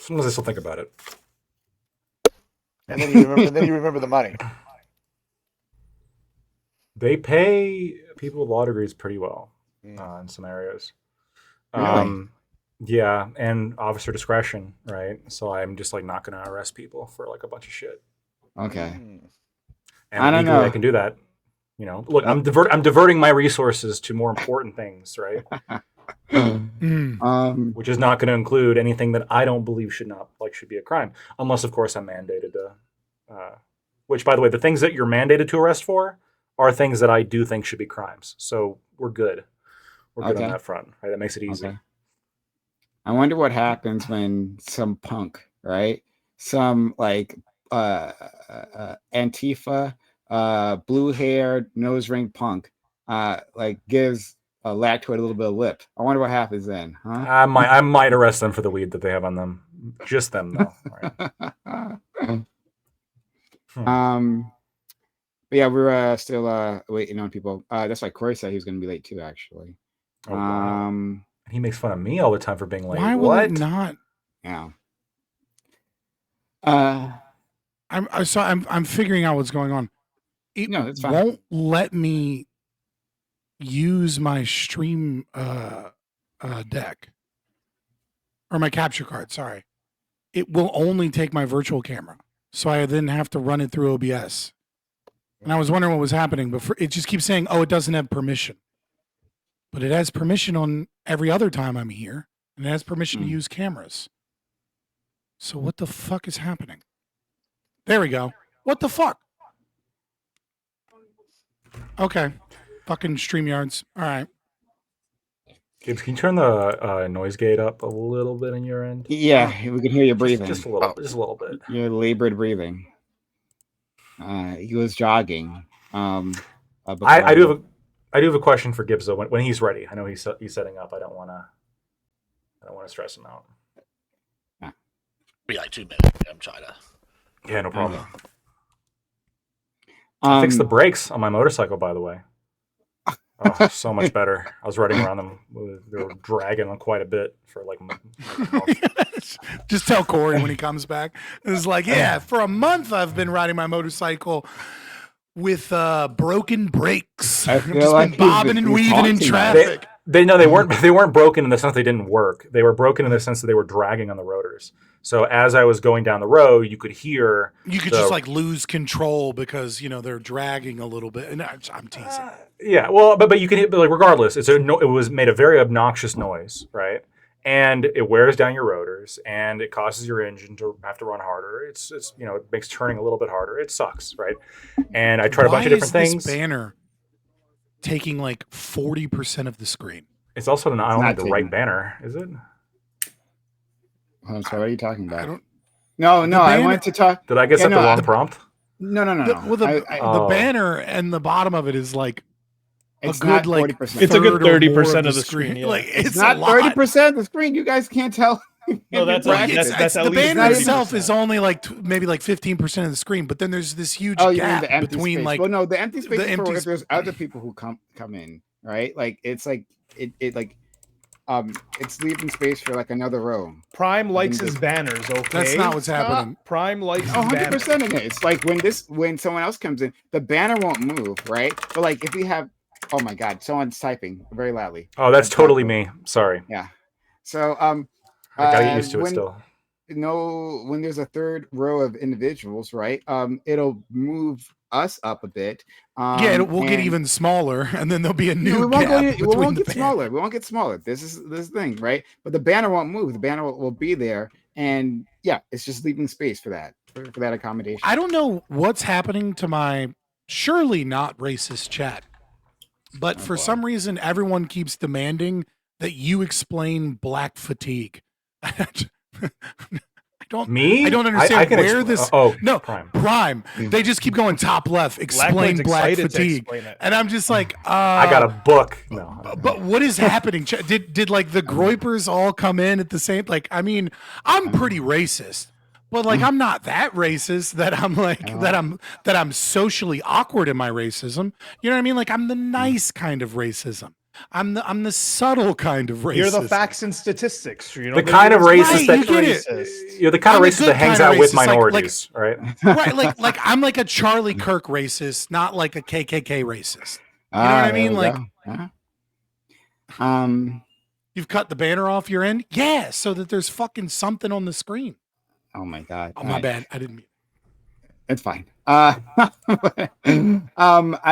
Sometimes I still think about it. And then you remember the money. They pay people with law degrees pretty well Mm. in some areas. Really? Um, yeah, and officer discretion, right? So I'm just like not going to arrest people for like a bunch of shit. Okay. Mm. And I don't legally, I know. can do that. You know, look, Uh, I'm diverting my resources to more important things, right? um, Which is not going to include anything that I don't believe should be a crime, unless of course I'm mandated to. Which, by the way, the things that you're mandated to arrest for are things that I do think should be crimes. So we're good. We're good on okay. that front, right? That makes it easy. Okay. I wonder what happens when some punk, right? Some like Antifa, blue haired, nose ring punk, like gives a lactoid a little bit of lip. I wonder what happens then, huh? I might arrest them for the weed that they have on them. Just them though. Right? um, but yeah, we're still waiting on people. That's why Corey said he was going to be late too, actually. Oh wow. Um, He makes fun of me all the time for being late. Why will What? it not? yeah. I'm figuring out what's going on. It No, that's fine. won't let me use my stream deck or my capture card. Sorry, it will only take my virtual camera, so I then have to run it through OBS. And I was wondering what was happening, but it just keeps saying, "Oh, it doesn't have permission," but it has permission on every other time I'm here, and it has permission to use cameras. So what the fuck is happening? There we go. What the fuck? Okay. Fucking StreamYards. All right. Gibbs, can you turn the noise gate up a little bit in your end? Yeah, we can hear you breathing. Just a little bit. Your labored breathing. He was jogging. I do have a question for Gibbs though. When he's ready, I know he's setting up. I don't want to stress him out. Be like 2 minutes. I'm trying to. Yeah, no problem. I fixed the brakes on my motorcycle, by the way. Oh, so much better. I was riding around them. They were dragging on quite a bit for like a month. Just tell Corey when he comes back. It's like, yeah, for a month I've been riding my motorcycle with broken brakes. I I've feel just like been bobbing and weaving in traffic. They weren't broken in the sense they didn't work. They were broken in the sense that they were dragging on the rotors. So as I was going down the road, you could hear. You could just like lose control because they're dragging a little bit. And I'm teasing. Yeah, well, but you can hit, like, regardless. It was made a very obnoxious noise, right? And it wears down your rotors, and it causes your engine to have to run harder. It's it makes turning a little bit harder. It sucks, right? And I tried a bunch of different things. Why is this banner taking like 40% of the screen? It's also not only the right banner, is it? I'm sorry, what are you talking about? No, I wanted to talk. Did I get the wrong prompt? No. Well, the banner and the bottom of it is like it's a good, not 40%. It's a good 30% of the screen. Yeah. Like it's not 30% of the screen. You guys can't tell. No, that's the at banner least itself is only like maybe like 15% of the screen, but then there's this huge gap the empty between space. like. Well, no, the empty space is for if there's other people who come in, right? Like it's like it like it's leaving space for like another row. Prime likes his banners. Okay, that's not what's happening. Prime likes 100% in it. It's like when someone else comes in, the banner won't move, right? But like if we have, oh my god, someone's typing very loudly. Oh, that's totally me. Sorry. Yeah. So I gotta get used to it still. When there's a third row of individuals, right? It'll move us up a bit. We'll get even smaller, and then there'll be a new gap. We won't get smaller. We won't get smaller. This is the thing, right? But the banner won't move. The banner will be there, and yeah, it's just leaving space for that accommodation. I don't know what's happening to my surely not racist chat, but for some reason, everyone keeps demanding that you explain black fatigue. I don't understand where this. Prime. They just keep going top left. Explain black fatigue, and I'm just like, I got a book. No, but what is happening? Did like the Groypers all come in at the same? Like, I mean, I'm pretty racist, but like I'm not that racist that I'm like that I'm socially awkward in my racism. You know what I mean? Like I'm the nice kind of racism. I'm the subtle kind of racist. You're the facts and statistics. You know, The kind of there's racist Right, that you get it. racist. you're the kind of I'm the racist good that hangs kind of out with racist, like- minorities, right? Right, like I'm like a Charlie Kirk racist, not like a KKK racist. You know what I there mean? we Like, go. Yeah. you've cut the banner off your end, yeah, so that there's fucking something on the screen. Oh my god. Oh my bad, I didn't mean. It's fine. I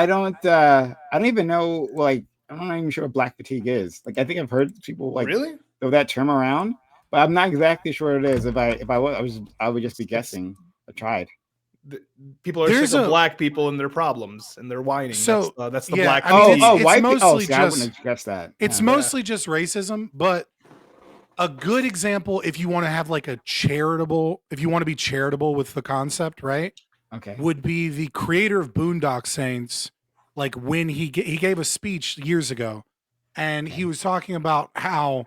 don't even know. Like, I'm not even sure what black fatigue is. Like, I think I've heard people like Really? throw that term around, but I'm not exactly sure what it is. If I was, I would just be guessing. I tried. People are There's sick of a- black people and their problems and their whining. So, That's the yeah, black. I mean, fatigue. it's white people. mostly See, I just- wouldn't have guessed that. It's Yeah. mostly just racism, but a good example, if you want to have like a charitable, if you want to be charitable with the concept, right, Okay. would be the creator of Boondock Saints. Like when he gave a speech years ago, and he was talking about how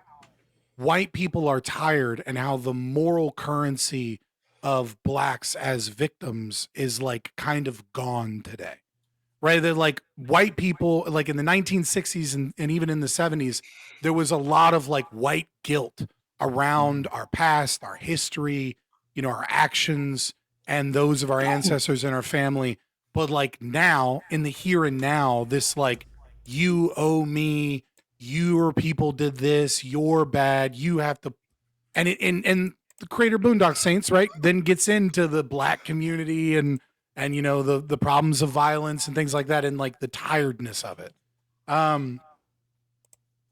white people are tired and how the moral currency of blacks as victims is like kind of gone today. Right? They're like white people, like in the 1960s and even in the 70s, there was a lot of like white guilt around our past, our history, you know, our actions and those of our ancestors and our family. But like now, in the here and now, this like, you owe me, your people did this, you're bad, you have to, and the creator Boondock Saints, right, then gets into the black community and you know the problems of violence and things like that and like the tiredness of it.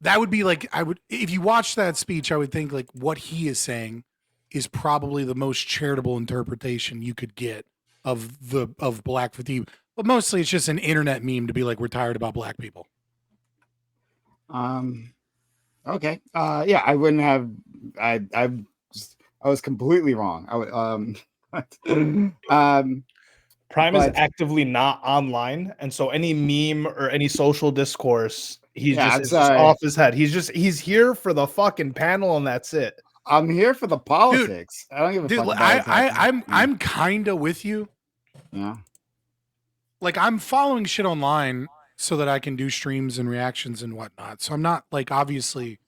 That would be like, I would, if you watch that speech, I would think like what he is saying is probably the most charitable interpretation you could get of black fatigue. But mostly it's just an internet meme to be like, we're tired about black people. Okay. Yeah, I wouldn't have. I was completely wrong. I would. Prime is but- actively not online, and so any meme or any social discourse, Yeah, it's it's, just off his head. He's here for the fucking panel, and that's it. I'm here for the politics. I don't give a Dude, fuck. about what's happening. I'm kind of with you. Yeah. Like I'm following shit online so that I can do streams and reactions and whatnot. So I'm not like obviously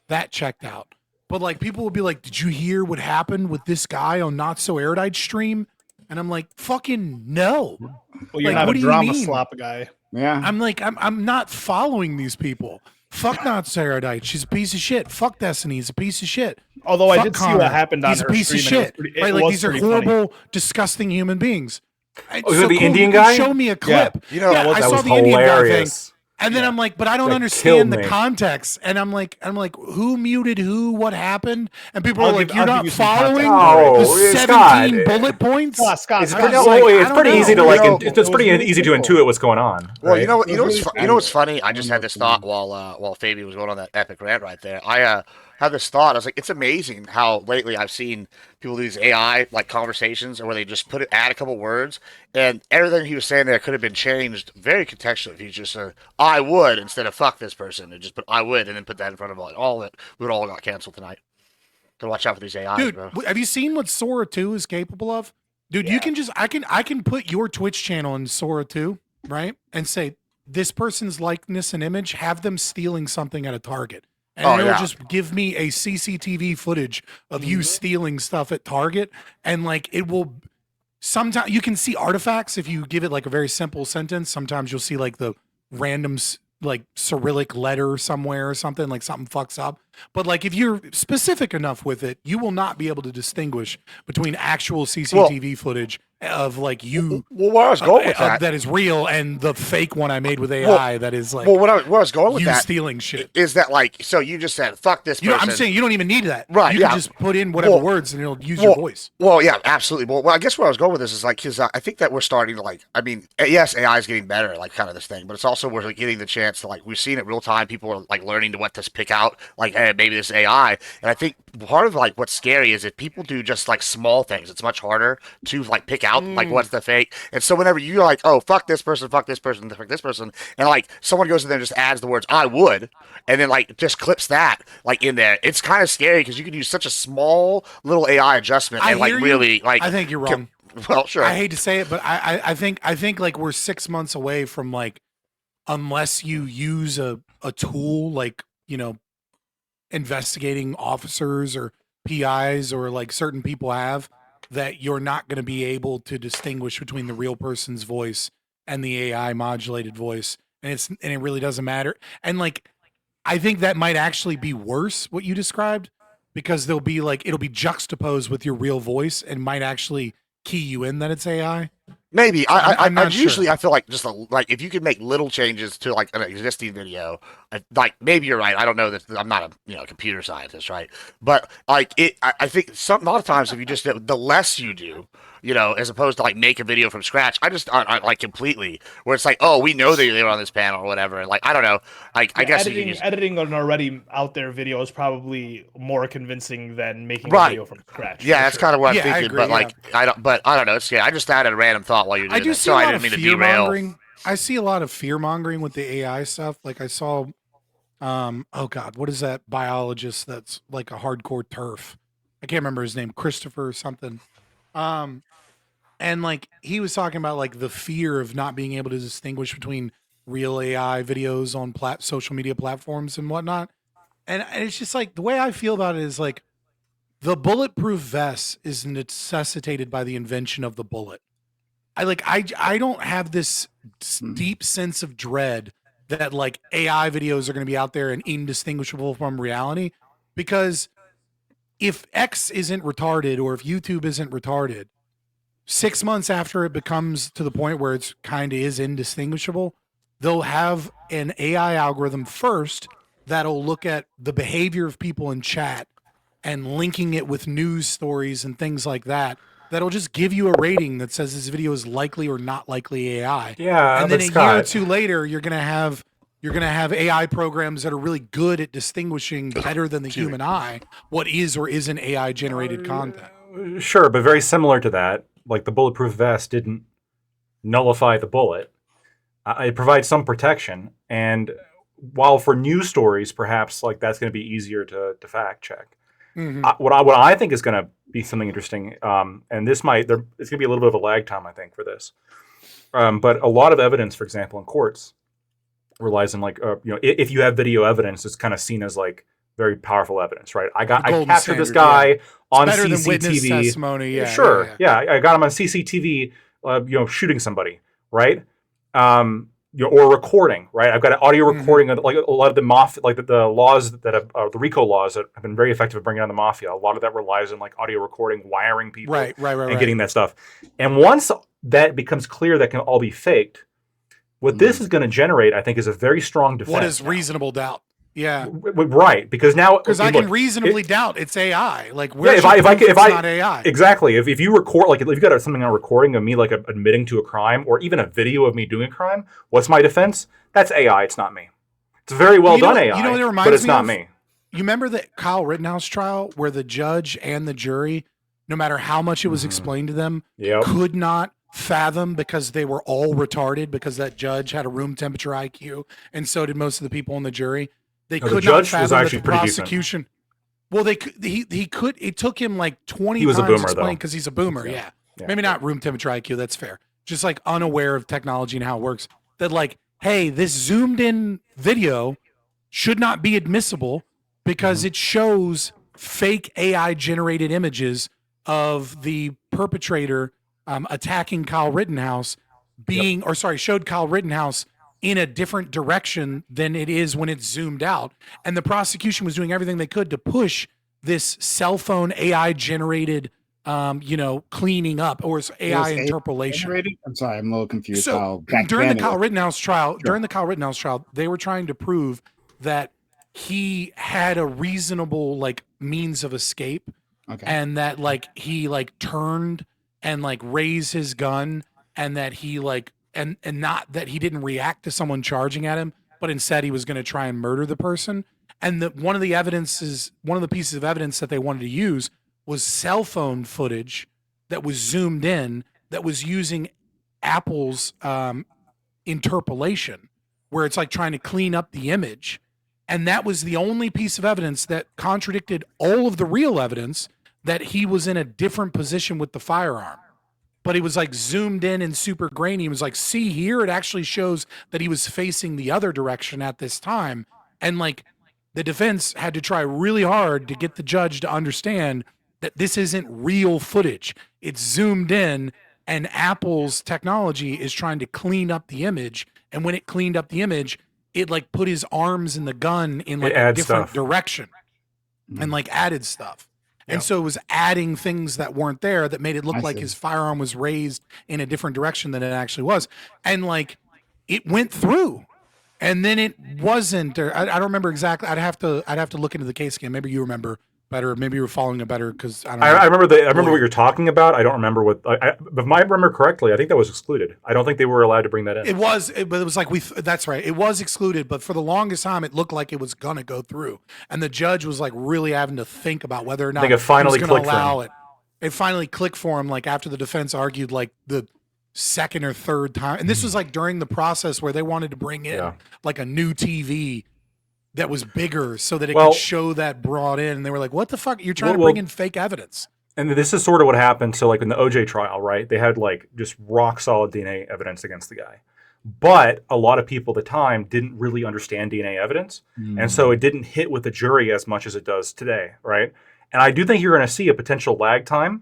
that checked out. But like people will be like, did you hear what happened with this guy on Not So Erudite stream? And I'm like, fucking no. Well, you're Like, not what a do you drama mean? slap guy. Yeah. I'm like, I'm not following these people. Fuck Not So Erudite. She's a piece of shit. Fuck Destiny. He's a piece of shit. Although I Fuck did see Connor. what happened on He's her a piece of stream, and shit. it was pretty- it Right? Like was these are pretty funny. horrible, disgusting human beings. Oh, is it the Indian you can guy? Show me a clip. You know, Yeah, I that saw was the Indian guy thing. hilarious. And then I'm like, but I don't That understand the killed me. context. And I'm like, who muted who? What happened? And people I'll are like, give- you're I'll not give you some following context. the Oh, Scott. 17 bullet points. Scott, It's I pretty, was like, it's I don't pretty know. easy to like. You know, It's pretty really easy to simple. intuit what's going on. well, right? you know what? You know what's funny? I just had this thought while Fabian was going on that epic rant right there. I had this thought. I was like, it's amazing how lately I've seen people do these AI like conversations where they just add a couple words, and everything he was saying there could have been changed very contextually if he just said "I would" instead of "fuck this person" and just put "I would" and then put that in front of all that. We would all got canceled tonight. So watch out for these AIs, Dude, bro. have you seen what Sora 2 is capable of? Dude, you can just I can put your Twitch channel in Sora 2, right? And say this person's likeness and image, have them stealing something at a Target. And Oh, it'll yeah. just give me a CCTV footage of you stealing stuff at Target. And like it will sometimes you can see artifacts if you give it like a very simple sentence. Sometimes you'll see like the random like Cyrillic letter somewhere or something, like something fucks up. But like if you're specific enough with it, you will not be able to distinguish between actual CCTV footage of like you Well, where I was going with that. that is real and the fake one I made with AI that is like Well, where I was going with you that stealing shit. is that like so you just said "fuck this You know, person." I'm saying you don't even need that. Right, You yeah. can just put in whatever Well- words and it'll use your voice. Well, yeah, absolutely. Well, I guess where I was going with this is like, because I think that we're starting to like, I mean, yes, AI is getting better, like kind of this thing, but it's also we're like, getting the chance to like, we've seen it real time. People are like learning to what to pick out, like, hey, maybe this AI. And I think part of like what's scary is if people do just like small things, it's much harder to like pick out like what's the fake. And so whenever you're like, oh, fuck this person, fuck this person, fuck this person, and like someone goes in there and just adds the words "I would," and then like just clips that like in there, it's kind of scary because you can use such a small little AI adjustment I and like hear you. really like. I think you're wrong. Well, sure. I hate to say it, but I think like we're 6 months away from like unless you use a tool like, you know, investigating officers or PIs or like certain people have, that you're not going to be able to distinguish between the real person's voice and the AI modulated voice. And it really doesn't matter. And like, I think that might actually be worse what you described, because it'll be juxtaposed with your real voice and might actually key you in that it's AI. Maybe I'm I not usually sure. I feel like just like if you could make little changes to like an existing video, like maybe you're right. I don't know that I'm not a computer scientist, right? But like I think a lot of times if you just the less you do, as opposed to like make a video from scratch, I like completely where it's like, oh, we know they were on this panel or whatever. Like I don't know, like I guess you editing can use, editing an already out there video is probably more convincing than making a Right. video from scratch. yeah, for that's sure. kind of what I'm Yeah, I thinking. agree, But like I don't know. It's I just added a random thought while you're doing I do that. see So a I lot didn't of mean to fear derail. mongering. I see a lot of fear mongering with the AI stuff. Like I saw, oh God, what is that biologist that's like a hardcore turf? I can't remember his name, Christopher or something. Um, and like he was talking about like the fear of not being able to distinguish between real AI videos on social media platforms and whatnot. And it's just like the way I feel about it is like the bulletproof vest is necessitated by the invention of the bullet. I don't have this deep sense of dread that like AI videos are going to be out there and indistinguishable from reality, because if X isn't retarded or if YouTube isn't retarded, 6 months after it becomes to the point where it's kind of is indistinguishable, they'll have an AI algorithm first that'll look at the behavior of people in chat and linking it with news stories and things like that. That'll just give you a rating that says this video is likely or not likely AI. Yeah, And then but a year or Scott, two later, you're gonna have AI programs that are really good at distinguishing better than the human eye what is or isn't AI generated content. sure, but very similar to that, like the bulletproof vest didn't nullify the bullet. It provides some protection, and while for news stories, perhaps like that's going to be easier to fact check. Mhm. What I think is going to be something interesting, and it's going to be a little bit of a lag time, I think, for this. But a lot of evidence, for example, in courts, relies on like if you have video evidence, it's kind of seen as like very powerful evidence, right? I The golden captured this standard, guy It's on better than witness CCTV. testimony. Yeah, Sure, yeah. I got him on CCTV, shooting somebody, right? Or recording, right? I've got an audio recording of like a lot of the the laws that have the RICO laws that have been very effective at bringing down the mafia. A lot of that relies on like audio recording, wiring people, Right. and getting that stuff. And once that becomes clear, that can all be faked. What this is going to generate, I think, is a very strong defense. What is reasonable doubt? Yeah, Right, because now because I can reasonably doubt it's AI. Like, where if it's not AI. exactly, if you record, like if you've got something on recording of me like admitting to a crime, or even a video of me doing a crime, what's my defense? That's AI. It's not me. It's very well done AI. You know what it reminds but it's me not of? me. You remember that Kyle Rittenhouse trial where the judge and the jury, no matter how much it was explained to them, Yep. could not fathom, because they were all retarded, because that judge had a room temperature IQ, and so did most of the people in the jury. They No, the could not judge was fathom that actually the pretty decent. prosecution. Well, they could. He could. It took him like 20 He was a times boomer, to explain, though. because he's a boomer. Yeah. Yeah. Maybe not room temperature IQ. That's fair. Just like unaware of technology and how it works. That like, hey, this zoomed in video should not be admissible because it shows fake AI generated images of the perpetrator attacking Kyle Rittenhouse showed Kyle Rittenhouse in a different direction than it is when it's zoomed out. And the prosecution was doing everything they could to push this cell phone AI generated, cleaning up, or AI AI interpolation. Generated? I'm sorry, I'm a little confused. So how during the back Kyle then Rittenhouse trial, they were trying to prove that he had a reasonable like means of escape, Okay. and that like he like turned and like raised his gun, and that he like and not that he didn't react to someone charging at him, but instead he was going to try and murder the person. And that one of the pieces of evidence that they wanted to use was cell phone footage that was zoomed in, that was using Apple's interpolation, where it's like trying to clean up the image. And that was the only piece of evidence that contradicted all of the real evidence that he was in a different position with the firearm. but it was like zoomed in and super grainy. It was like, see here, it actually shows that he was facing the other direction at this time. And like the defense had to try really hard to get the judge to understand that this isn't real footage. It's zoomed in, and Apple's technology is trying to clean up the image. And when it cleaned up the image, it like put his arms in the gun in like a adds different stuff. direction and like added stuff. And so it was adding things that weren't there that made it look I like see. his firearm was raised in a different direction than it actually was. And like it went through. And then it wasn't, or I don't remember exactly. I'd have to look into the case again. Maybe you remember better. Maybe you were following it better because I don't know. I remember what you're talking about. I don't remember what. If I remember correctly, I think that was excluded. I don't think they were allowed to bring that in. But it was like that's right. It was excluded, but for the longest time, it looked like it was gonna go through, and the judge was like really having to think about whether or not think it finally he was gonna clicked for him. allow it. It finally clicked for him, like after the defense argued like the second or third time, and this was like during the process where they wanted to bring in Yeah. like a new TV that was bigger so that it Well- could show that brought in, and they were like, "What the fuck? You're trying to Well, bring in fake evidence." And this is sort of what happened. So, like in the OJ trial, right? They had like just rock solid DNA evidence against the guy, but a lot of people at the time didn't really understand DNA evidence, and so it didn't hit with the jury as much as it does today, right? And I do think you're going to see a potential lag time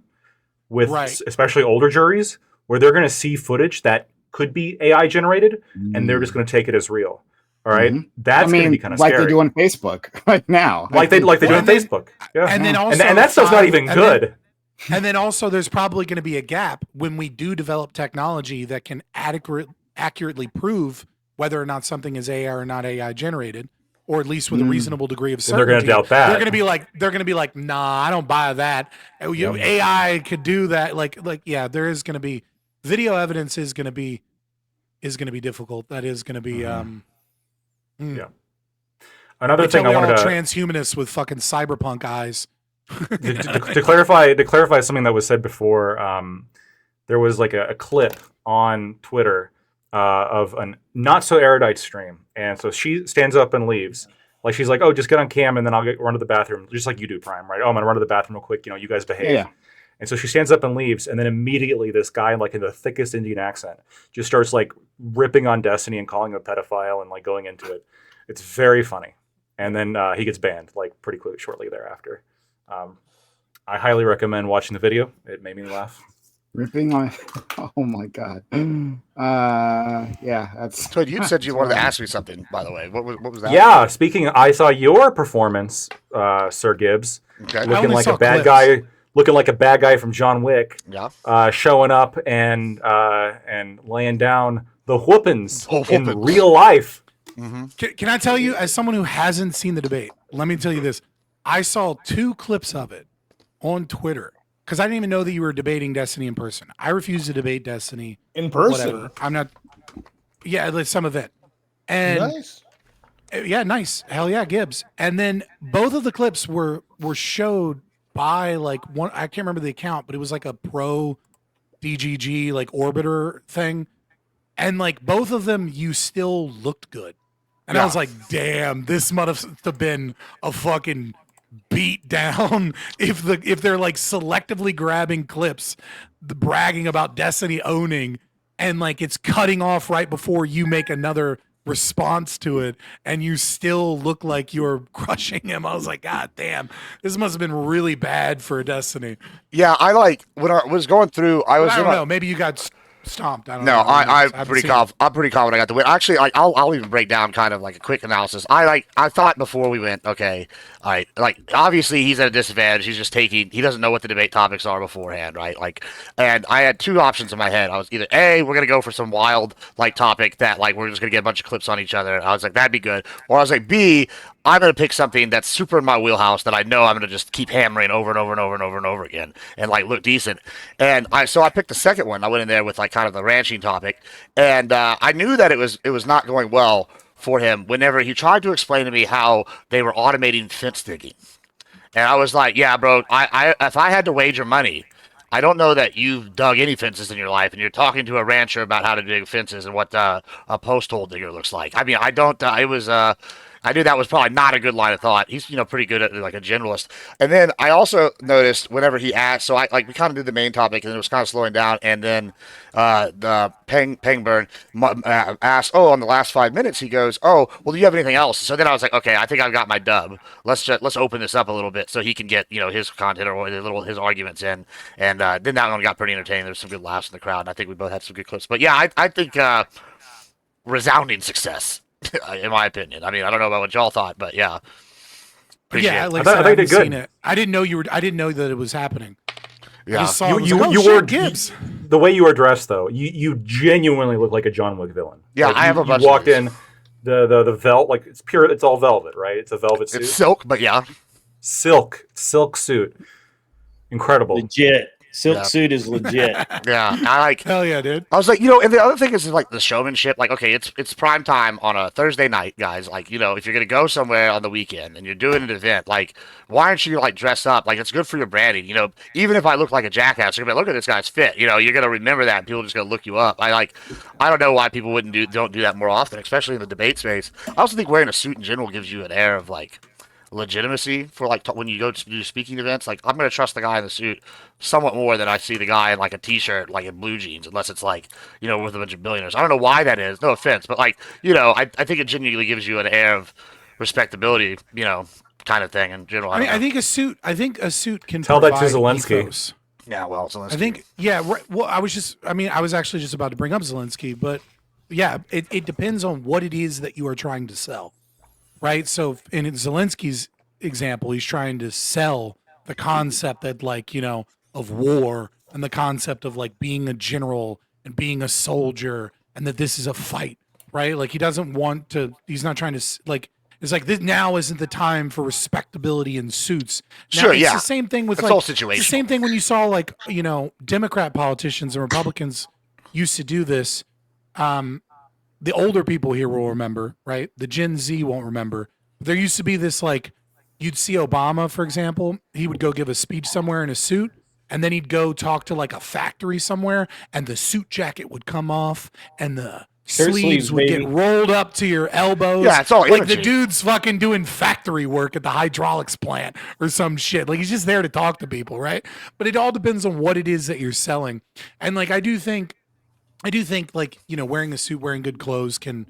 with Right. especially older juries where they're going to see footage that could be AI generated, and they're just going to take it as real. All right? Mhm. That's going to be kind of like scary. they do on Facebook right now. like they do Well, on and then- Facebook. Yeah. And then also, and that stuff's not even and then- good. And then also, there's probably going to be a gap when we do develop technology that can accurately prove whether or not something is AI or not AI generated, or at least with a reasonable degree of And they're certainty. gonna doubt that. They're going to be like, nah, I don't buy that. AI could do that. Like, yeah, there is going to be video evidence is going to be difficult. That is going to be. Yeah. Another They tell thing I me wanted all to transhumanists with fucking cyberpunk eyes. to clarify something that was said before, there was like a clip on Twitter of a not so erudite stream, and so she stands up and leaves. Like she's like, "Oh, just get on cam, and then I'll run to the bathroom," just like you do, Prime, right? Oh, I'm gonna run to the bathroom real quick. You know, you guys behave. Yeah. And so she stands up and leaves, and then immediately this guy, like in the thickest Indian accent, just starts like ripping on Destiny and calling him a pedophile and like going into it. It's very funny, and then he gets banned like pretty quick shortly thereafter. I highly recommend watching the video. It made me laugh. Ripping on. Oh my god. Yeah, that's. So you said you wanted to ask me something, by the way. What was that? Yeah, speaking, I saw your performance, Sir Gibbs, Okay. only looking like saw a bad clips. guy, looking like a bad guy from John Wick, Yeah. showing up and laying down the whoopings Oh, in whoopings. real life. Mm-hmm. Can I tell you, as someone who hasn't seen the debate, let me tell you this. I saw 2 clips of it on Twitter because I didn't even know that you were debating Destiny in person. I refuse to debate Destiny. In person. Whatever. I'm not. Yeah, there's some of it. And Nice. yeah, nice. Hell yeah, Gibbs. And then both of the clips were showed by like one. I can't remember the account, but it was like a pro DGG like orbiter thing. And like both of them, you still looked good. And I was like, damn, this must have been a fucking beat down if they're like selectively grabbing clips, bragging about Destiny owning, and like it's cutting off right before you make another response to it, and you still look like you're crushing him. I was like, God damn, this must have been really bad for Destiny. Yeah, I like when I was going through. I was I don't in a- know. Maybe you got stomped. I don't No, know. I I'm haven't pretty seen it. confident. I'm pretty confident I got the win. Actually, I'll even break down kind of like a quick analysis. I thought before we went, okay, all right, like obviously he's at a disadvantage. He's just taking. He doesn't know what the debate topics are beforehand, right? Like, and I had 2 options in my head. I was either A, we're gonna go for some wild like topic that like we're just gonna get a bunch of clips on each other. I was like, that'd be good. Or I was like, B, I'm gonna pick something that's super in my wheelhouse that I know I'm gonna just keep hammering over and over and over and over and over again and like look decent. And I picked the second one. I went in there with like kind of the ranching topic, and I knew that it was not going well for him whenever he tried to explain to me how they were automating fence digging. And I was like, yeah, bro, I if I had to wager money, I don't know that you've dug any fences in your life, and you're talking to a rancher about how to dig fences and what a post hole digger looks like. I mean, I don't. I knew that was probably not a good line of thought. He's pretty good at like a generalist. And then I also noticed whenever he asked, so I like we kind of did the main topic and it was kind of slowing down, and then the Pengburn asked, "Oh, on the last 5 minutes," he goes, "Oh, well, do you have anything else?" So then I was like, "Okay, I think I've got my dub. Let's open this up a little bit so he can get his content or his arguments in." And then that one got pretty entertaining. There was some good laughs in the crowd, and I think we both had some good clips. But yeah, I think resounding success. In my opinion. I mean, I don't know about what y'all thought, but yeah. Appreciate Yeah, it. like I I, thought- said, I I think haven't they did seen it. I didn't know I didn't know that it was happening. I Yeah. just saw it. I was You like, oh, you shit, were Gibbs. the way you were dressed though. You genuinely look like a John Wick villain. Yeah, Like, I have a you bunch of walked these. in the velvet, like it's pure. It's all velvet, right? It's a velvet suit, It's silk, but yeah. silk suit, incredible. Legit. Silk Yeah. suit is legit. Yeah. I like Hell yeah, dude. I was like, and the other thing is like the showmanship. Like, okay, it's prime time on a Thursday night, guys. Like, if you're gonna go somewhere on the weekend and you're doing an event, like, why aren't you like dressed up? Like, it's good for your branding. Even if I look like a jackass, you're gonna be like, look at this guy's fit. You're gonna remember that, and people are just gonna look you up. I don't know why people don't do that more often, especially in the debate space. I also think wearing a suit in general gives you an air of like legitimacy for like when you go to do speaking events. Like, I'm gonna trust the guy in the suit somewhat more than I see the guy in like a t-shirt, like in blue jeans, unless it's like with a bunch of billionaires. I don't know why that is. No offense, but like I think it genuinely gives you an air of respectability, kind of thing in general. I don't know. think a suit can Tell that to provide Zelensky. ethos. Yeah, well, Zelensky. I think, yeah. Right, well, I was actually just about to bring up Zelensky, but yeah, it depends on what it is that you are trying to sell, right? So in Zelensky's example, he's trying to sell the concept that of war and the concept of like being a general and being a soldier and that this is a fight, right? Like he's not trying to like. It's like this now isn't the time for respectability in suits. Now, Sure, it's yeah. the same thing with It's all It's the situational. same thing when you saw Democrat politicians and Republicans used to do this. The older people here will remember, right? The Gen Z won't remember. There used to be this you'd see Obama, for example, he would go give a speech somewhere in a suit, and then he'd go talk to like a factory somewhere, and the suit jacket would come off, and the Shirt sleeves sleeves, would baby. get rolled up to your elbows. Yeah, it's all like the imagery. dude's fucking doing factory work at the hydraulics plant or some shit. Like he's just there to talk to people, right? But it all depends on what it is that you're selling. And like I do think like wearing a suit, wearing good clothes can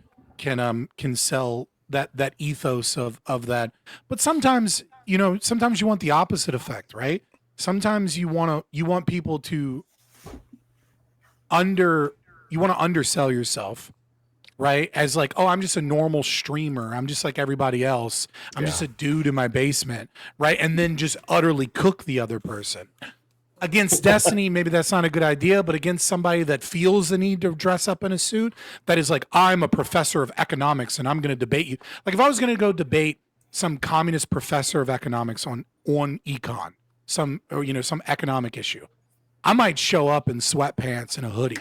sell that ethos of that. But sometimes you want the opposite effect, right? Sometimes you want people to undersell yourself, right? As like, oh, I'm just a normal streamer. I'm just like everybody else. I'm just a dude in my basement, right? And then just utterly cook the other person. Against Destiny, maybe that's not a good idea, but against somebody that feels the need to dress up in a suit, that is like, I'm a professor of economics and I'm going to debate you. Like if I was going to go debate some communist professor of economics on econ, some economic issue, I might show up in sweatpants and a hoodie.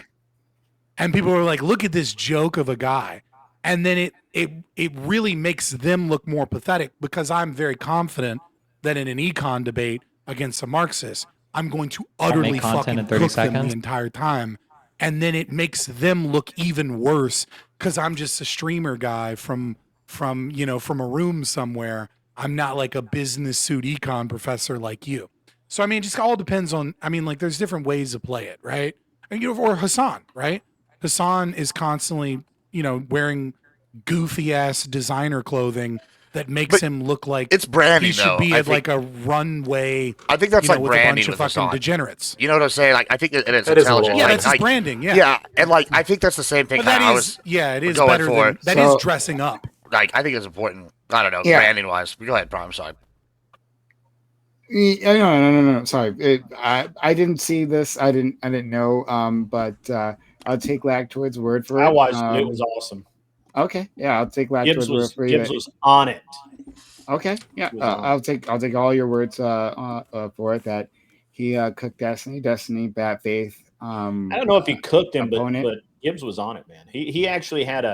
And people are like, look at this joke of a guy. And then it really makes them look more pathetic because I'm very confident that in an econ debate against a Marxist, I'm going to utterly make content fucking in 30 cook them seconds. the entire time. And then it makes them look even worse because I'm just a streamer guy from a room somewhere. I'm not like a business suit econ professor like you. So, I mean, it just all depends on, there's different ways to play it, right? And, or Hassan, right? Hassan is constantly, wearing goofy ass designer clothing that makes But him look like it's branding, he should though. be I at think- like a runway. I think that's like with a bunch branding of with fucking Hassan. degenerates. You know what I'm saying? Like, I think that it's That is a intelligent. little- Yeah, Like, that's his like, branding. Yeah, Yeah, and like I think that's the same thing. but that I is, was it is going better for than it. that is So- dressing up. like, I think it's important. I don't know, Yeah. branding wise. Go ahead, Prime. Sorry. No. Sorry, I didn't see this. I didn't know. But I'll take Lactoid's word for it. I watched it. It was awesome. Okay, yeah, I'll take Gibbs Lactoid's word was for you. Gibbs was on it. Okay, yeah, was on. I'll take all your words for it. That he cooked Destiny, Bat Faith. I don't know if he cooked him, opponent. but Gibbs was on it, man. He actually had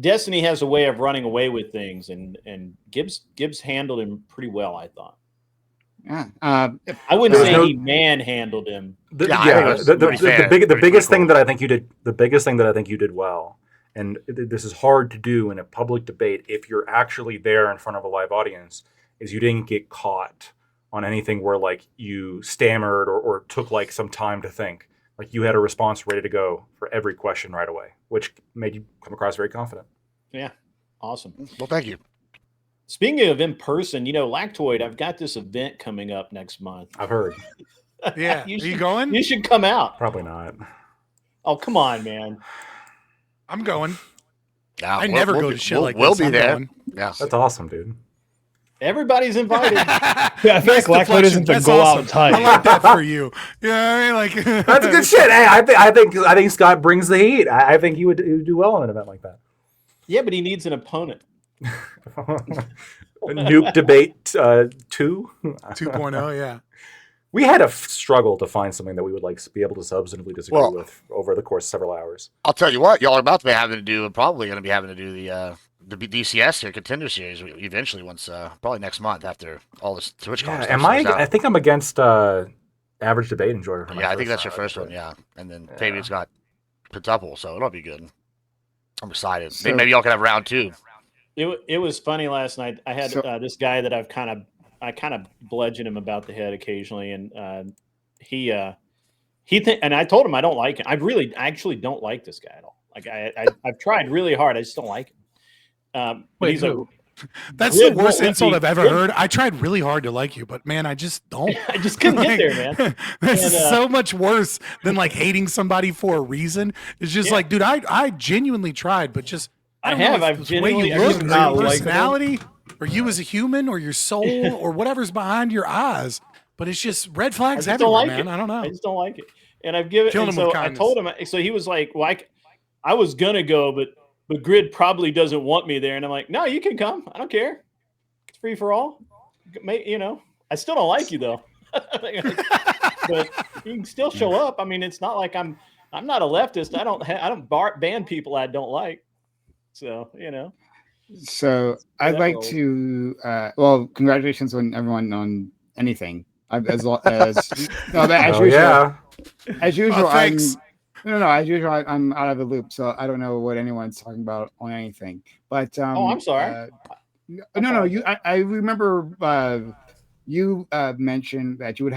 Destiny has a way of running away with things, and Gibbs handled him pretty well, I thought. Yeah, I wouldn't There's say no- he manhandled him. Yeah, I think it was pretty fair, the pretty biggest critical. thing that I think you did. The biggest thing that I think you did well and this is hard to do in a public debate if you're actually there in front of a live audience, is you didn't get caught on anything where like you stammered or took like some time to think. Like you had a response ready to go for every question right away, which made you come across very confident. Yeah, awesome. Well, thank you. Speaking of in person, Lactoid, I've got this event coming up next month. I've heard. Yeah. You Are you should- going? You should come out. Probably not. Oh, come on, man. I'm going. Yeah, I we'll- never we'll go be- to shit we'll- like we'll this. be I'm there. going. Yeah. That's awesome, dude. Everybody's invited. Yeah, I feel Nice like Lactoid deflection. isn't the That's go awesome. out type. I like that for you. Yeah, like That's good shit. Hey, I think Scott brings the heat. I think he would do well in an event like that. Yeah, but he needs an opponent. Nuke debate 2. 2.0, yeah. We had a struggle to find something that we would like be able to substantively disagree Well- with over the course of several hours. I'll tell you what, y'all are about to be having to do, probably going to be having to do the DCS here, Contender Series, eventually once, probably next month after all this Twitch Yeah, stuff am I? goes out. I think I'm against average debate enjoyer. For my Yeah, I think first that's your round, first one, but- yeah. And then Yeah. Fabian's got Quintuple, so it'll be good. I'm excited. So- Maybe y'all can have round 2. It was funny last night. I had So- this guy that I kind of bludgeon him about the head occasionally, and and I told him I don't like him. I actually don't like this guy at all. Like I've tried really hard. I just don't like him. But Wait, he's like, who? That's Grid the worst won't let insult me- I've ever Grid- heard. I tried really hard to like you, but man, I just don't. I just couldn't get there, man. This And, is so much worse than like hating somebody for a reason. It's just Yeah. like, dude, I genuinely tried, but just I don't know have. if I've it's the way you genuinely- look, I or not your like them. personality, or you as a human, or your soul, or whatever's behind your eyes. But it's just red I flags just don't everywhere, like man. it. I don't know. I just don't like it. And I've given. Kill And him so with I kindness. told him. So he was like, "Well, I was gonna go, but Grid probably doesn't want me there." And I'm like, "No, you can come. I don't care. It's free for all. I still don't like you though, but you can still show up. I mean, it's not like I'm not a leftist. I don't ban people I don't like. So So I'd that like role. to well, congratulations on everyone on anything. As no, but as Oh usual, yeah. as usual, I'm thanks. no. As usual, I'm out of the loop, so I don't know what anyone's talking about on anything. But Oh, I'm sorry. no. I remember you mentioned that you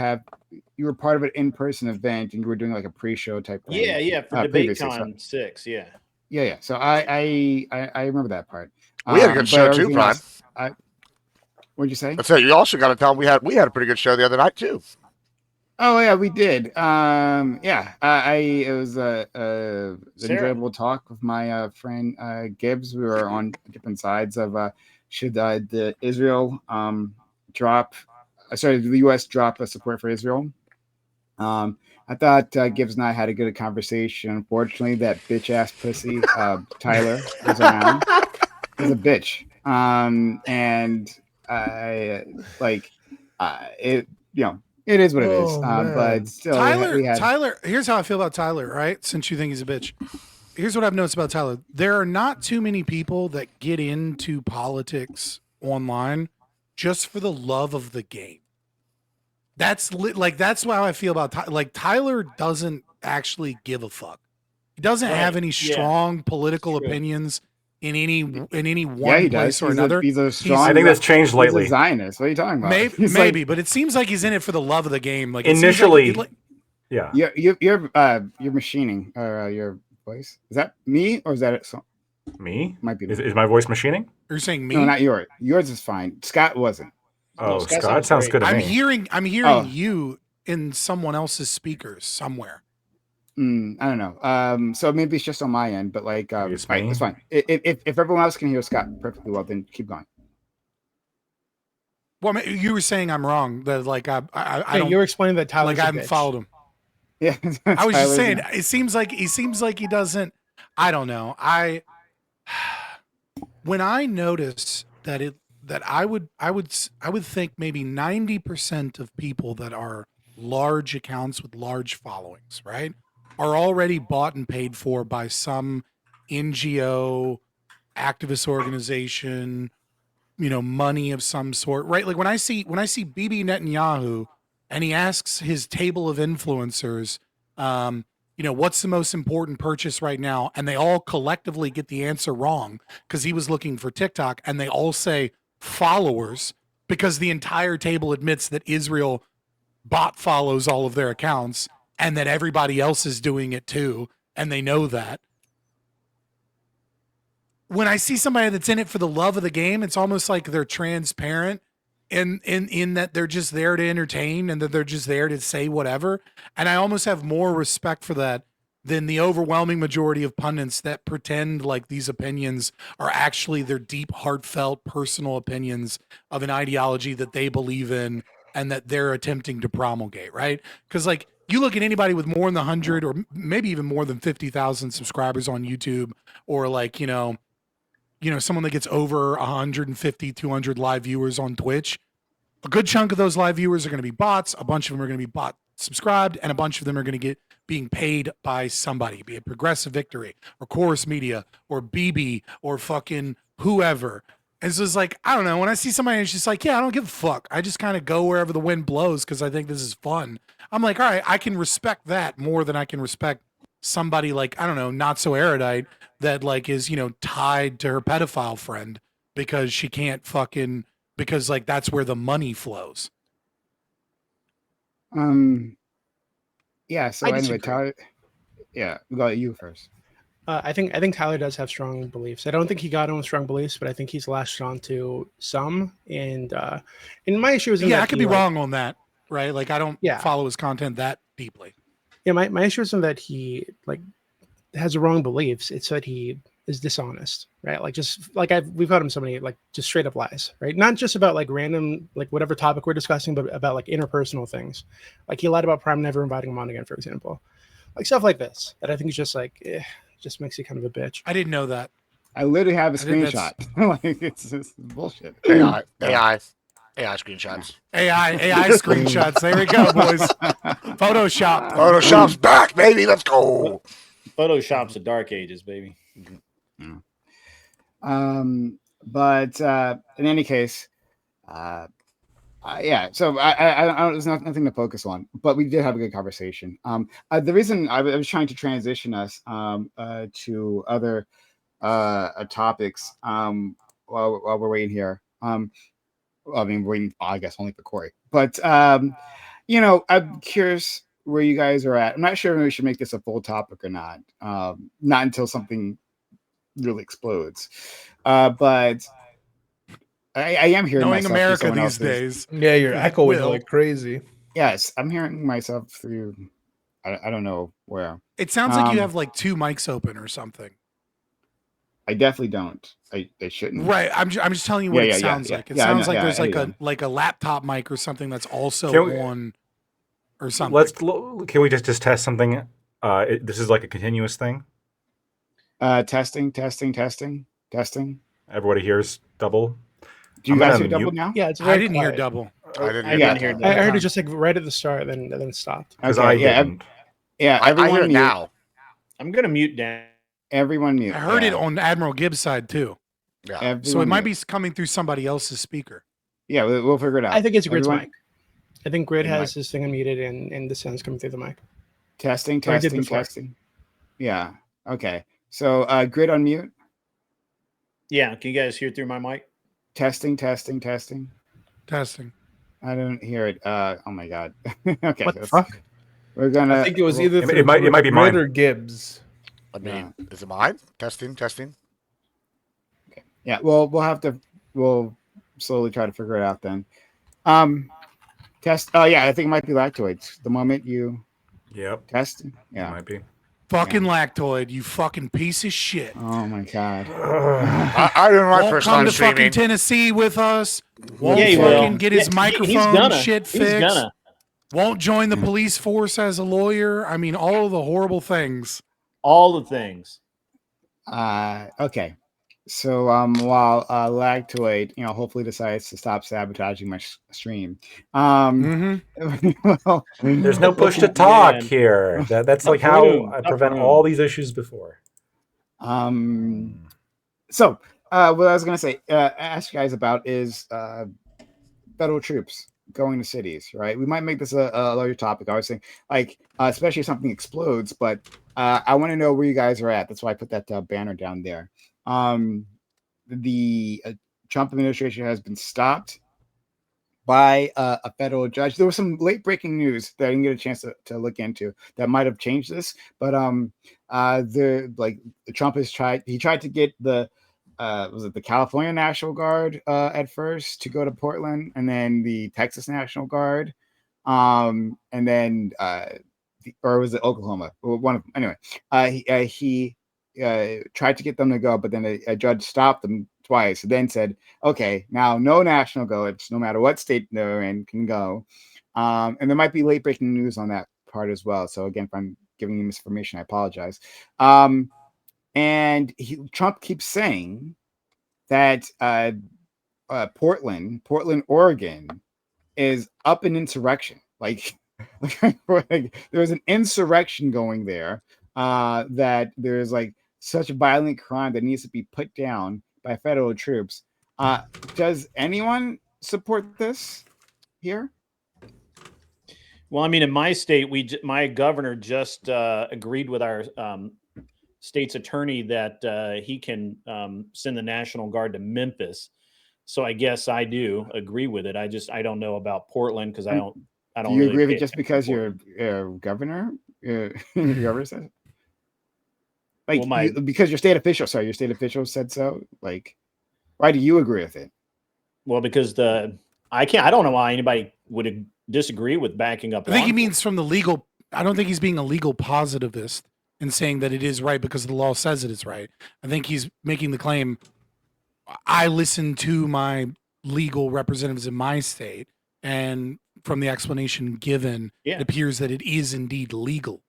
were part of an in-person event and you were doing like a pre-show type thing. yeah, for previously, DebateCon 6, yeah. Yeah. So I remember that part. We had a good But show too, everything Prime. else- What'd you say? That's it. You also got to tell them we had a pretty good show the other night too. Oh yeah, we did. Yeah, it was an Sarah. enjoyable talk with my friend Gibbs. We were on different sides of should the Israel drop, the U.S. drop support for Israel. I thought Gibbs and I had a good conversation. Unfortunately, that bitch ass pussy Tyler was around. He's a bitch. And I like it. It is what it is. Oh, man. But still, we had, Tyler, here's how I feel about Tyler, right? Since you think he's a bitch. Here's what I've noticed about Tyler. There are not too many people that get into politics online just for the love of the game. That's that's how I feel about Tyler doesn't actually give a fuck. He doesn't have Right, any yeah. strong political True. opinions in any one yeah, he place does. or another. He's a strong. I think that's changed he's a lately. Zionist. What are you talking about? Maybe, He's like, but it seems like he's in it for the love of the game. Like it seems Initially- like, Yeah. you're machining your voice. Is that me or is that it? Me? Might be. Is my voice machining? you're saying me. No, not yours. Yours is fine. Scott wasn't. Oh, Scott Scott sounds sounds great. good to I'm me. hearing Oh. you in someone else's speakers somewhere. I don't know. So maybe it's just on my end, but like, Maybe it's right, me. it's fine. If everyone else can hear Scott perfectly well, then keep going. Well, I mean, you were saying I'm wrong. That like I Yeah, don't you're explaining that Tyler's like I a haven't bitch. followed him. Yeah, I was just Tyler's saying not- it seems like he doesn't. I don't know. When I notice that I would think maybe 90% of people that are large accounts with large followings, right, are already bought and paid for by some NGO, activist organization, money of some sort, right? Like when I see Bibi Netanyahu and he asks his table of influencers, what's the most important purchase right now? And they all collectively get the answer wrong because he was looking for TikTok, and they all say followers because the entire table admits that Israel bot follows all of their accounts and that everybody else is doing it too, and they know that. When I see somebody that's in it for the love of the game, it's almost like they're transparent in that they're just there to entertain and that they're just there to say whatever. And I almost have more respect for that than the overwhelming majority of pundits that pretend like these opinions are actually their deep, heartfelt, personal opinions of an ideology that they believe in and that they're attempting to promulgate, right? Because like you look at anybody with more than 100 or maybe even more than 50,000 subscribers on YouTube, or like, someone that gets over 150, 200 live viewers on Twitch, a good chunk of those live viewers are going to be bots. A bunch of them are going to be bot subscribed, and a bunch of them are going to get being paid by somebody, be it Progressive Victory or Chorus Media or BB or fucking whoever. And so it's like, I don't know. When I see somebody who's just like, yeah, I don't give a fuck. I just kind of go wherever the wind blows because I think this is fun. I'm like, all right, I can respect that more than I can respect somebody like, I don't know, not so erudite that like is, tied to her pedophile friend because she can't fucking, because like that's where the money flows. Yeah. So I anyway, disagree. Tyler. Yeah, we got you first. I think Tyler does have strong beliefs. I don't think he got on with strong beliefs, but I think he's latched on to some. And my issue is, Yeah, I could be wrong on that, right? Like I don't Yeah. follow his content that deeply. Yeah, my issue isn't that he like has the wrong beliefs. It's that he is dishonest, right? Like just like we've got him so many like just straight up lies, right? Not just about like random like whatever topic we're discussing, but about like interpersonal things. Like he lied about Prime never inviting him on again, for example. Like stuff like this that I think is just like just makes you kind of a bitch. I didn't know that. I literally have a I think screenshot. like it's bullshit. AI screenshots. AI screenshots. There we go, boys. Photoshop. Photoshop's back, baby. Let's go. Photoshop's the dark ages, baby. But in any case, yeah. So I there's nothing to focus on, but we did have a good conversation. The reason I was trying to transition us to other topics while we're waiting here. I mean, waiting, I guess, only for Corey. But I'm curious where you guys are at. I'm not sure if we should make this a full topic or not. Not until something really explodes. But I am hearing Knowing myself through America someone these else's- days. Yeah, you're echoing Will. like crazy. Yes, I'm hearing myself through. I don't know where. It sounds like you Um, have like two mics open or something. I definitely don't. I shouldn't. Right. I'm just telling you what Yeah, it yeah, sounds yeah, like. It yeah, I sounds know, like yeah, there's I like hear a you. like a laptop mic or something that's also Can we- on or something. Can we just test something? This is like a continuous thing. Testing. Everybody hears double. Do you I'm guys gonna hear double mute. now? Yeah, it's I very didn't hear quiet. double. I didn't I hear didn't that. hear I that. heard it just like right at the start, then it stopped. Because Okay, I yeah, didn't. Yeah, I everyone hear it mute. now. I'm gonna mute Dan. Everyone mute. I heard yeah. it on Admiral Gibbs' side too. Yeah. Everyone So it might mute. be coming through somebody else's speaker. Yeah, we'll figure it out. I think it's Grid's Everyone- mic. I think Grid Your has his thing unmuted and the sound's coming through the mic. Testing. Or I did before. Yeah. Okay. So Grid unmute. Yeah, can you guys hear through my mic? Testing. Testing. I don't hear it. Oh my god. Okay. What the let's- fuck? We're gonna. I think it was either It through might be Grid mine. or Gibbs. I mean, is it mine? Testing. Yeah. Well, we'll slowly try to figure it out then. Test. Oh yeah, I think it might be lactoids. The moment you Yep. test. It Yeah. might be. Fucking lactoid, you fucking piece of shit. Oh my god. I remember my Won't first come time to fucking streaming. Tennessee with us. Won't Yeah, he fucking will. get his Yeah, he's microphone gonna. shit He's fixed. gonna. Won't join the police force as a lawyer. I mean, all of the horrible things. All the things. Okay. So while Lactoid, hopefully decides to stop sabotaging my stream. Well, There's no push to talk Man. here. That's like Not how room, I not prevent room. all these issues before. So what I was gonna say, ask you guys about is federal troops. going to cities, right? We might make this a larger topic. I was saying, like, especially if something explodes, but I want to know where you guys are at. That's why I put that banner down there. The Trump administration has been stopped by a federal judge. There was some late breaking news that I didn't get a chance to look into that might have changed this, but Trump has tried. He tried to get the was it the California National Guard at first to go to Portland, and then the Texas National Guard, and then or was it Oklahoma? One of them. Anyway, he tried to get them to go, but then a judge stopped them twice, and then said, okay, now no national guards, no matter what state they're in, can go. And there might be late breaking news on that part as well. So again, if I'm giving you misinformation, I apologize. And Trump keeps saying that Portland, Oregon, is up in insurrection. Like there was an insurrection going there. That there's like such violent crime that needs to be put down by federal troops. Does anyone support this here? Well, I mean, in my state, my governor just agreed with our state's attorney that he can send the National Guard to Memphis. So I guess I do agree with it. I don't know about Portland because I don't. Do you agree with it just because you're governor? Your governor says, like, well, because your state official. Sorry, your state official said so. Like, why do you agree with it? Well, because I don't know why anybody would disagree with backing up. I think he means from the legal. I don't think he's being a legal positivist and saying that it is right because the law says it is right. I think he's making the claim. I listen to my legal representatives in my state, and from the explanation given, it appears that it is indeed legal.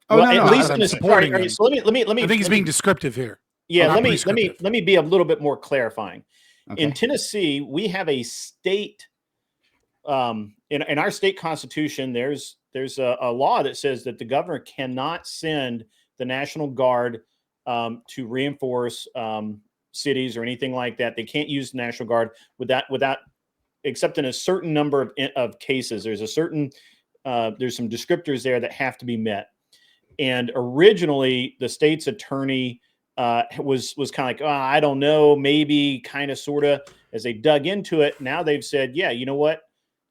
At least in supporting. Right, so let me. I think he's being descriptive here. Yeah, let me be a little bit more clarifying. Okay. In Tennessee, we have a state. In our state constitution, there's a law that says that the governor cannot send the National Guard to reinforce cities or anything like that. They can't use the National Guard without except in a certain number of cases. There's a certain there's some descriptors there that have to be met. And originally, the state's attorney was kind of like, I don't know, maybe, kind of, sort of. As they dug into it, now they've said, yeah, you know what?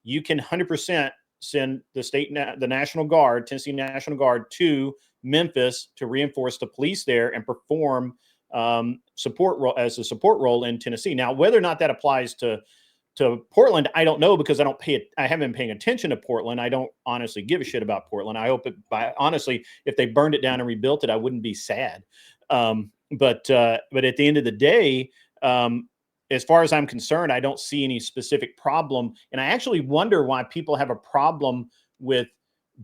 You can 100% send the National Guard, Tennessee National Guard, to Memphis to reinforce the police there and perform support role in Tennessee. Now, whether or not that applies to Portland, I don't know, because I haven't been paying attention to Portland. I don't honestly give a shit about Portland. I hope honestly, if they burned it down and rebuilt it, I wouldn't be sad. But at the end of the day, as far as I'm concerned, I don't see any specific problem. And I actually wonder why people have a problem with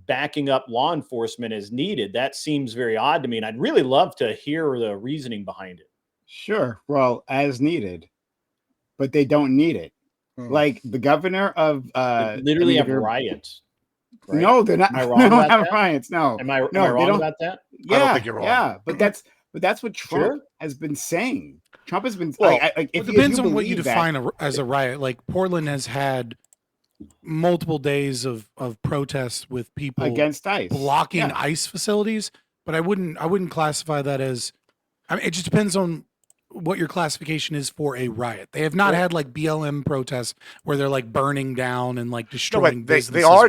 backing up law enforcement as needed. That seems very odd to me. And I'd really love to hear the reasoning behind it. Sure. Well, as needed, but they don't need it. Like the governor of They literally have riots. Right? No, they're not. Am I wrong about that? Riots. No. Am I wrong about that? Yeah, I don't think you're wrong. Yeah, but that's what Trump has been saying. Trump has been. Well, it depends on what you define as a riot. Like Portland has had multiple days of protests with people against ICE blocking ICE facilities, but I wouldn't classify that as. I mean, it just depends on what your classification is for a riot. They have not had like BLM protests where they're like burning down and like destroying businesses. They are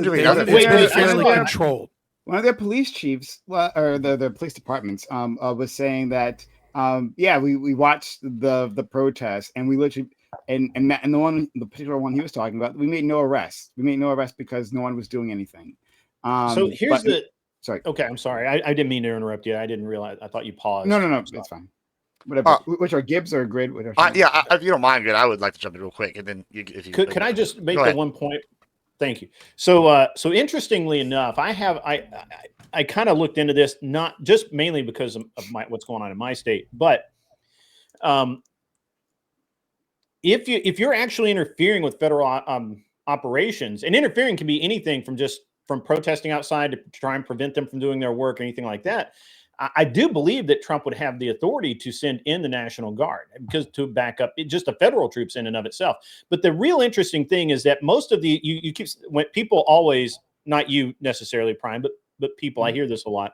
doing other things. It's fairly controlled. One of their police chiefs, or the police departments, was saying that, we watched the protests, and we literally, and the particular one he was talking about, we made no arrests. We made no arrests because no one was doing anything. So here's sorry. Okay, I'm sorry. I didn't mean to interrupt you. I didn't realize. I thought you paused. No, it's fine. Whatever. Which are Gibbs or Grid? If you don't mind, Grid, I would like to jump in real quick, and then Can I just make the one point? Thank you. So interestingly enough, I kind of looked into this, not just mainly because of what's going on in my state, but if you're actually interfering with federal operations, and interfering can be anything from protesting outside to try and prevent them from doing their work or anything like that. I do believe that Trump would have the authority to send in the National Guard because to back up just the federal troops in and of itself. But the real interesting thing is that most of the you keep when people always, not you necessarily, Prime, but people, I hear this a lot,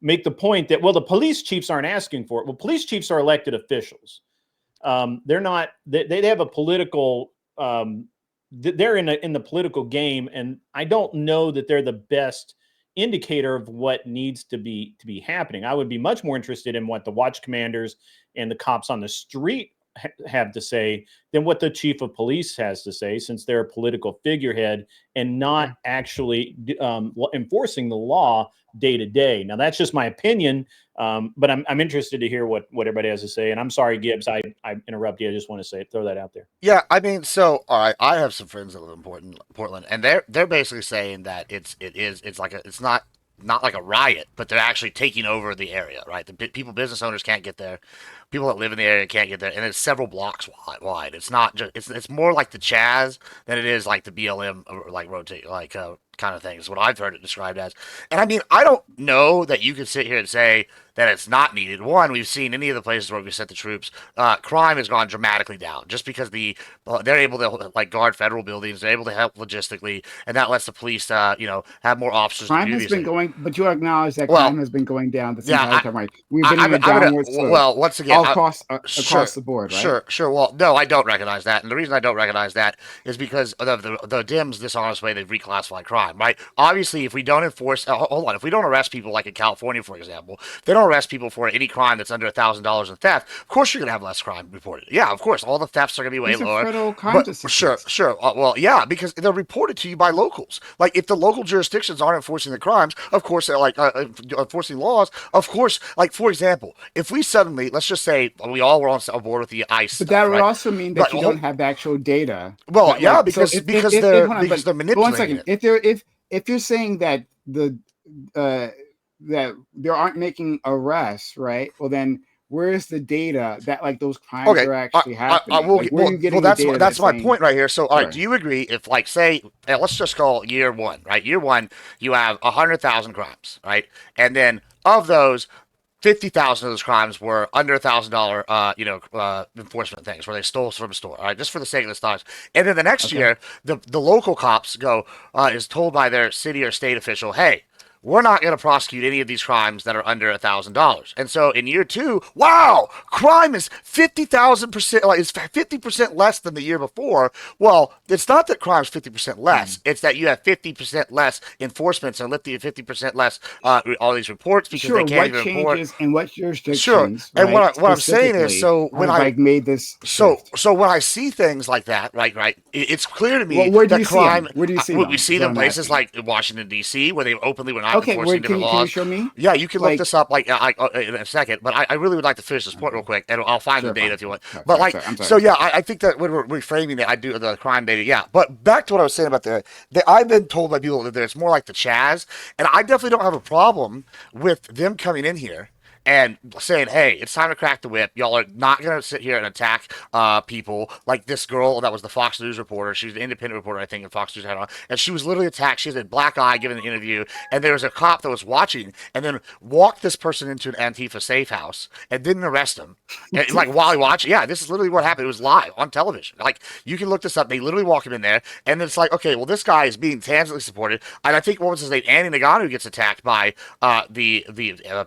make the point that, well, the police chiefs aren't asking for it. Well, police chiefs are elected officials. They're not. They have a political. They're in the political game, and I don't know that they're the best indicator of what needs to be happening. I would be much more interested in what the watch commanders and the cops on the street have to say than what the chief of police has to say, since they're a political figurehead and not actually enforcing the law day to day. Now, that's just my opinion, but I'm interested to hear what everybody has to say. And I'm sorry, Gibbs, I interrupted you. I just want to throw that out there. Yeah, I mean, so all right, I have some friends that live in Portland, and they're basically saying that it's not like a riot, but they're actually taking over the area, right? The business owners can't get there, people that live in the area can't get there, and it's several blocks wide. It's not just it's more like the Chaz than it is like the BLM or like rotate kind of thing is what I've heard it described as. And I mean, I don't know that you could sit here and say that it's not needed. One, we've seen any of the places where we sent the troops, crime has gone dramatically down just because they're able to like guard federal buildings, they're able to help logistically, and that lets the police, have more officers. Crime has been going, but you acknowledge that crime has been going down this entire time, right? We've been in a downward slope. Well, once again, across the board, right? Sure. Well, no, I don't recognize that, and the reason I don't recognize that is because of the Dems' dishonest way they've reclassified crime, right? Obviously, if we don't enforce, if we don't arrest people like in California, for example, they don't arrest people for any crime that's under $1,000 in theft. Of course, you're gonna have less crime reported. Yeah, of course, all the thefts are gonna be way lower. Sure. Well, yeah, because they're reported to you by locals. Like if the local jurisdictions aren't enforcing the crimes, of course they're like enforcing laws. Of course, like for example, if we suddenly, let's just say we all were on board with the ICE, but that would also mean that you don't have the actual data. Well, yeah, because they're manipulating it. If you're saying that that they aren't making arrests, right? Well, then where's the data that like those crimes are actually happening? That's my point right here. So, all right, do you agree if, like, say, let's just call year one, right? Year one, you have 100,000 crimes, right? And then of those, 50,000 of those crimes were under $1,000, enforcement things where they stole from a store. All right, just for the sake of the stars. And then the next year, the local cops is told by their city or state official, hey, we're not going to prosecute any of these crimes that are under $1,000. And so in year two, wow, crime is 50,000%, like it's 50% less than the year before. Well, it's not that crime's 50% less. It's that you have 50% less enforcements and 50% less all these reports because they can't even report. Changes in what jurisdictions? Sure. And what I'm saying is, so when I made this, so when I see things like that, right, it's clear to me that crime. Where do you see them? We see them places like Washington D.C. where they openly were not. Can you show me? Yeah, you can look this up in a second, but I really would like to finish this point real quick, and I'll find the data if you want. But I think that when we're reframing it, I do the crime data. Yeah, but back to what I was saying about I've been told by people that it's more like the Chaz, and I definitely don't have a problem with them coming in here and saying, hey, it's time to crack the whip. Y'all are not going to sit here and attack people like this girl that was the Fox News reporter. She was the independent reporter, I think, in Fox News had on. And she was literally attacked. She had a black eye giving an interview. And there was a cop that was watching and then walked this person into an Antifa safe house and didn't arrest him. And, like, while he watched. Yeah, this is literally what happened. It was live on television. Like, you can look this up. They literally walk him in there. And then it's like, okay, well, this guy is being tangibly supported. And I think, what was his name? Annie Nagano gets attacked by the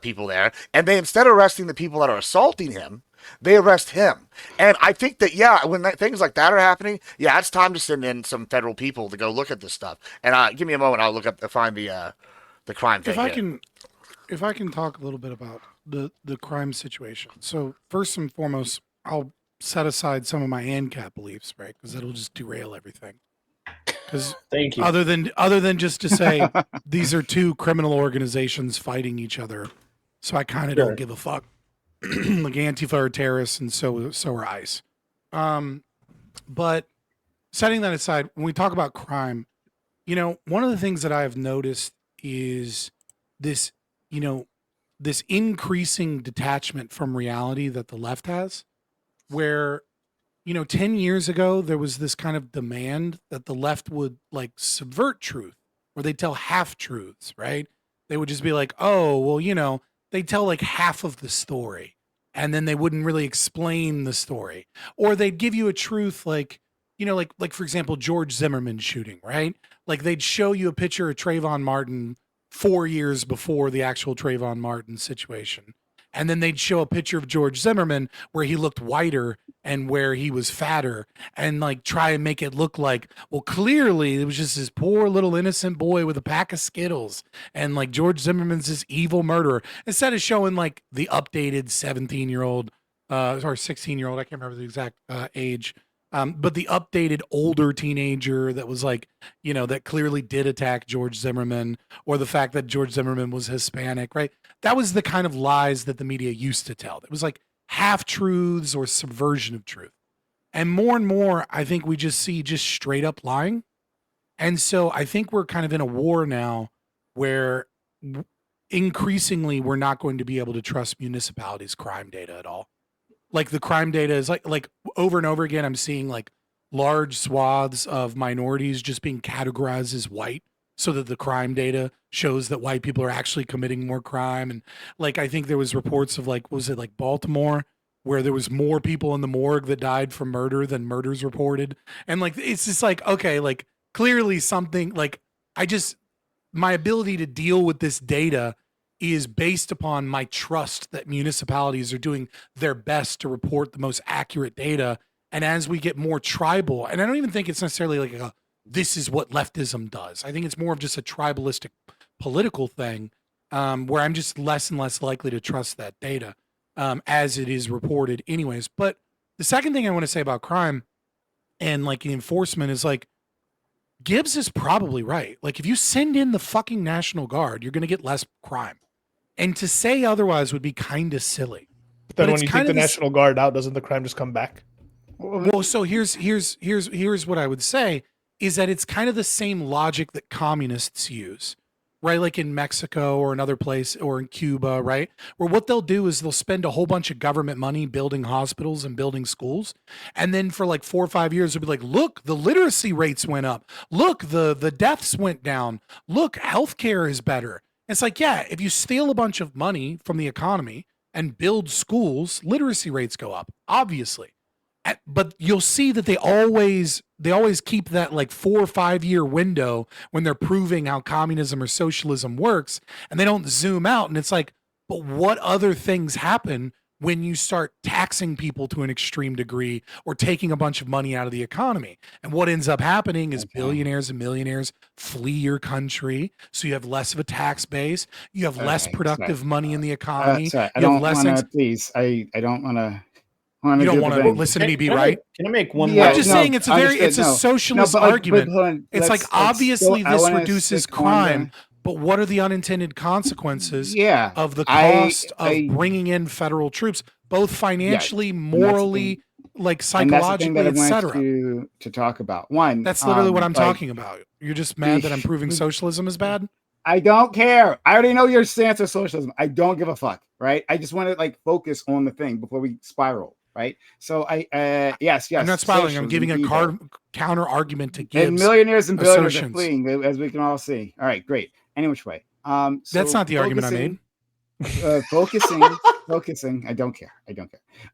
people there. And they, instead of arresting the people that are assaulting him, they arrest him. And I think that, when things like that are happening, it's time to send in some federal people to go look at this stuff. And give me a moment, I'll look up to find the crime thing. If I can talk a little bit about the crime situation. So first and foremost, I'll set aside some of my ANCAP beliefs, right? Because that'll just derail everything. Because thank you. Other than just to say these are two criminal organizations fighting each other. So I kind of don't give a fuck. Like Antifa are terrorists, and so are ICE. But setting that aside, when we talk about crime, one of the things that I have noticed is this, this increasing detachment from reality that the left has, where, 10 years ago, there was this kind of demand that the left would like subvert truth, or they'd tell half truths, right? They would just be like, oh, well, they tell like half of the story, and then they wouldn't really explain the story, or they'd give you a truth like, you know, like for example, George Zimmerman shooting, right? Like they'd show you a picture of Trayvon Martin 4 years before the actual Trayvon Martin situation. And then they'd show a picture of George Zimmerman where he looked whiter and where he was fatter, and like try and make it look like, well, clearly it was just this poor little innocent boy with a pack of Skittles, and like George Zimmerman's this evil murderer, instead of showing like the updated 17-year-old or 16-year-old, I can't remember the exact age, but the updated older teenager that was like, you know, that clearly did attack George Zimmerman, or the fact that George Zimmerman was Hispanic, right? That was the kind of lies that the media used to tell. It was like half truths or subversion of truth. And more, I think we just see just straight up lying. And so I think we're kind of in a war now where increasingly we're not going to be able to trust municipalities' crime data at all. Like the crime data is like over and over again, I'm seeing like large swaths of minorities just being categorized as white, so that the crime data shows that white people are actually committing more crime. And like, I think there was reports of like, was it like Baltimore, where there was more people in the morgue that died from murder than murders reported. And like, it's just like, okay, like clearly something like my ability to deal with this data is based upon my trust that municipalities are doing their best to report the most accurate data. And as we get more tribal, and I don't even think it's necessarily like this is what leftism does. I think it's more of just a tribalistic political thing, where I'm just less and less likely to trust that data as it is reported anyways. But the second thing I want to say about crime and like enforcement is like, Gibbs is probably right. Like if you send in the fucking National Guard, you're going to get less crime. And to say otherwise would be kind of silly. But then But when it's you kind take the of this- National Guard out, doesn't the crime just come back? Well, so here's what I would say is that it's kind of the same logic that communists use, right? Like in Mexico or another place or in Cuba, right? Where what they'll do is they'll spend a whole bunch of government money building hospitals and building schools. And then for like 4 or 5 years, they'll be like, look, the literacy rates went up. Look, the deaths went down. Look, healthcare is better. It's like, yeah, if you steal a bunch of money from the economy and build schools, literacy rates go up, obviously. But you'll see that they always keep that like 4 or 5 year window when they're proving how communism or socialism works, and they don't zoom out. And it's like, but what other things happen when you start taxing people to an extreme degree or taking a bunch of money out of the economy? And what ends up happening is billionaires and millionaires flee your country, so you have less of a tax base, you have less productive money in the economy. Sorry, I you have don't less want ex- to. Please, I don't want to. you don't want to listen to me be right. Can I make one Yeah, more? I'm just no, saying it's a understood, no. socialist but, like, argument. but hold on, It's like let's obviously I this wanna reduces stick on crime, but what are the unintended consequences Yeah, of the I- cost of I- bringing in federal troops, both financially, and that's the morally, like and that's the thing psychologically, that I wanted etc.? to talk about. One, That's literally what I'm like, talking about. You're just mad that I'm proving socialism is bad? I don't care. I already know your stance on socialism. I don't give a fuck, right? I just want to like focus on the thing before we spiral, right? So yes. I'm not spiraling. I'm socialism, giving a evil. counter argument to And Gibbs. millionaires and billionaires are assertions. fleeing, as we can all see. All right, great. Any which way. So That's not the argument I made. Focusing. I don't care.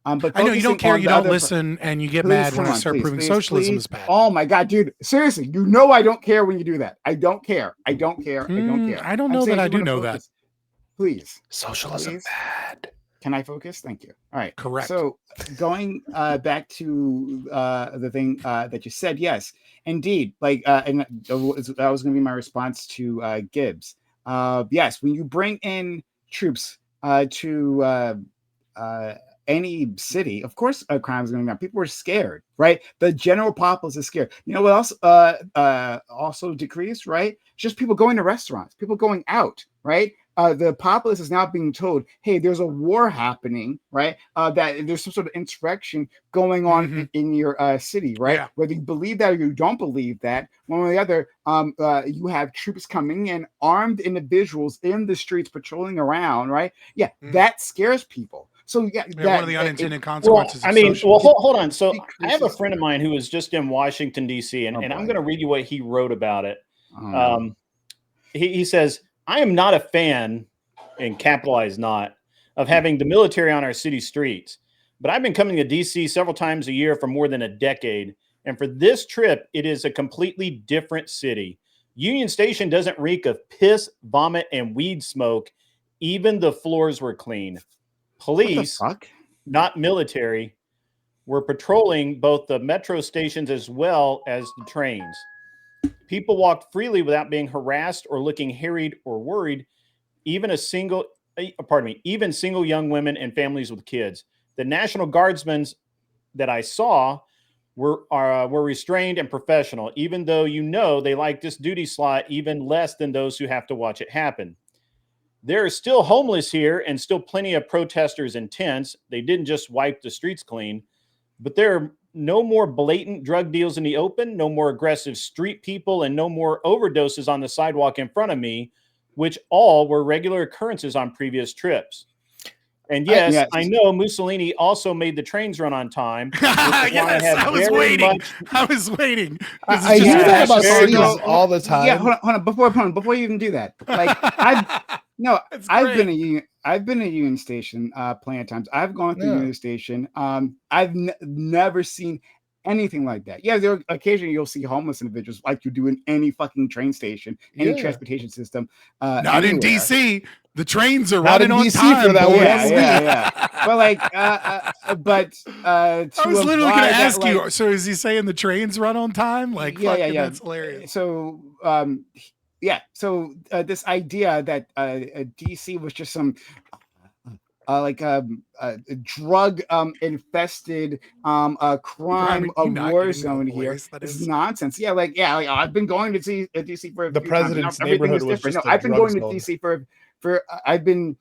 But I know you don't focusing care, on you the don't other- listen, and you get Please, mad when hold I on, start please, proving please, socialism please. is bad. Oh my god, dude! Seriously, you know I don't care when you do that. I don't care. I don't care. I don't I'm know saying that I you do wanna know that. focus. Please, Socialism Please. bad. can I focus? Thank you. All right. Correct. So going back to the thing that you said, yes, indeed. Like, and that was going to be my response to Gibbs. Yes, when you bring in troops to any city, of course, crime is going to go down. People are scared, right? The general populace is scared. You know what else also decreased, right? Just people going to restaurants, people going out, right? The populace is now being told, hey, there's a war happening, right? That there's some sort of insurrection going on in your city, right? Yeah. Whether you believe that or you don't believe that, one or the other, you have troops coming in, armed individuals in the streets patrolling around, right? Yeah, that scares people. So yeah, one of the unintended Well, consequences. I of mean, socialism. hold on. So I have a Decreases- friend of mine who was just in Washington, D.C., and Oh, I'm boy. going to read you what he wrote about it. Oh, no. He says, I am not a fan and capitalize not, of having the military on our city streets. But I've been coming to DC several times a year for more than a decade. And for this trip, it is a completely different city. Union Station doesn't reek of piss, vomit, and weed smoke. Even the floors were clean. Police, What the fuck? not military, were patrolling both the metro stations as well as the trains. People walked freely without being harassed or looking harried or worried. Even single young women and families with kids. The National Guardsmen that I saw were restrained and professional, even though they like this duty slot even less than those who have to watch it happen. There are still homeless here and still plenty of protesters in tents. They didn't just wipe the streets clean, but there are no more blatant drug deals in the open, no more aggressive street people, and no more overdoses on the sidewalk in front of me, which all were regular occurrences on previous trips. And yes, I know Mussolini also made the trains run on time. Yes, I was waiting. I was waiting. I hear that about cities all the time. Yeah, hold on. Before you even do that, like I've been at Union Station plenty of times. I've gone through Union Station. I've never seen anything like that. Yeah, there occasionally you'll see homeless individuals like you do in any fucking train station, any transportation system. Not anywhere. in DC. The trains are Not running in on DC time for that boys. Yeah. But like, I was literally going to ask you. So is he saying the trains run on time? Like, yeah. That's hilarious. So, So this idea that DC was just some drug infested crime war zone here is nonsense. I've been going to DC for the president's neighborhood was just I've been going to DC for I've been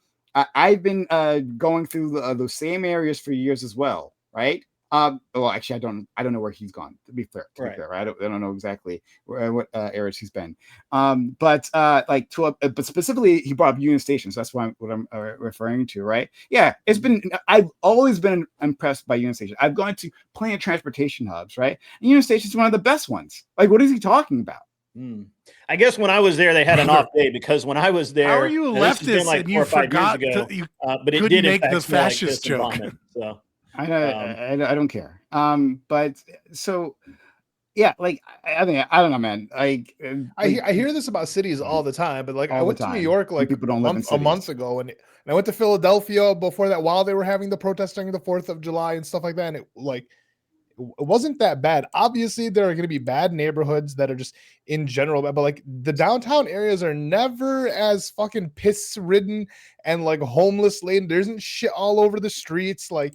going through those same areas for years as well, right? Well, actually, I don't know where he's gone. To be fair, right? I don't know exactly what areas he's been. But specifically, he brought up Union Station, so that's what I'm referring to, right? Yeah, I've always been impressed by Union Station. I've gone to plenty of transportation hubs, right? And Union Station is one of the best ones. Like, what is he talking about? I guess when I was there, they had an off day because when I was there, how are you leftist like and you forgot ago, you but it couldn't did make the fascist joke. So. I don't care. But so yeah, like I don't know, man. I hear this about cities all the time, but like I went to New York like people don't a month ago, and I went to Philadelphia before that while they were having the protest during the 4th of July and stuff like that, and it wasn't that bad. Obviously, there are going to be bad neighborhoods that are just in general, but like the downtown areas are never as fucking piss ridden and like homeless laden. There isn't shit all over the streets. Like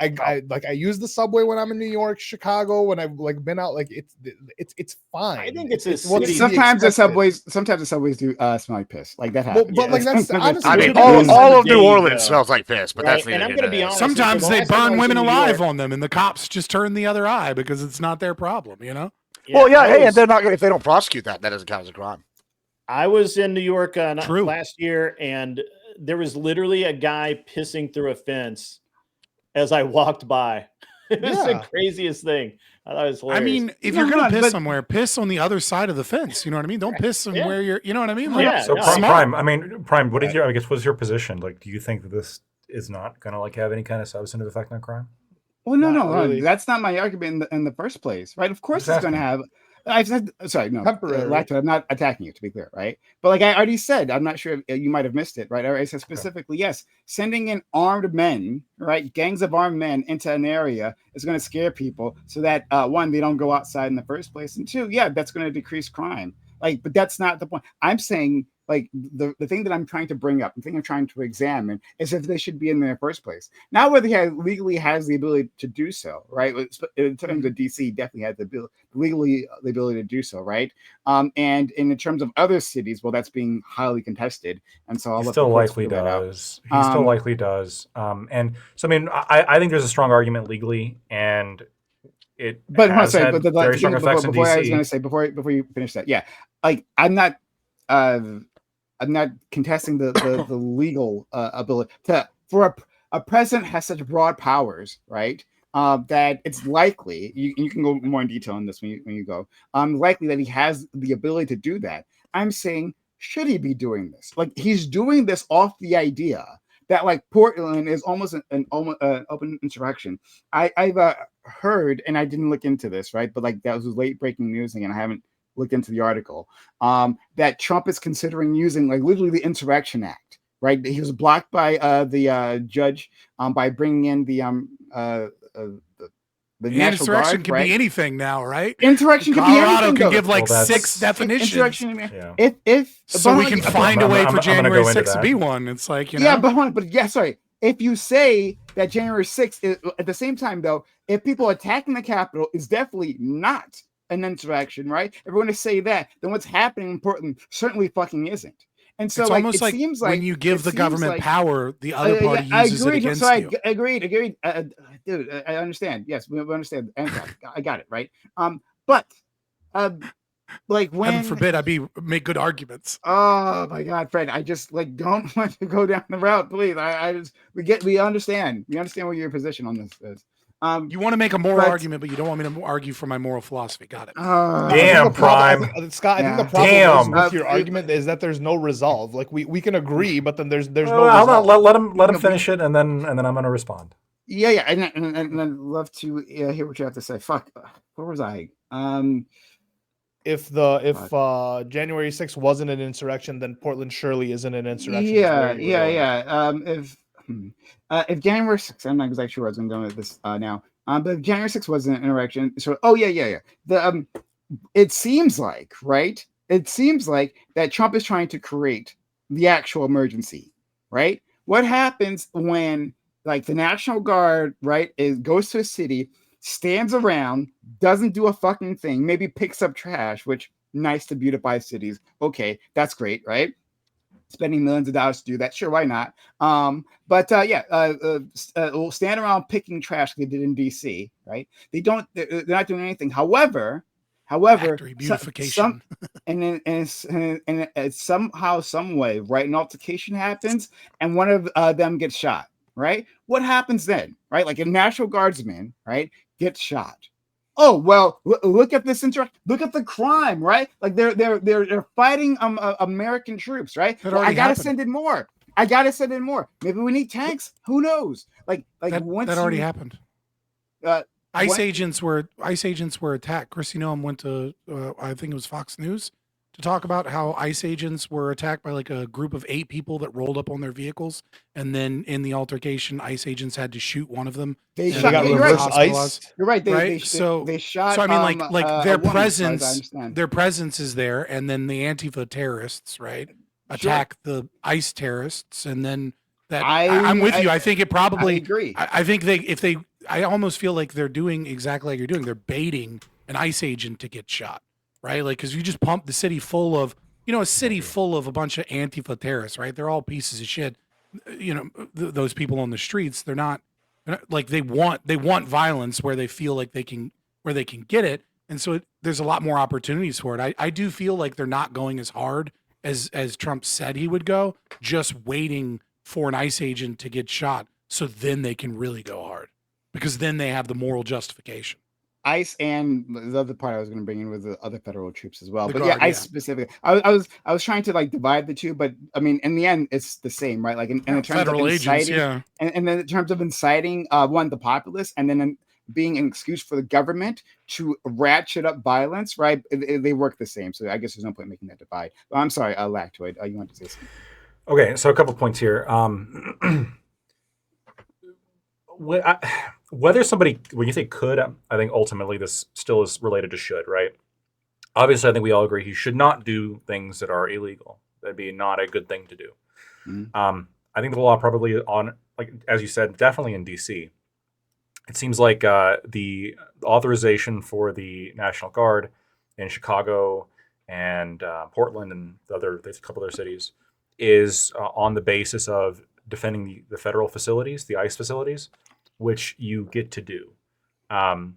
I use the subway when I'm in New York, Chicago, when I've like been out. Like it's fine. I think it's sometimes the subways do smell like piss. Like that happens. But like that's honestly, I mean, all of New Orleans smells like piss, but that's and I'm going to be honest. Sometimes they burn women alive on them, and the cops just turn the other eye because it's not their problem, you know. And they're not going if they don't prosecute that doesn't count as a crime. I was in New York last year, and there was literally a guy pissing through a fence as I walked by. It was the craziest thing. I thought it was hilarious. I mean, if you're going to piss somewhere, piss on the other side of the fence. You know what I mean? Don't piss somewhere you know what I mean? Like, so Prime, what is what's your position? Like, do you think that this is not going to like have any kind of substantive effect on crime? Well, no, really. That's not my argument in the first place, right? Of course it's going to have. I said, sorry, no, Lacto, I'm not attacking you, to be clear, right? But like I already said, I'm not sure if you might have missed it, right? I said specifically, yes, sending in armed men, right, gangs of armed men into an area is going to scare people so that one, they don't go outside in the first place, and two, that's going to decrease crime. Like, but that's not the point. I'm saying, like, the thing that I'm trying to bring up, the thing I'm trying to examine is if they should be in the first place. Not whether he legally has the ability to do so, right? In terms of DC, definitely has the ability to do so, right? And in terms of other cities, well, that's being highly contested, and so he still likely does. He still likely does. And so, I mean, I think there's a strong argument legally, and it. But the very strong effects in DC. I was going to say before you finish that, like I'm not contesting the legal ability for a president has such broad powers, right? That it's likely you can go more in detail on this when you go. Likely that he has the ability to do that. I'm saying should he be doing this? Like he's doing this off the idea that like Portland is almost an open insurrection. I've heard, and I didn't look into this, right? But like that was late breaking news, and I haven't looked into the article. That Trump is considering using like literally the Insurrection Act, right? He was blocked by the judge by bringing in the National insurrection Guard, can right? be anything now, right? Insurrection can be Colorado anything. can though. give like Well, that's- 6 definitions. Insurrection. Yeah. If So but we hold can on, find a I'm- way I'm- for I'm gonna January go into 6th to that. be one. It's like, you know. yeah, but hold on, but yeah, sorry. If you say that January 6th is, at the same time, though, if people attacking the Capitol is definitely not an insurrection, right? If we're going to say that, then what's happening in Portland certainly fucking isn't. And so, it's like, almost it like seems when like you give it the seems government like- power, the other party I uses it agreed. against So you. agreed. Dude, I understand. Yes, we understand. I got it right. But like when Heaven forbid I make good arguments. oh my God, Fred, I just like don't want to go down the route, please. I just we understand what your position on this is. You want to make a moral but- argument, but you don't want me to argue for my moral philosophy. Got it. I Damn, think the problem- Prime. I think, Scott, I think Yeah. the problem Damn. is with your Uh, argument is that there's no resolve. Like we can agree, but then there's no Hold on, resolve. let him No, finish it, and then I'm gonna respond. yeah, and I'd love to hear what you have to say. Fuck, where was I? If January 6th wasn't an insurrection, then Portland surely isn't an insurrection. is Yeah, where you were going. If January 6th, I'm not exactly sure where I was going to go with this now. But if January 6th was an interaction, so yeah. The it seems like, right? It seems like that Trump is trying to create the actual emergency, right? What happens when like the National Guard, right, goes to a city, stands around, doesn't do a fucking thing, maybe picks up trash, which nice to beautify cities. Okay, that's great, right? Spending millions of dollars to do that, sure, why not? We'll stand around picking trash like they did in DC, right? They're not doing anything. However, Factory beautification. and somehow, some way, right, an altercation happens, and one of them gets shot, right? What happens then, right? Like a National Guardsman, right, gets shot. Oh well, look at this look at the crime, right? Like they're fighting American troops, right? That Well, I already gotta happened. send in more. I gotta send in more. Maybe we need tanks. Who knows? Like That once already you- happened. Uh, ICE what? agents were attacked. Chrissy Noam went to I think it was Fox News to talk about how ICE agents were attacked by like a group of 8 people that rolled up on their vehicles, and then in the altercation, ICE agents had to shoot one of them. They and They shot. got You're reverse right. ice. You're right. Right? So- they shot. So I mean, like their a woman, as far as I presence, understand. their presence is there, and then the Antifa terrorists, right, attack the ICE terrorists, and then that. I'm with you. I think it I probably. agree. I think I almost feel like they're doing exactly like you're doing. They're baiting an ICE agent to get shot, right? Like, because you just pump the city full of, a city full of a bunch of Antifa terrorists, right? They're all pieces of shit. Those people on the streets, they're not like they want violence where they feel like they can get it, and so there's a lot more opportunities for it. I do feel like they're not going as hard as Trump said he would go, just waiting for an ICE agent to get shot, so then they can really go hard, because then they have the moral justification. ICE and the other part I was going to bring in was the other federal troops as well. The But Guard, yeah, ICE yeah. specifically. I was trying to like divide the two, but I mean, in the end, it's the same, right? Like in terms Federal of agents, inciting, yeah. and then in terms of inciting the populace, and then being an excuse for the government to ratchet up violence, right? They work the same. So I guess there's no point making that divide. But I'm sorry, Lactoid, you want to say something? Okay, so a couple points here. Whether somebody, when you say could, I think ultimately this still is related to should, right? Obviously, I think we all agree he should not do things that are illegal. That'd be not a good thing to do. Mhm. I think the law probably on, like as you said, definitely in DC. It seems like the authorization for the National Guard in Chicago and Portland and there's a couple other cities is on the basis of defending the federal facilities, the ICE facilities, which you get to do. And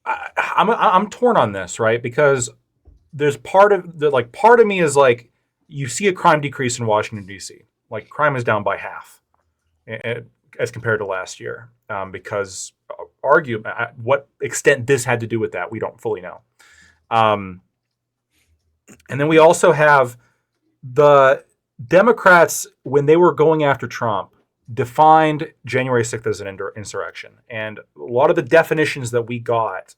I'm torn on this, right? Because there's part of me is like, you see a crime decrease in Washington, D.C. Like crime is down by half as compared to last year, because what extent this had to do with that, we don't fully know. And then we also have the Democrats, when they were going after Trump, defined January 6th as an insurrection. And a lot of the definitions that we got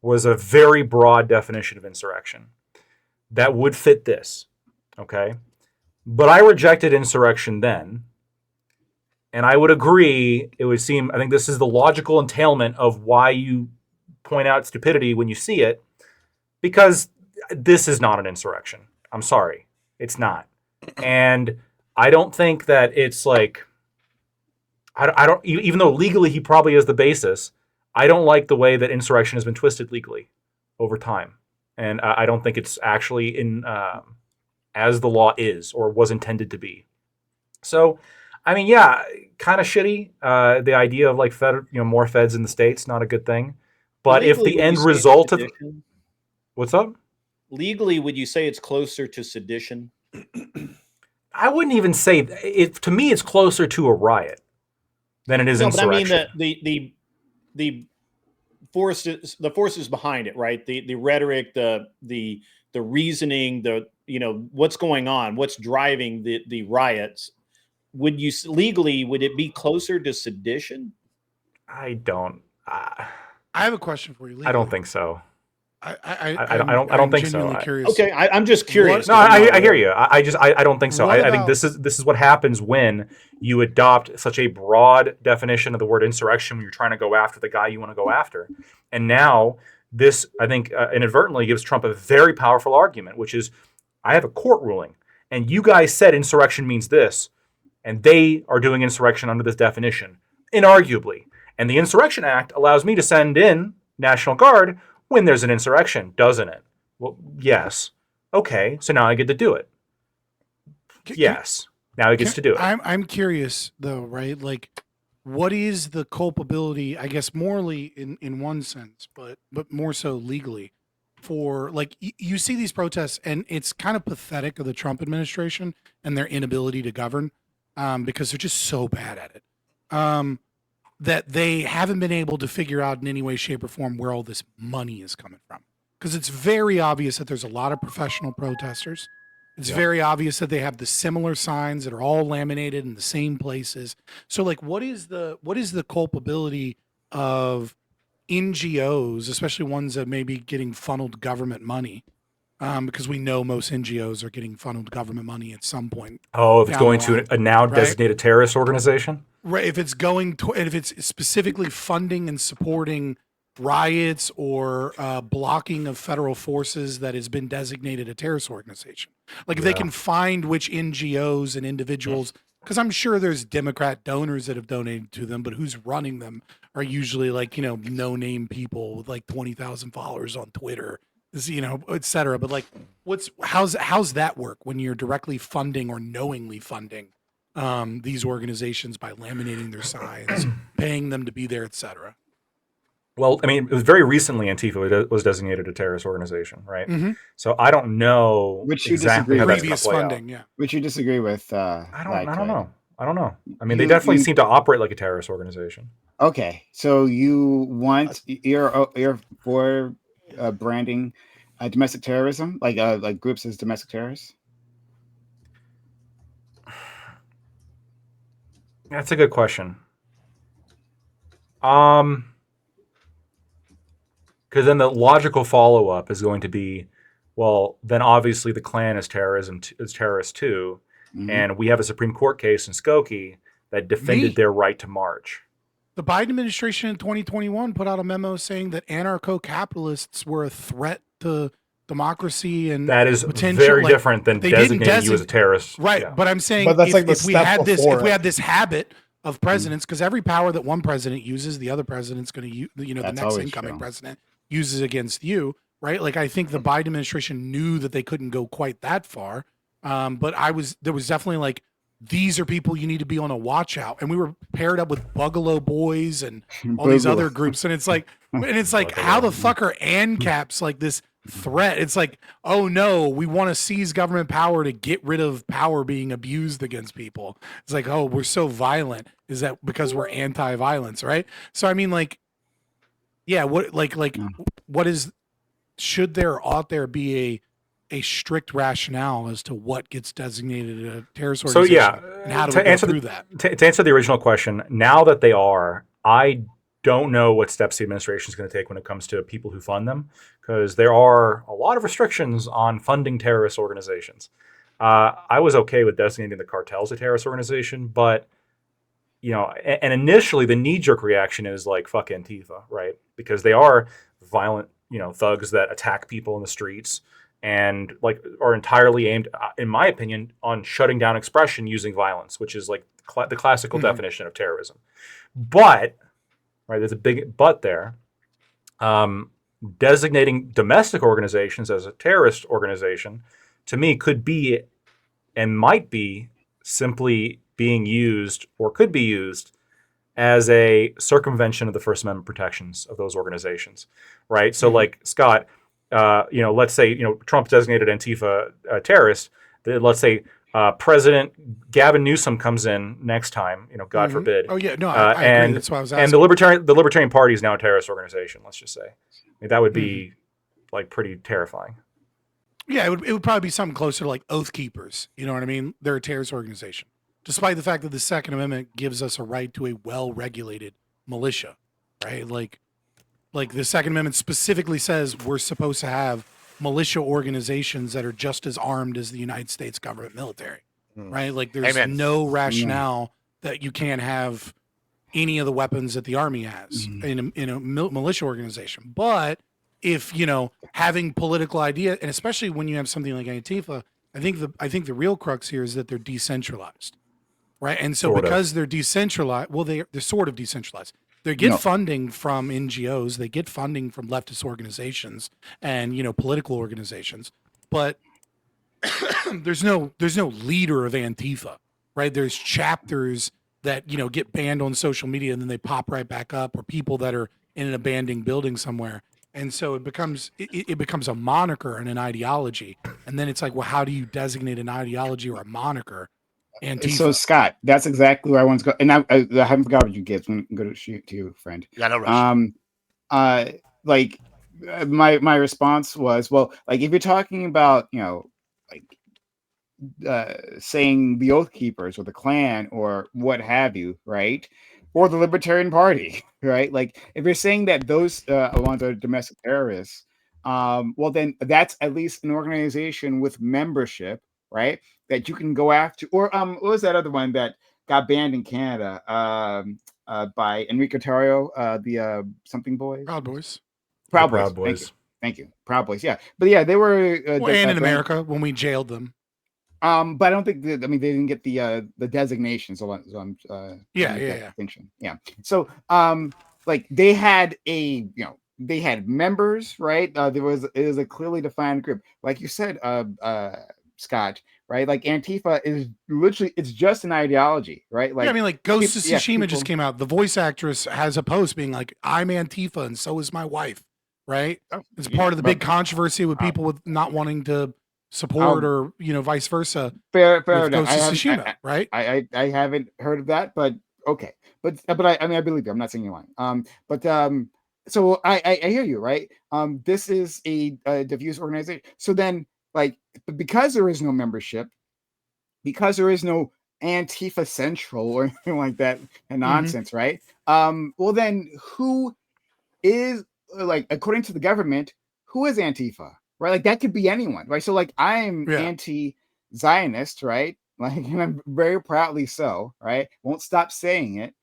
was a very broad definition of insurrection that would fit this. Okay. But I rejected insurrection then. And I would agree, it would seem, I think this is the logical entailment of why you point out stupidity when you see it, because this is not an insurrection. I'm sorry. It's not. And I don't think that it's like, I don't, even though legally he probably is the basis, I don't like the way that insurrection has been twisted legally over time. And I don't think it's actually in, as the law is or was intended to be. So, I mean, yeah, kind of shitty. The idea of like more feds in the states, not a good thing. But if Legally, the would end you say it's result of sedition? what's up? Legally, would you say it's closer to sedition? I wouldn't even say it. To me, it's closer to a riot than it is No, but I insurrection. mean the forces behind it, right? The rhetoric, the reasoning, what's going on, what's driving the riots. Would you legally, would it be closer to sedition? I don't. I have a question for you. I don't think so. I don't think so. genuinely curious. Okay, I'm just curious. No, I hear you. I don't think so. What I think about- this is what happens when you adopt such a broad definition of the word insurrection when you're trying to go after the guy you want to go after. And now this, I think, inadvertently gives Trump a very powerful argument, which is, I have a court ruling, and you guys said insurrection means this, and they are doing insurrection under this definition, inarguably. And the Insurrection Act allows me to send in National Guard when there's an insurrection, doesn't it? Well, yes. Okay, so now I get to do it. Yes, now he gets to do it. I'm curious though, right? Like, what is the culpability? I guess morally, in one sense, but more so legally, for like you see these protests, and it's kind of pathetic of the Trump administration and their inability to govern, because they're just so bad at it. That they haven't been able to figure out in any way, shape, or form where all this money is coming from. Because it's very obvious that there's a lot of professional protesters. It's very obvious that they have the similar signs that are all laminated in the same places. So, like, what is the culpability of NGOs, especially ones that may be getting funneled government money? Because we know most NGOs are getting funneled government money at some point. Oh, if it's down going the to line, a now right? designated terrorist organization? Right. If it's going to, and if it's specifically funding and supporting riots or blocking of federal forces that has been designated a terrorist organization, like if they can find which NGOs and individuals, because I'm sure there's Democrat donors that have donated to them, but who's running them are usually like, no name people with like 20,000 followers on Twitter, et cetera. But like, how's that work when you're directly funding or knowingly funding these organizations by laminating their signs, paying them to be there, et cetera? Well, I mean, it was very recently Antifa was designated a terrorist organization, right? Mhm. So I don't know Which you exactly disagree how with. that's going Previous to play out. funding, yeah. Which you disagree with. I don't know. I don't know. I mean, You- they definitely you- seem to operate like a terrorist organization. Okay, so you're for branding domestic terrorism, like groups as domestic terrorists? That's a good question. Because then the logical follow-up is going to be, well, then obviously the Klan is terrorist too, Mhm. and we have a Supreme Court case in Skokie that defended Me. their right to march. The Biden administration in 2021 put out a memo saying that anarcho-capitalists were a threat to democracy and That is potential, very like, different than they didn't designating you as a terrorist. right. Yeah. But I'm saying, But that's if, like the if we step had this, before if we it. had this habit of presidents, because every power that one president uses, the other president's going to use. The That's next always incoming true. president uses against you, right? Like I think the Biden administration knew that they couldn't go quite that far, but there was definitely like, these are people you need to be on a watch out, and we were paired up with Bugalo Boys and all these Bugalo. other groups, and it's like how the fuck are ANCAPs like this threat? It's like, oh no, we want to seize government power to get rid of power being abused against people. It's like, oh, we're so violent. Is that because we're anti-violence, right? So I mean, like, yeah, what is, ought there be a strict rationale as to what gets designated a terrorist So organization yeah, and how do to we go answer through that? to answer the original question, now that they are, I don't know what steps the administration is going to take when it comes to people who fund them, because there are a lot of restrictions on funding terrorist organizations. I was okay with designating the cartels a terrorist organization, but and initially the knee-jerk reaction is like fuck Antifa, right? Because they are violent, thugs that attack people in the streets and like are entirely aimed, in my opinion, on shutting down expression using violence, which is like the classical definition of terrorism. But right, there's a big but there. Designating domestic organizations as a terrorist organization, to me, could be and might be simply being used or could be used as a circumvention of the First Amendment protections of those organizations, right? So, like Scott, let's say Trump designated Antifa a terrorist. Let's say President Gavin Newsom comes in next time, God forbid. Oh yeah, no, I agree. That's why I was asking. And the Libertarian Party is now a terrorist organization. Let's just say, I mean, that would be like pretty terrifying. Yeah, it would probably be something closer to like Oath Keepers. You know what I mean? They're a terrorist organization, despite the fact that the Second Amendment gives us a right to a well-regulated militia, right? Like the Second Amendment specifically says we're supposed to have militia organizations that are just as armed as the United States government military, right? Like there's Amen. no rationale that you can't have any of the weapons that the army has in a militia organization. But if having political idea, and especially when you have something like Antifa, I think the real crux here is that they're decentralized, right? And so because they're decentralized, well, they're sort of decentralized. They get funding from NGOs, they get funding from leftist organizations and political organizations, but there's no leader of Antifa, right? There's chapters that get banned on social media and then they pop right back up, or people that are in an abandoned building somewhere. And so it becomes a moniker and an ideology. And then it's like, well, how do you designate an ideology or a moniker? Antifa. So Scott, that's exactly where I want to go. And I haven't forgot what you get. I'm going to go to you, friend. Yeah, no rush. My response was, well, like if you're talking about saying the Oath Keepers or the Klan or what have you, right? Or the Libertarian Party, right? Like if you're saying that those ones are domestic terrorists, well then that's at least an organization with membership, right? That you can go after. Or what was that other one that got banned in Canada by Enrique Tarrio, the something boys? Proud Boys. Proud Boys. Thank you. Proud Boys. Yeah, but yeah, they were. And in America when we jailed them. But I don't think they didn't get the designation. So I'm distinction. Yeah. So like they had they had members, right? It was a clearly defined group, like you said, Scott, right? Like Antifa is literally, it's just an ideology, right? Like, yeah, I mean, like Ghost of Tsushima just came out. The voice actress has a post being like, "I'm Antifa, and so is my wife." Right? It's part of the big controversy with people with not wanting to support or vice versa. Fair enough. Ghost of Tsushima, right? I haven't heard of that, but okay. But I mean, I believe you. I'm not saying you're lying. So I hear you, right? This is a diffuse organization. So then, like, because there is no membership, because there is no Antifa Central or anything like that and nonsense, right? Well, then who is, like, according to the government, who is Antifa, right? Like that could be anyone, right? So like I'm anti-Zionist, right? Like, and I'm very proudly so, right? Won't stop saying it.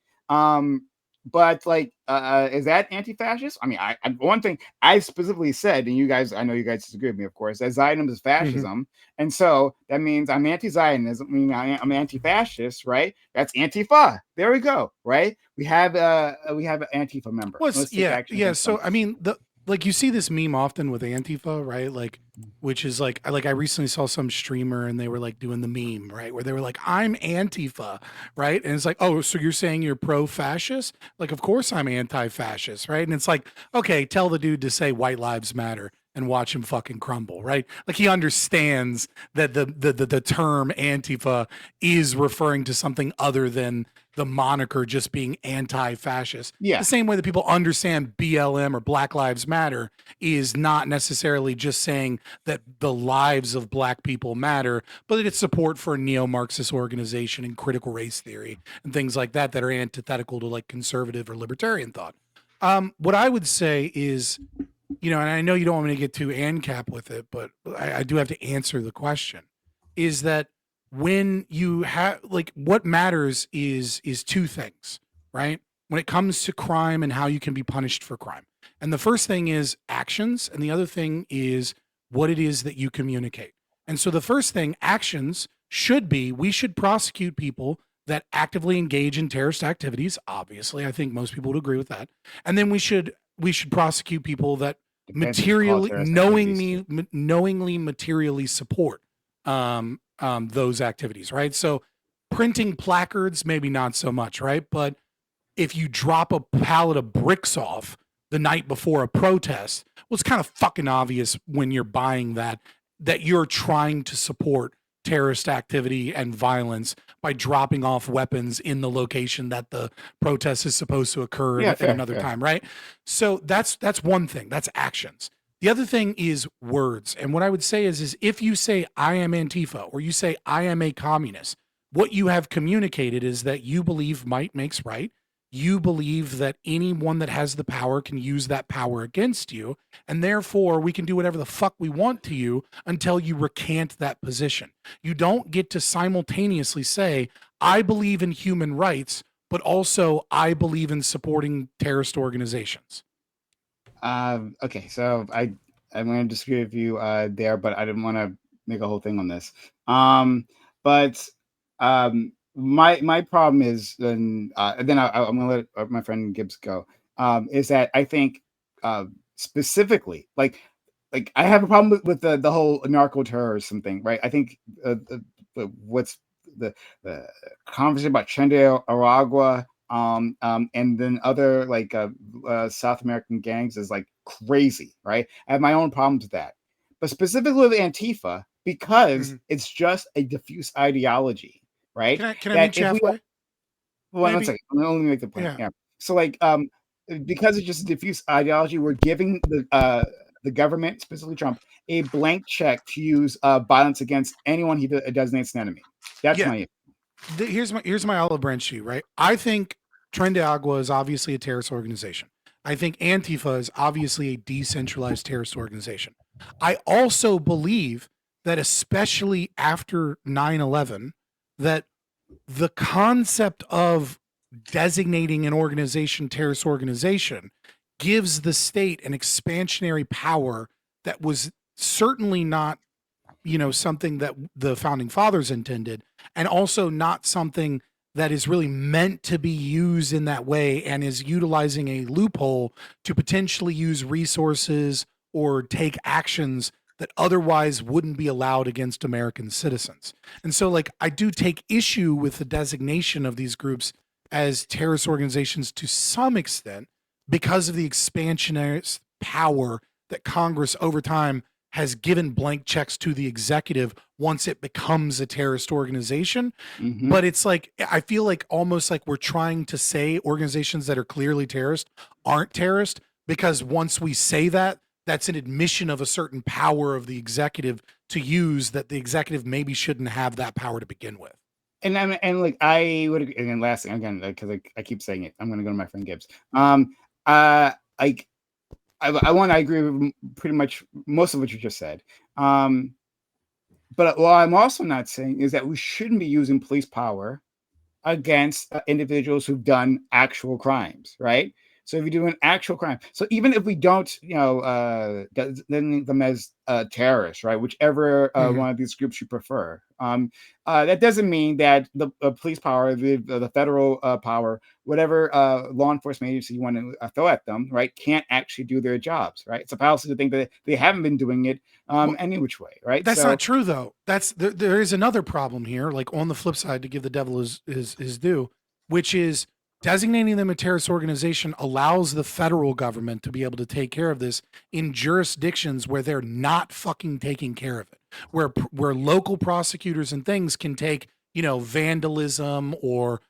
But like, is that anti-fascist? I mean, I one thing I specifically said, and you guys, I know you guys disagree with me, of course, that Zionism is fascism, and so that means I'm anti-Zionism. I mean, I'm anti-fascist, right? That's Antifa. There we go, right? We have an Antifa member. So I mean, like you see this meme often with Antifa, right? Like, which is like I recently saw some streamer and they were like doing the meme, right? Where they were like, "I'm Antifa," right? And it's like, "Oh, so you're saying you're pro-fascist?" Like, of course I'm anti-fascist, right? And it's like, okay, tell the dude to say white lives matter. and watch him fucking crumble, right? Like he understands that the term Antifa is referring to something other than the moniker just being anti-fascist. Yeah. The same way that people understand BLM or Black Lives Matter is not necessarily just saying that the lives of black people matter, but that it's support for a neo-Marxist organization and critical race theory and things like that that are antithetical to like conservative or libertarian thought. What I would say is, and I know you don't want me to get too ANCAP with it, but I do have to answer the question, is that when you have like what matters is two things, right? When it comes to crime and how you can be punished for crime. And the first thing is actions, and the other thing is what it is that you communicate. And so the first thing, actions, should be we should prosecute people that actively engage in terrorist activities. Obviously, I think most people would agree with that. And then we should prosecute people that Depends if it's called materially terrorist activities. knowingly materially support those activities, right? So printing placards, maybe not so much, right? But if you drop a pallet of bricks off the night before a protest, well, it's kind of fucking obvious when you're buying that you're trying to support terrorist activity and violence by dropping off weapons in the location that the protest is supposed to occur Yeah, at fair, another fair. time, right? So that's one thing. That's actions. The other thing is words. And what I would say is if you say I am Antifa or you say I am a communist, what you have communicated is that you believe might makes right. You believe that anyone that has the power can use that power against you. And therefore, we can do whatever the fuck we want to you until you recant that position. You don't get to simultaneously say, I believe in human rights, but also I believe in supporting terrorist organizations. Okay, so I'm going to disagree with you there, but I didn't want to make a whole thing on this. But my problem is, and then I'm going to let my friend Gibbs go. Is that I think specifically, like I have a problem with the whole narco-terrorism thing, right? I think what's the conversation about Trinidad, Aragua, and then other like South American gangs is like crazy, right? I have my own problems with that, but specifically with Antifa because it's just a diffuse ideology, right? Can I That meet you if we- halfway? One Maybe- second, I'm gonna only make the point. Yeah. Yeah. So like because it's just a diffuse ideology, we're giving the government, specifically Trump, a blank check to use violence against anyone he designates an enemy. That's Yeah. my Here's my olive branch to you, right? I think Tren de Agua is obviously a terrorist organization. I think Antifa is obviously a decentralized terrorist organization. I also believe that especially after 9/11, that the concept of designating an organization terrorist organization gives the state an expansionary power that was certainly not something that the founding fathers intended, and also not something that is really meant to be used in that way and is utilizing a loophole to potentially use resources or take actions that otherwise wouldn't be allowed against American citizens. And so like I do take issue with the designation of these groups as terrorist organizations to some extent because of the expansionary power that Congress over time has given blank checks to the executive once it becomes a terrorist organization. Mhm. But it's like, I feel like almost like we're trying to say organizations that are clearly terrorist aren't terrorist, because once we say that, that's an admission of a certain power of the executive to use that the executive maybe shouldn't have that power to begin with. And like I would agree. And then last thing again, because I keep saying it, I'm going to go to my friend Gibbs. Like I agree with pretty much most of what you just said. But what I'm also not saying is that we shouldn't be using police power against individuals who've done actual crimes, right? So if you do an actual crime, so even if we don't, designate them as terrorists, right? Whichever one of these groups you prefer, that doesn't mean that the police power, the federal power, whatever law enforcement agency you want to throw at them, right, can't actually do their jobs, right? It's a fallacy to think that they haven't been doing it any which way, right? That's So- not true, though. There is another problem here. Like on the flip side, to give the devil his due, which is designating them a terrorist organization allows the federal government to be able to take care of this in jurisdictions where they're not fucking taking care of it, where local prosecutors and things can take, vandalism or,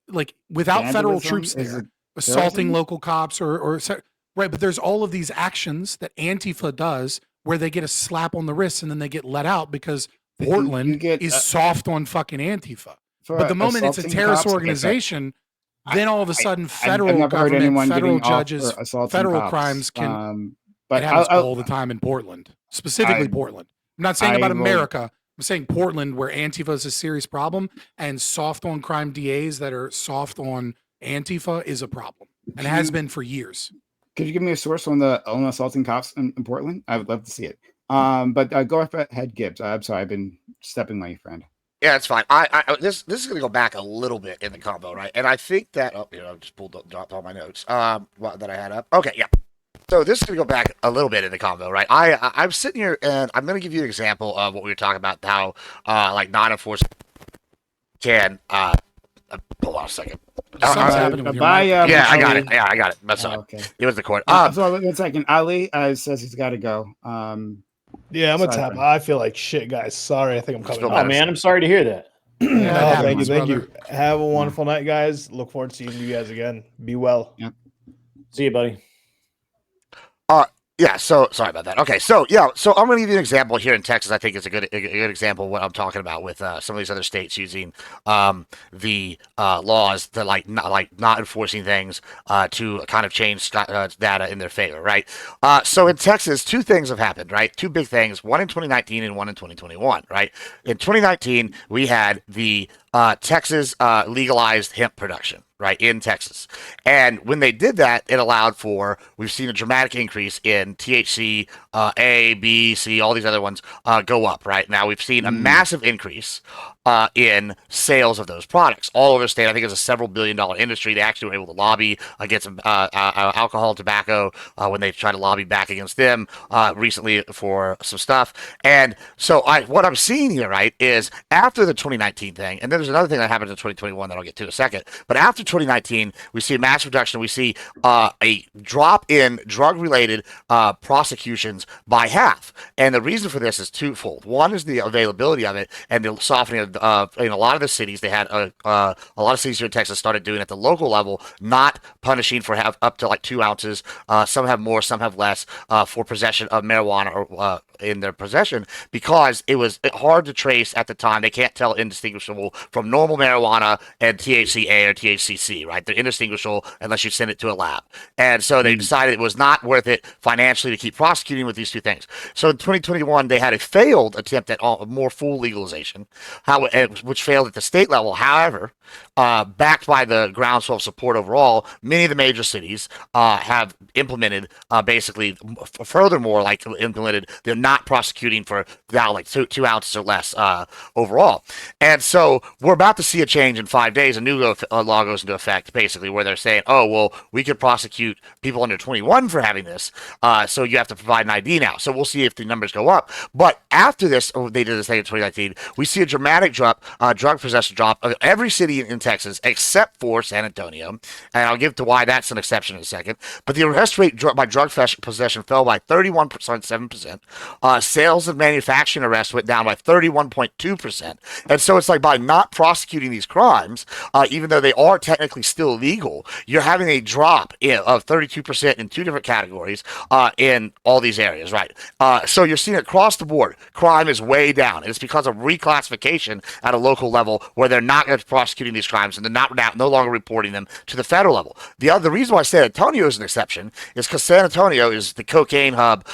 like without federal Vandalism? troops Is there, it assaulting terrorism? local cops right. But there's all of these actions that Antifa does where they get a slap on the wrist and then they get let out because You Portland get, is soft on fucking Antifa. for But the moment it's a assaulting terrorist cops, okay, so organization, then all of a sudden I've federal never heard government, anyone federal getting off judges, for assaulting federal cops. crimes can. But It happens I'll- all the time in Portland, specifically I- Portland. I'm not saying about I will- America. I'm saying Portland, where Antifa is a serious problem, and soft on crime DAs that are soft on Antifa is a problem, and it has been for years. Could you give me a source on the assaulting cops in Portland? I would love to see it. But go ahead, Gibbs. I'm sorry, I've been stepping on you, friend. Yeah, it's fine. This is going to go back a little bit in the combo, right? And I think that I just dropped all my notes that I had up. Okay, yeah. So this is going to go back a little bit in the combo, right? I'm sitting here and I'm going to give you an example of what we were talking about, how like non-enforcement can hold on a second. Something's happening with your bye, mic. yeah, Yeah, I got Ali. it. Yeah, I got it. That's Oh, fine. okay. It was the court. So 1 second. Ali says he's got to go. Yeah, I'm gonna Sorry, tap. friend. I feel like shit, guys. Sorry, I think I'm coming. Feel Oh home. man, I'm sorry to hear that. No, Yeah, that thank you, happens, thank brother. you. Have a wonderful night, guys. Look forward to seeing you guys again. Be well. See you, buddy. Yeah, so sorry about that. Okay, so I'm going to give you an example here in Texas. I think it's a good example of what I'm talking about with some of these other states using the laws that not enforcing things to kind of change data in their favor, right? So in Texas, two things have happened, right? Two big things, one in 2019 and one in 2021, right? In 2019, we had the Texas legalized hemp production, right, in Texas. And when they did that, it allowed for, we've seen a dramatic increase in THC, A, B, C, all these other ones go up, right? Now we've seen a massive increase in sales of those products all over the state. I think it's a several $billion-dollar industry. They actually were able to lobby against alcohol, tobacco when they tried to lobby back against them recently for some stuff. And so what I'm seeing here, right, is after the 2019 thing, and then there's another thing that happened in 2021 that I'll get to in a second, but after 2019, we see a mass reduction. We see a drop in drug-related prosecutions by half. And the reason for this is twofold. One is the availability of it and the softening of, in a lot of the cities, they had a lot of cities here in Texas started doing at the local level, not punishing for up to like 2 ounces. Some have more, some have less for possession of marijuana or in their possession, because it was hard to trace at the time. They can't tell indistinguishable from normal marijuana and THCA or THCC, right? They're indistinguishable unless you send it to a lab. And so they decided it was not worth it financially to keep prosecuting with these two things. So in 2021, they had a failed attempt at more full legalization, which failed at the state level. However, backed by the groundswell of support overall, many of the major cities have implemented basically, furthermore, like implemented, they're not prosecuting for now like 2 ounces or less overall. And so we're about to see a change in 5 days. A new law goes into effect, basically, where they're saying, oh, well, we could prosecute people under 21 for having this, so you have to provide an ID now. So we'll see if the numbers go up. But after this, they did this thing in 2019, we see a dramatic drop, drug possession drop of every city in Texas except for San Antonio. And I'll give to why that's an exception in a second. But the arrest rate by drug possession fell by 31.7%. Sales and manufacturing arrests went down by 31.2%. And so it's like by not prosecuting these crimes, even though they are technically still illegal, you're having a drop of 32% in two different categories in all these areas, right? So you're seeing across the board, crime is way down. And it's because of reclassification at a local level where they're not going to be prosecuting these crimes and they're no longer reporting them to the federal level. The reason why San Antonio is an exception is because San Antonio is the cocaine hub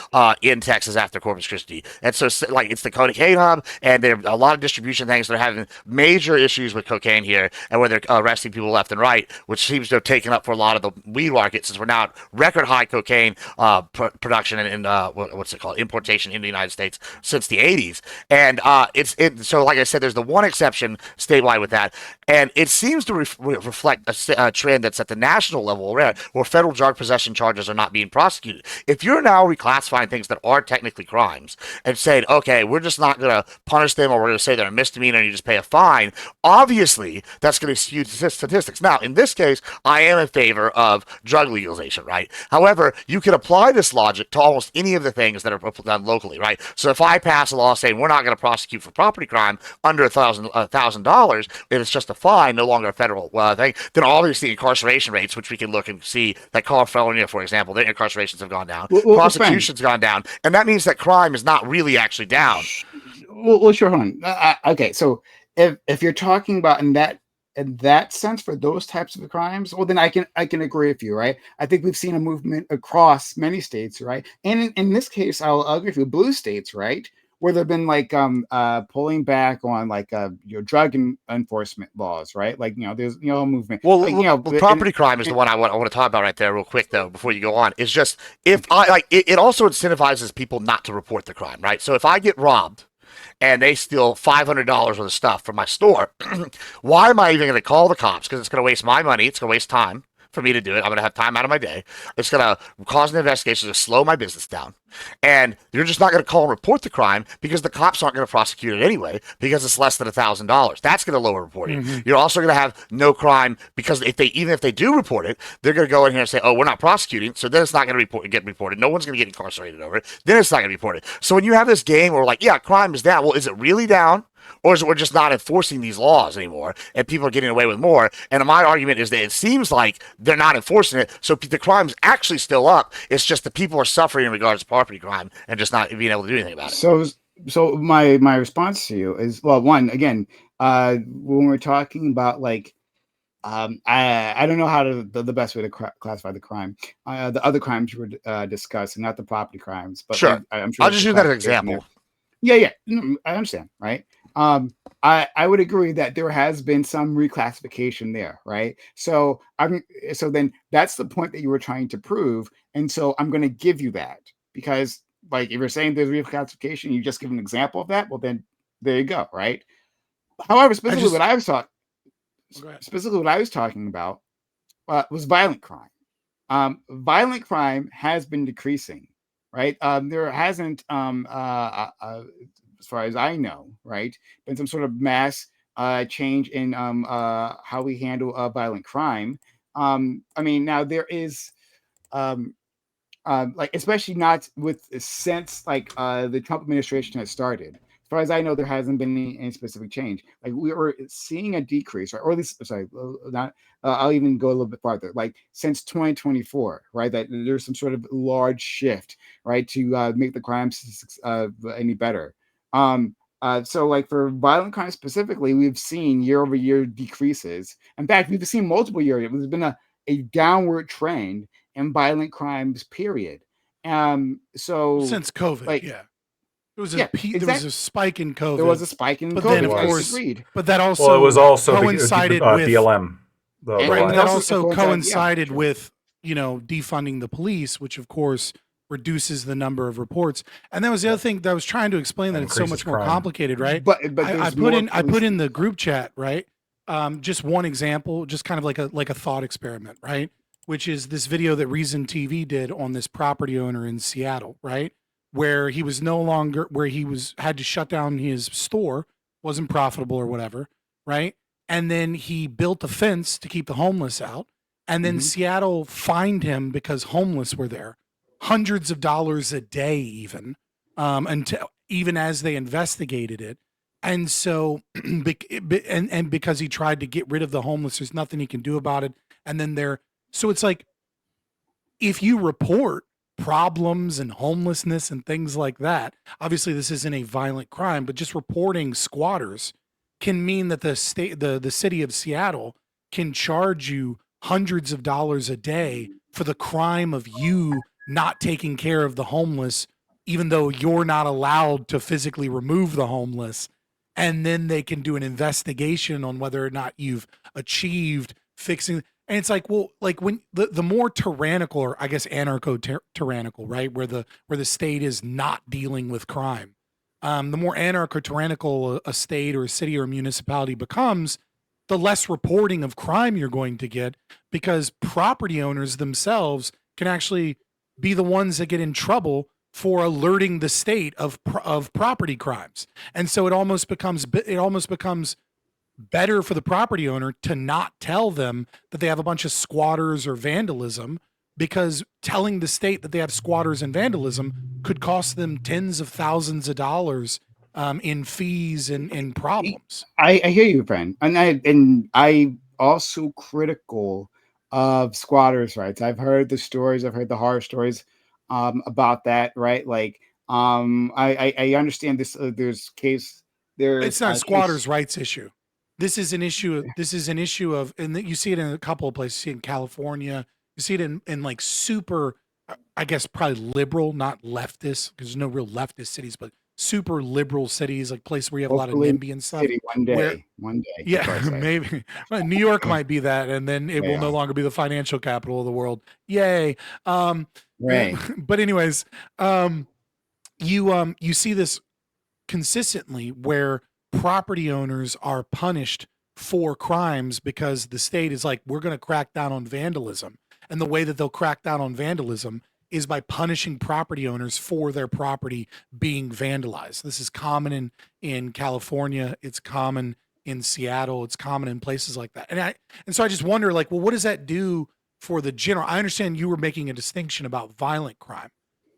in Texas after Corpus Christi. And so like it's the cocaine hub, and there are a lot of distribution things. They're having major issues with cocaine here, and where they're arresting people left and right, which seems to have taken up for a lot of the weed market, since we're now at record high cocaine production in what's it called, importation in the United States since the 80s. And so like I said, there's the one exception statewide with that, and it seems to reflect a trend that's at the national level where federal drug possession charges are not being prosecuted. If you're now reclassifying things that are technically crimes and saying, okay, we're just not going to punish them, or we're going to say they're a misdemeanor and you just pay a fine, obviously that's going to skew statistics. Now, in this case, I am in favor of drug legalization, right? However, you can apply this logic to almost any of the things that are done locally, right? So if I pass a law saying we're not going to prosecute for property crime under $1,000, if it's just a fine, no longer a federal thing, then obviously incarceration rates, which we can look and see, that California, for example, their incarcerations have gone down, prosecution's gone down, and that means that crime is not really actually down. Well, sure, hold on. Okay, so if you're talking about in that sense for those types of crimes, well, then I can agree with you, right? I think we've seen a movement across many states, right? And in this case, I'll agree with you, blue states, right, where they've been like pulling back on like your drug enforcement laws, right? Like, you know, there's, you know, a movement. Well, like, you know, property crime is the one I want to talk about right there, real quick though, before you go on. It's just, if I like, it also incentivizes people not to report the crime, right? So if I get robbed and they steal $500 worth of stuff from my store, why am I even going to call the cops? Because it's going to waste my money. It's going to waste time for me to do it. I'm going to have time out of my day. It's going to cause an investigation to slow my business down. And you're just not going to call and report the crime because the cops aren't going to prosecute it anyway because it's less than $1,000. That's going to lower reporting. Mm-hmm. You're also going to have no crime because even if they do report it, they're going to go in here and say, oh, we're not prosecuting. So then it's not going to get reported. No one's going to get incarcerated over it. Then it's not going to be reported. So when you have this game where like, yeah, crime is down. Well, is it really down? Or is it we're just not enforcing these laws anymore and people are getting away with more? And my argument is that it seems like they're not enforcing it, so the crime's actually still up. It's just that people are suffering in regards to property crime and just not being able to do anything about it. So my response to you is, well, one, again, when we're talking about like, I don't know how the best way to classify the crime. The other crimes you were discussing, not the property crimes, but sure. I'm sure I'll just use that as an example. Yeah, I understand, right? I would agree that there has been some reclassification there, right? So then that's the point that you were trying to prove, and so I'm going to give you that because, like, if you're saying there's reclassification, you just give an example of that. Well, then there you go, right? However, specifically what I was talking about was violent crime. Violent crime has been decreasing, right? There hasn't as far as I know, right, been some sort of mass change in how we handle violent crime. I mean, now there is, like, especially not with since like the Trump administration has started. As far as I know, there hasn't been any specific change. Like we were seeing a decrease, right? Or at least, sorry, not. I'll even go a little bit farther. Like since 2024, right? That there's some sort of large shift, right, to make the crimes any better. So like for violent crime specifically, we've seen year-over-year decreases. In fact, we've seen multiple years. There's been a downward trend in violent crimes, period. So since COVID, like, yeah. There was exactly. There was a spike in COVID. There was a spike in but COVID. then, of course, but that also well, it was also coincided with BLM. Right, that also coincided with, you know, defunding the police, which of course reduces the number of reports. And that was the other thing that I was trying to explain, that it's so much more complicated, right? But I put in the group chat, right? Just one example, just kind of like a thought experiment, right? Which is this video that Reason TV did on this property owner in Seattle, right? Where he was had to shut down his store, wasn't profitable or whatever, right? And then he built a fence to keep the homeless out. And then Seattle fined him because homeless were there. Hundreds of dollars a day, even as they investigated it. And so, and because he tried to get rid of the homeless, there's nothing he can do about it. And then so it's like, if you report problems and homelessness and things like that, obviously this isn't a violent crime, but just reporting squatters can mean that the city of Seattle can charge you hundreds of dollars a day for the crime of you not taking care of the homeless, even though you're not allowed to physically remove the homeless. And then they can do an investigation on whether or not you've achieved fixing. And it's like, well, like when the more tyrannical, or I guess anarcho-tyrannical, right, where the state is not dealing with crime, the more anarcho-tyrannical a state or a city or a municipality becomes, the less reporting of crime you're going to get, because property owners themselves can actually be the ones that get in trouble for alerting the state of property crimes. And so it almost becomes better for the property owner to not tell them that they have a bunch of squatters or vandalism, because telling the state that they have squatters and vandalism could cost them tens of thousands of dollars in fees and problems. I hear you, friend, and I also critical of squatters' rights. I've heard the stories. I've heard the horror stories about that. Right, like I understand this. There's case there. It's not a squatters' rights issue. This is an issue. This is an issue of, and you see it in a couple of places. You see it in California. You see it in like super, I guess probably liberal, not leftist, because there's no real leftist cities, but super liberal cities, like places where you have a lot of NIMBY and stuff. City one day. Yeah, maybe. Well, New York might be that, and then it will no longer be the financial capital of the world. Yay. Right. But anyways, you see this consistently where property owners are punished for crimes because the state is like, we're going to crack down on vandalism. And the way that they'll crack down on vandalism is by punishing property owners for their property being vandalized. This is common in California. It's common in Seattle. It's common in places like that. And so I just wonder, like, well, what does that do for the general? I understand you were making a distinction about violent crime,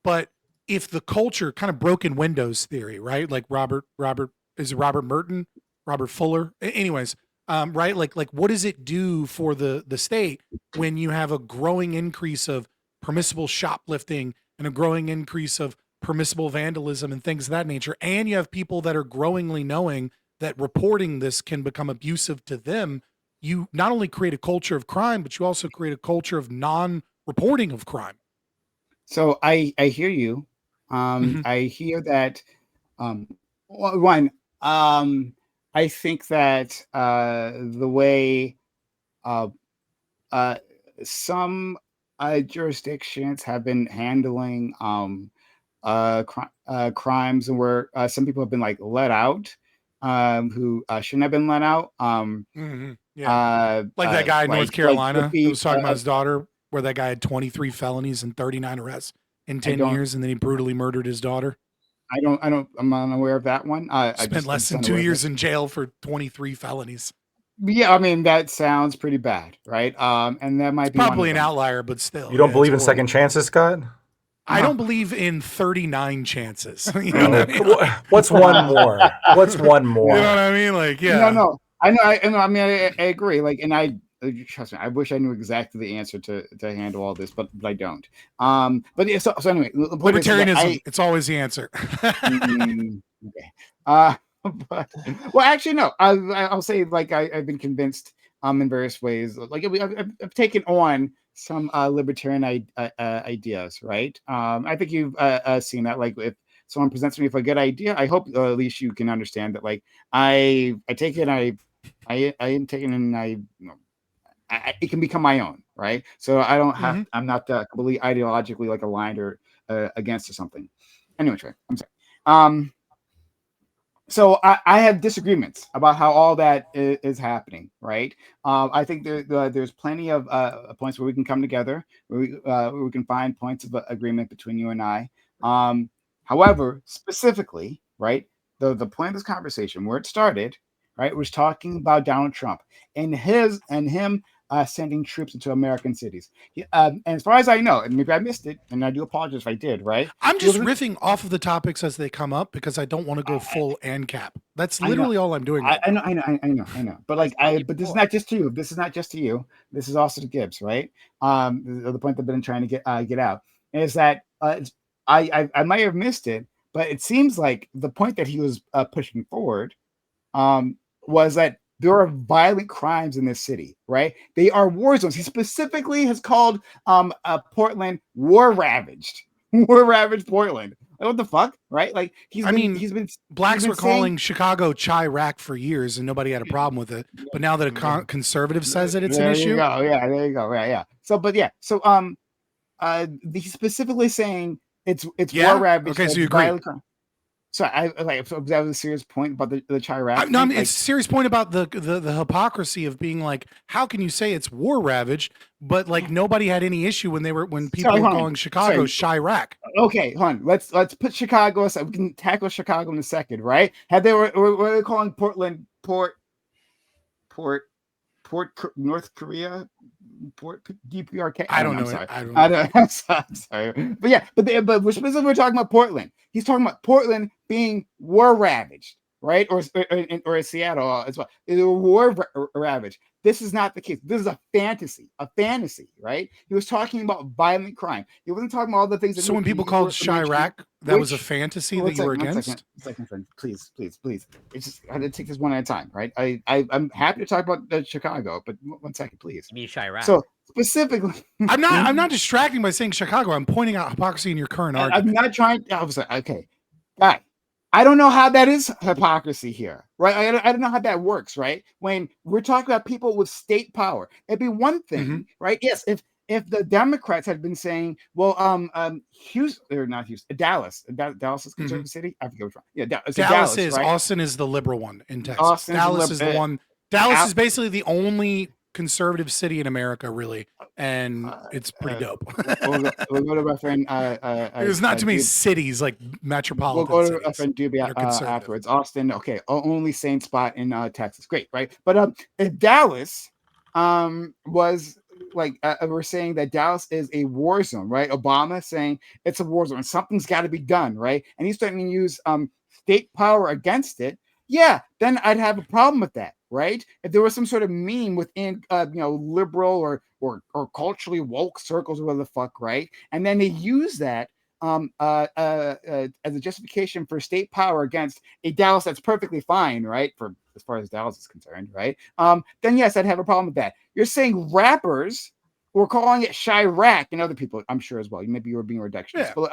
but if the culture, kind of broken windows theory, right? Like Robert Merton, Robert Fuller. Anyways, right? Like what does it do for the state when you have a growing increase of permissible shoplifting and a growing increase of permissible vandalism and things of that nature, and you have people that are growingly knowing that reporting this can become abusive to them? You not only create a culture of crime, but you also create a culture of non-reporting of crime. So I hear you. I hear that. One, I think that the way some jurisdictions have been handling crimes, and where some people have been like let out who shouldn't have been let out. Yeah, like that guy in North Carolina who was talking about his daughter. daughter, where that guy had 23 felonies and 39 arrests in 10 years, and then he brutally murdered his daughter. I'm unaware of that one. Spent less than 2 years in jail for 23 felonies. Yeah, I mean, that sounds pretty bad, right? And that might be Probably an outlier, but still. You don't believe in second chances, Scott? I don't believe in 39 chances. You know what I mean? What's one more? What's one more? You know what I mean? Like, yeah. No. I know. I mean, I agree. Like, and trust me, I wish I knew exactly the answer to handle all this, but I don't. But yeah, so anyway, the point is that libertarianism, it's always the answer. Okay. But, well, actually, no. I'll say, like, I've been convinced in various ways. Like, I've taken on some libertarian ideas, right? I think you've seen that. Like, if someone presents me with a good idea, I hope at least you can understand that. Like, I take it, I am taking it, and it can become my own, right? So I don't have. I'm not completely ideologically like aligned or against or something. Anyway, Trey, I'm sorry. So I have disagreements about how all that is happening, right? I think there's plenty of points where we can come together, where we can find points of agreement between you and I. However, specifically, right, the point of this conversation, where it started, right, was talking about Donald Trump and him sending troops into American cities. And as far as I know, and maybe I missed it, and I do apologize if I did, right? I'm just riffing off of the topics as they come up because I don't want to go full ANCAP. That's literally all I'm doing. I know. But like, but this is not just to you. This is not just to you. This is also to Gibbs, right? The point that I've been trying to get out is that I might have missed it, but it seems like the point that he was pushing forward was that there are violent crimes in this city, right? They are war zones. He specifically has called Portland war ravaged Portland. Like, what the fuck, right? Like I mean, he's been Blacks been were calling Chicago Chirac for years, and nobody had a problem with it. But now that a conservative says it, it's an there issue. You go. Yeah, there you go. Right, yeah. So, but yeah, so he's specifically saying it's Yeah? war ravaged. Okay, so you agree. So I like so that was a serious point about the Chirac. No, I thing, mean, it's a serious point about the hypocrisy of being like, how can you say it's war ravaged, but like nobody had any issue when people were calling Chicago Chirac. Okay, hold on. Let's put Chicago aside. We can tackle Chicago in a second, right? Had they were they calling Portland Port North Korea? Port DPRK. I don't know. Sorry. I don't know. I'm sorry. But yeah, but we're specifically talking about Portland. He's talking about Portland being war ravaged, right? Or Seattle as well. They were war ravaged. This is not the case. This is a fantasy, right? He was talking about violent crime. He wasn't talking about all the things. So when people called Chirac, that was a fantasy that you were against? Second, friend. Please. It's just I had to take this one at a time, right? I'm happy to talk about Chicago, but 1 second, please. You mean Chirac? So specifically, I'm not distracting by saying Chicago. I'm pointing out hypocrisy in your current argument. I'm not trying. I was like, okay, guy. I don't know how that is hypocrisy here, right? I don't know how that works, right? When we're talking about people with state power, it'd be one thing, right? Yes, if the Democrats had been saying, well, Houston or not Houston, Dallas is conservative city. I forget which one. Yeah, Dallas is right? Austin is the liberal one in Texas. Austin's Dallas is the one. Dallas is basically the only conservative city in America, really, and it's pretty dope. we'll go to my friend. There's not too many cities like metropolitan. We'll go to my friend Doobie afterwards. Austin, okay, only sane spot in Texas. Great, right? But if Dallas was like we're saying that Dallas is a war zone, right? Obama saying it's a war zone. Something's got to be done, right? And he's starting to use state power against it. Yeah, then I'd have a problem with that, right? If there was some sort of meme within, liberal or culturally woke circles, or whatever the fuck, right? And then they use that as a justification for state power against a Dallas that's perfectly fine, right? For as far as Dallas is concerned, right? Then yes, I'd have a problem with that. You're saying rappers were calling it Chirac, and other people, I'm sure as well. Maybe you were being reductionist, but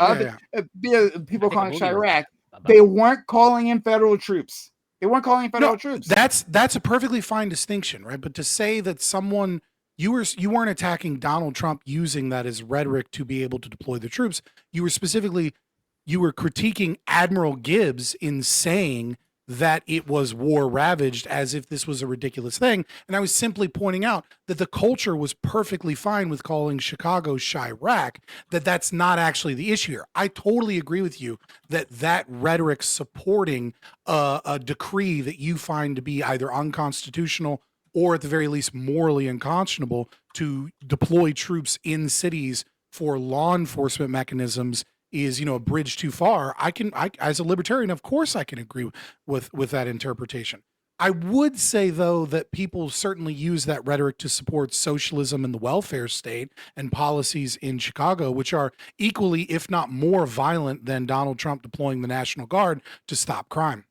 people calling it Chirac, they weren't calling in federal troops. They weren't calling in federal troops. That's a perfectly fine distinction, right? But to say that someone you weren't attacking Donald Trump using that as rhetoric to be able to deploy the troops. You were critiquing Admiral Gibbs in saying that it was war ravaged as if this was a ridiculous thing. And I was simply pointing out that the culture was perfectly fine with calling Chicago Chirac, that's not actually the issue here. I totally agree with you that rhetoric supporting a decree that you find to be either unconstitutional or at the very least morally unconscionable to deploy troops in cities for law enforcement mechanisms is, a bridge too far. I as a libertarian, of course I can agree with that interpretation. I would say though that people certainly use that rhetoric to support socialism and the welfare state and policies in Chicago, which are equally, if not more violent than Donald Trump deploying the National Guard to stop crime.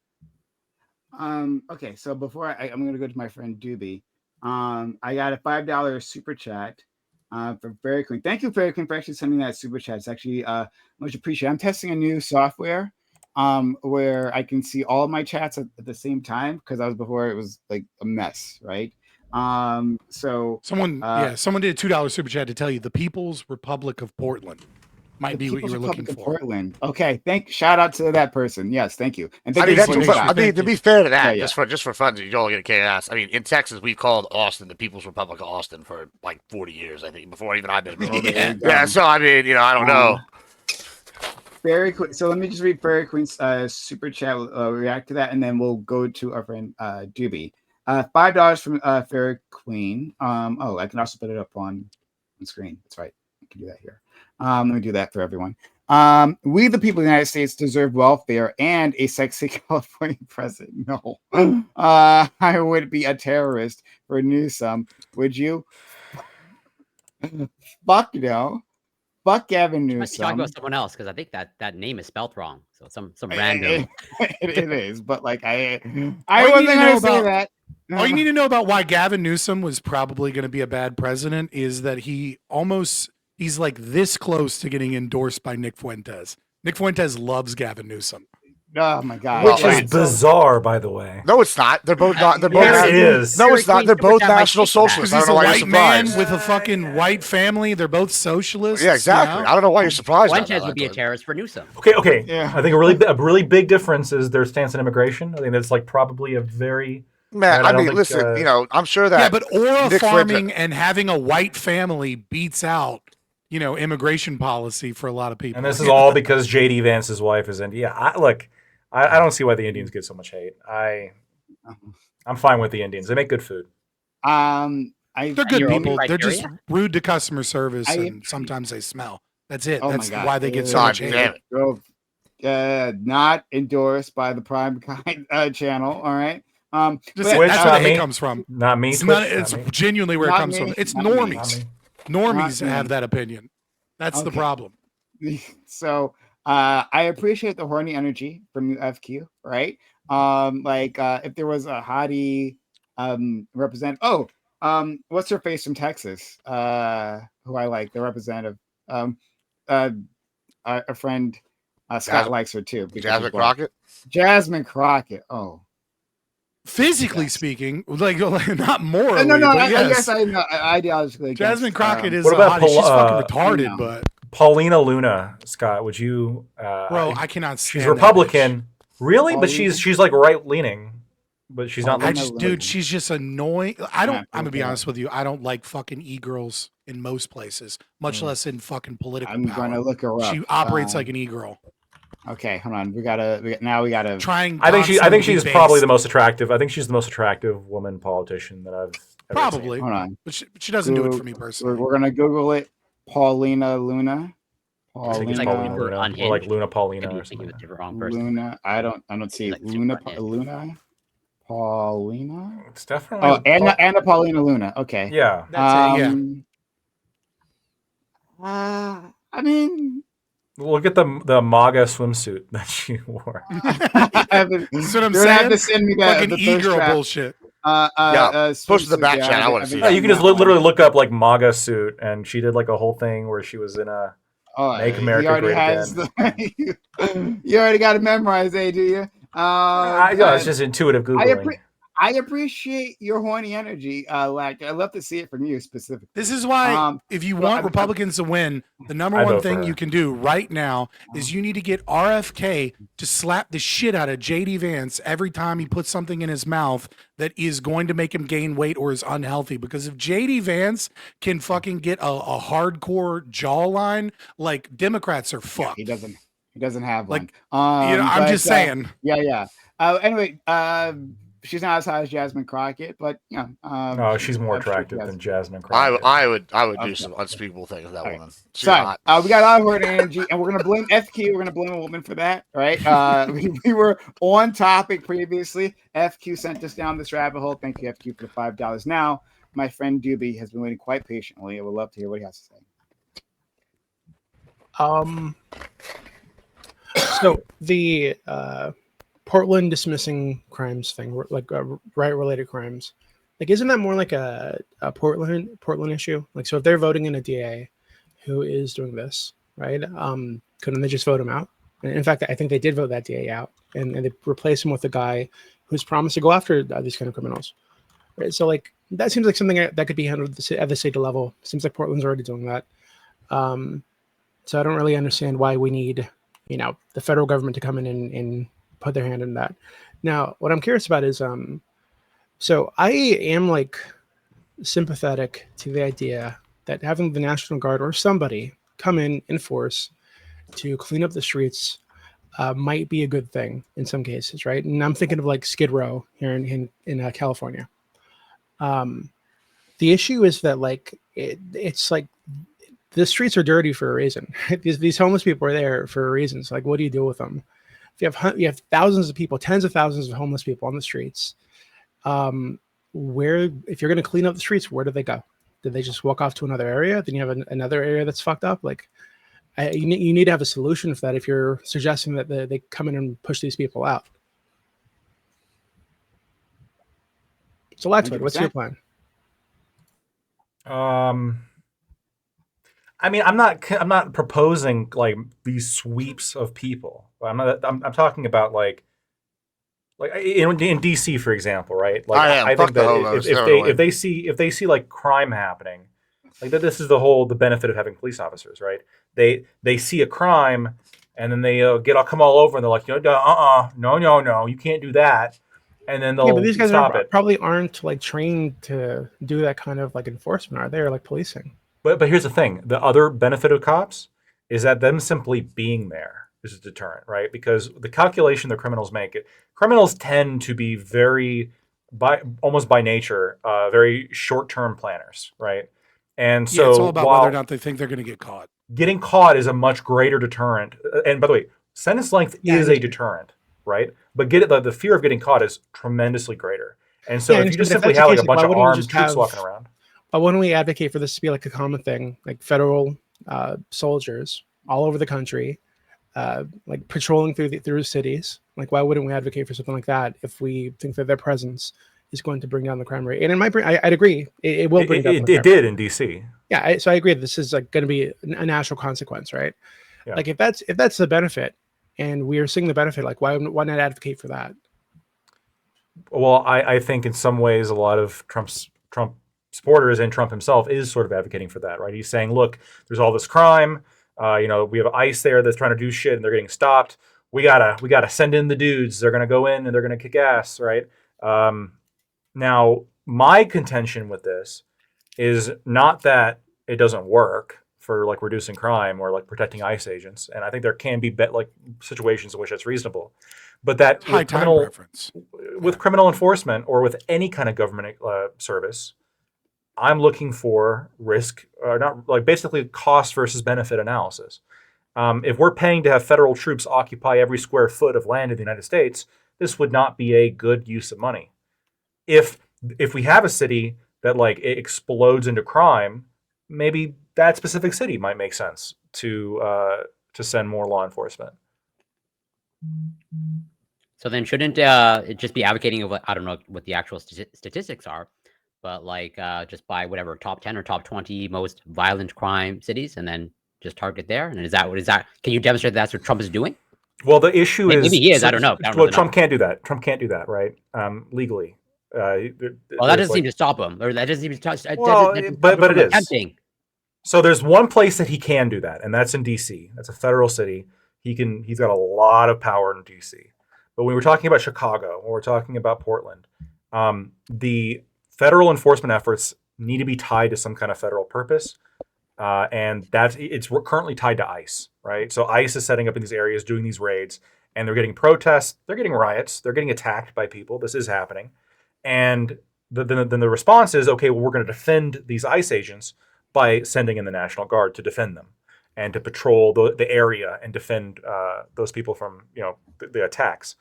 Okay, so before I'm going to go to my friend Doobie. I got a $5 super chat for Fairy Queen. Thank you, Fairy Queen, for actually sending that super chat. It's actually much appreciated. I'm testing a new software where I can see all of my chats at the same time, because before it was like a mess, right? So someone did a $2 super chat to tell you the People's Republic of Portland might be what you were looking for. Portland. Okay, shout out to that person. Yes, thank you. And thank to be fair to that, just for fun, you all get a chaos. I mean, in Texas, we've called Austin the People's Republic of Austin for like 40 years, I think, before even I've been. Yeah. So I mean, I don't know. Fairy Queen. So let me just read Fairy Queen's super chat. We'll react to that, and then we'll go to our friend Doobie. $5 from Fairy Queen. I can also put it up on screen. That's right. I can do that here. Let me do that for everyone. We, the people of the United States, deserve welfare and a sexy California president. No, I would be a terrorist for Newsom. Would you? Fuck no. Fuck Gavin Newsom. Talk about someone else, because I think that name is spelled wrong. So some random. It is, but like I wasn't going to say that. All you need to know about why Gavin Newsom was probably going to be a bad president is that he's like this close to getting endorsed by Nick Fuentes. Nick Fuentes loves Gavin Newsom. Oh my god. Well, Which right, is bizarre, by the way. No, it's not. They're both not. They're both. Yes, not- it is. No, it's not. They're both That might National speak to that. Socialists. Because I he's don't a know why you're white man surprised. with a fucking white family. They're both socialists. Yeah, exactly. you know? I don't know why you're surprised. by Fuentes that, would be a actually. terrorist for Newsom. Okay. Yeah. I think a really big difference is their stance on immigration. I think that's like probably a very Man, I I don't mean, think, listen. You know, I'm sure that. Yeah, but aura Nick farming and having a white family beats out, immigration policy for a lot of people. and this is all because JD Vance's wife is Indian. Yeah, I don't see why the Indians get so much hate. I'm fine with the Indians. They make good food. They're good your own people. They're just criteria? rude to customer service, I- and sometimes they smell. That's it. Oh my That's God. why they get so God much hate. damn it. Not endorsed by the Prime Kind channel. All right. Just, but- Which, that's where not the hate me. comes from. Not me. It's, Twitch, not, not it's me. genuinely where it Not comes me. from. It's Not me. Not normies. me. Normies Not me. have that opinion. That's the Okay. problem. So I appreciate the horny energy from you, FQ, right? If there was a hottie represent what's her face from Texas? Who I like, the representative. A friend Scott Jasmine- likes her too. because Jasmine she's black. Crockett. Jasmine Crockett. Oh. Physically Yes. speaking, like not morally, No, but I yes. guess I know ideologically. Jasmine against, Crockett is What about hot. She's fucking I retarded, know. but Paulina Luna, Scott, would you? bro, I cannot stand she's that Republican, really, but Paulina? she's like right leaning, but she's not. bitch. I Like, just, Paulina dude, Luna. she's just annoying. I'm Not gonna be cool. honest with you. I don't like fucking e-girls in most places, much less in fucking political I'm power. going to look her up. She operates like an e-girl. Okay, hold on. We gotta. Trying. I think constantly she's be probably the based. most attractive. I think she's the most attractive woman politician that I've ever Probably, Hold on. but she doesn't do it for me personally. We're gonna Google it. Paulina Luna. Seen. I think it's Like Paulina for Luna, or like Unhinged? Luna Paulina Maybe or you think something. it was the wrong person. Luna. I don't see Like super Luna. unhinged. Luna. Paulina. It's definitely. Oh, Anna Paulina Luna. Okay. Yeah. That's it. Yeah. I mean, Look at the MAGA swimsuit that she wore. I haven't- That's what I'm you're gonna have saying. to send me that. Fucking the thirst e-girl trap. bullshit. Post to the swimsuit, back chat. I wanna haven't see Yeah, that. you can just literally look up like MAGA suit, and she did like a whole thing where she was in a. Make America he already Great has you already got it memorized, do you? Yeah, it's just intuitive googling. I appreciate your horny energy, Lack. I love to see it from you specifically. This is why, if you well, want I'm- Republicans to win, the number I one vote for thing her. you can do right now is you need to get RFK to slap the shit out of JD Vance every time he puts something in his mouth that is going to make him gain weight or is unhealthy. Because if JD Vance can fucking get a hardcore jawline, like Democrats are fucked. He doesn't have Like, one. I'm just saying. Yeah. Anyway, she's not as high as Jasmine Crockett, but No, she's more I'm sure attractive she has- than Jasmine Crockett. I would do Okay. some unspeakable things with that All right. woman. She's So hot. we got a lot of horny energy, and we're gonna blame FQ. We're gonna blame a woman for that, right? We were on topic previously. FQ sent us down this rabbit hole. Thank you, FQ, for the $5. Now, my friend Doobie has been waiting quite patiently. I would love to hear what he has to say. So the Portland dismissing crimes thing, like riot-related crimes, like isn't that more like a Portland issue? Like, so if they're voting in a DA who is doing this, right? Couldn't they just vote him out? And in fact, I think they did vote that DA out, and they replaced him with a guy who's promised to go after these kind of criminals. Right? So like that seems like something that could be handled at the state level. Seems like Portland's already doing that. So I don't really understand why we need, the federal government to come in and put their hand in that. Now, what I'm curious about is, so I am like sympathetic to the idea that having the National Guard or somebody come in force to clean up the streets might be a good thing in some cases, right? And I'm thinking of like Skid Row here in California. The issue is that like it's like the streets are dirty for a reason. These homeless people are there for a reason. So like, what do you do with them? If you have thousands of people, tens of thousands of homeless people on the streets, if you're going to clean up the streets, where do they go? Did they just walk off to another area? Then you have another area that's fucked up. Like, you need to have a solution for that. If you're suggesting that they come in and push these people out. So, Laxwood, what's your plan? I mean, I'm not proposing like these sweeps of people. I'm talking about like in DC, for example, right? Like I am. I Fuck think the that homos. if Throw it they away. if they see like crime happening, like that, this is the benefit of having police officers, right? They see a crime and then they come all over and they're like, no, you can't do that, and then Yeah, but they'll these guys stop it. probably aren't like trained to do that kind of like enforcement, are they? Or like policing? But here's the thing: the other benefit of cops is that them simply being there is a deterrent, right? Because the calculation the criminals make, criminals tend to be almost by nature, very short-term planners, right? And Yeah, it's all so about whether or while not they think they're going to get caught. getting caught is a much greater deterrent, and by the way, sentence length Yeah, I is a understand. deterrent, right? But the fear of getting caught is tremendously greater. And so Yeah, I if you just understand, but simply if that's the have like case, a like, bunch why of wouldn't you armed just troops have- walking around, Why wouldn't we advocate for this to be like a common thing, like federal soldiers all over the country, like patrolling through cities? Like, why wouldn't we advocate for something like that if we think that their presence is going to bring down the crime rate? And it might bring. I'd agree. It will bring down. it the crime did in DC. Yeah, so I agree. This is like going to be a natural consequence, right? Yeah. Like if that's the benefit, and we are seeing the benefit, like why not advocate for that? Well, I think in some ways a lot of Trump supporters and Trump himself is sort of advocating for that, right? He's saying, look, there's all this crime. We have ICE there that's trying to do shit and they're getting stopped. We gotta send in the dudes. They're gonna go in and they're gonna kick ass, right? Now, my contention with this is not that it doesn't work for like reducing crime or like protecting ICE agents, and I think there can be like situations in which that's reasonable, but that High with time criminal preference. with criminal enforcement or with any kind of government service, I'm looking for risk, not like basically cost versus benefit analysis. If we're paying to have federal troops occupy every square foot of land in the United States, this would not be a good use of money. If we have a city that like it explodes into crime, maybe that specific city might make sense to send more law enforcement. So then shouldn't it just be advocating of I don't know what the actual statistics are, but like just by whatever top 10 or top 20 most violent crime cities and then just target there? And is that? Can you demonstrate that's what Trump is doing? Well, the issue is Maybe he is. I don't know. Well, Trump can't do that. Trump can't do that, right? Legally. Well, that there's, doesn't seem to stop him, or that doesn't even touch. Well, but it is. Attempting. So there's one place that he can do that, and that's in DC. That's a federal city. He's got a lot of power in DC. But when we're talking about Chicago, when we're talking about Portland, the federal enforcement efforts need to be tied to some kind of federal purpose, and it's currently tied to ICE, right? So ICE is setting up in these areas, doing these raids, and they're getting protests, they're getting riots, they're getting attacked by people. This is happening, and then the response is, okay, well, we're going to defend these ICE agents by sending in the National Guard to defend them and to patrol the area and defend those people from the attacks.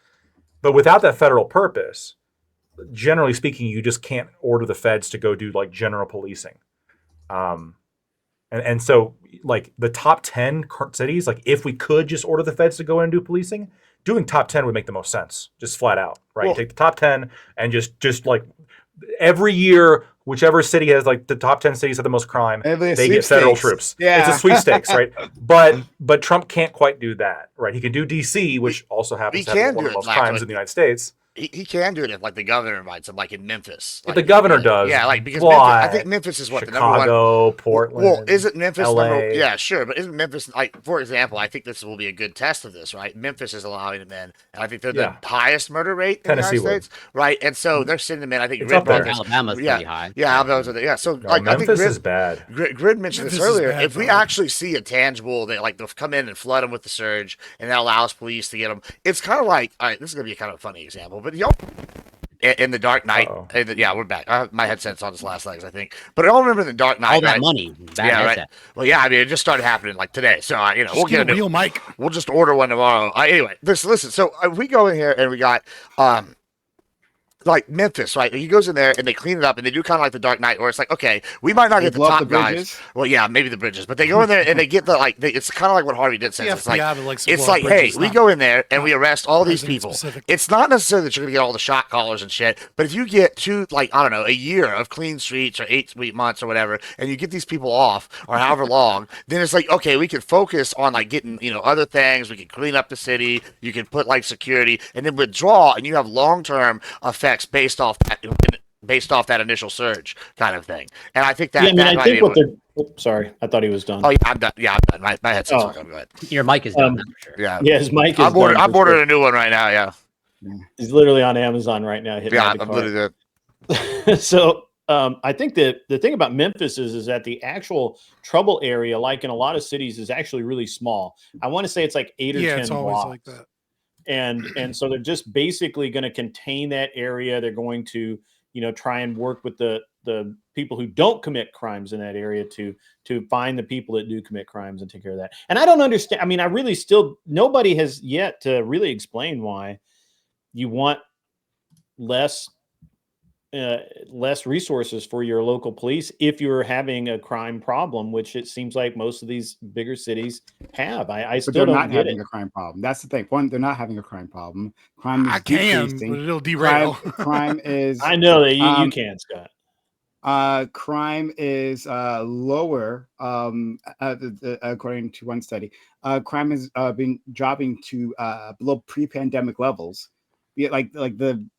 But without that federal purpose, generally speaking, you just can't order the feds to go do like general policing. And so like the top 10 cities, like if we could just order the feds to go in and do policing, doing top 10 would make the most sense, just flat out, right? Well, Take the top 10 and just like every year, whichever city has like the top 10 cities have the most crime, And they get federal sweepstakes. troops. Yeah. It's a sweepstakes, right? But Trump can't quite do that, right? He can do DC, which also happens to can have one do of it, the most actually. crimes in the United States. He can do it if like the governor invites him, like in Memphis. If Like, the governor does, yeah, like because but Memphis, I think Memphis is what the number one. Chicago, Portland. Well, isn't Memphis LA. number? Yeah, sure, but isn't Memphis like, for example? I think this will be a good test of this, right? Memphis is allowing them in, and I think they're Yeah. the highest murder rate in Tennessee the United States, right? And so they're sending them in. I think It's Grid up there. Memphis. Alabama's Yeah, pretty high. Yeah, Alabama's are there. Yeah, so No, like I think Memphis Grid, is bad. Grid mentioned this Memphis is earlier. bad, If we bro. actually see a tangible, they like they'll come in and flood them with the surge, and that allows police to get them. It's kind of like, all right, this is gonna be a kind of funny example, but y'all. In the Dark Knight, Uh-oh. yeah, we're back. My headset's on its last legs, I think. But I all remember the Dark Knight. All that right? money. Bad Yeah, right. headset. Well, yeah, I mean, it just started happening like today. So, we'll Just get get a a real mic. We'll just order one tomorrow. Anyway, listen. So we go in here and we got like Memphis, right? He goes in there and they clean it up and they do kind of like the Dark Knight, where it's like, okay, we might not They get the blow up top the guys. bridges. Well, yeah, maybe the bridges, but they go in there and they get the like. It's kind of like what Harvey did says. The It's like FBI that likes to it's blow up like, hey, bridges, we not- go in there and not we arrest all these president people. specific. It's not necessarily that you're gonna get all the shot callers and shit, but if you get two, like I don't know, a year of clean streets or 8 sweet months or whatever, and you get these people off or however long, then it's like, okay, we can focus on like getting other things. We can clean up the city. You can put like security, and then withdraw, and you have long-term effects based off that initial surge kind of thing. And I think that Yeah, I mean, that I might think be what able- they're. Sorry, I thought he was done. Oh yeah, I'm done. Yeah, I'm done. My headset's Oh. not gonna go ahead. Your mic is done, Um, that's for sure. Yeah, Yeah, his mic is. I'm ordering. done I'm for ordering sure. a new one right now. Yeah, He's literally on Amazon right now. Hitting yeah, out the I'm cart. literally. So I think that the thing about Memphis is that the actual trouble area, like in a lot of cities, is actually really small. I want to say it's like 8 or 10 it's always blocks. like that. And so they're just basically going to contain that area. They're going to try and work with the people who don't commit crimes in that area to find the people that do commit crimes and take care of that. And I don't understand. I mean, I really still nobody has yet to really explain why you want less resources for your local police if you're having a crime problem, which it seems like most of these bigger cities have. I But still they're don't not get having it. a crime problem. That's the thing. One, they're not having a crime problem. Crime is I can, decreasing. but it'll derail. Crime is I know that you Um, can, Scott. crime is lower according to one study. Crime has been dropping to below pre-pandemic levels. Yeah, like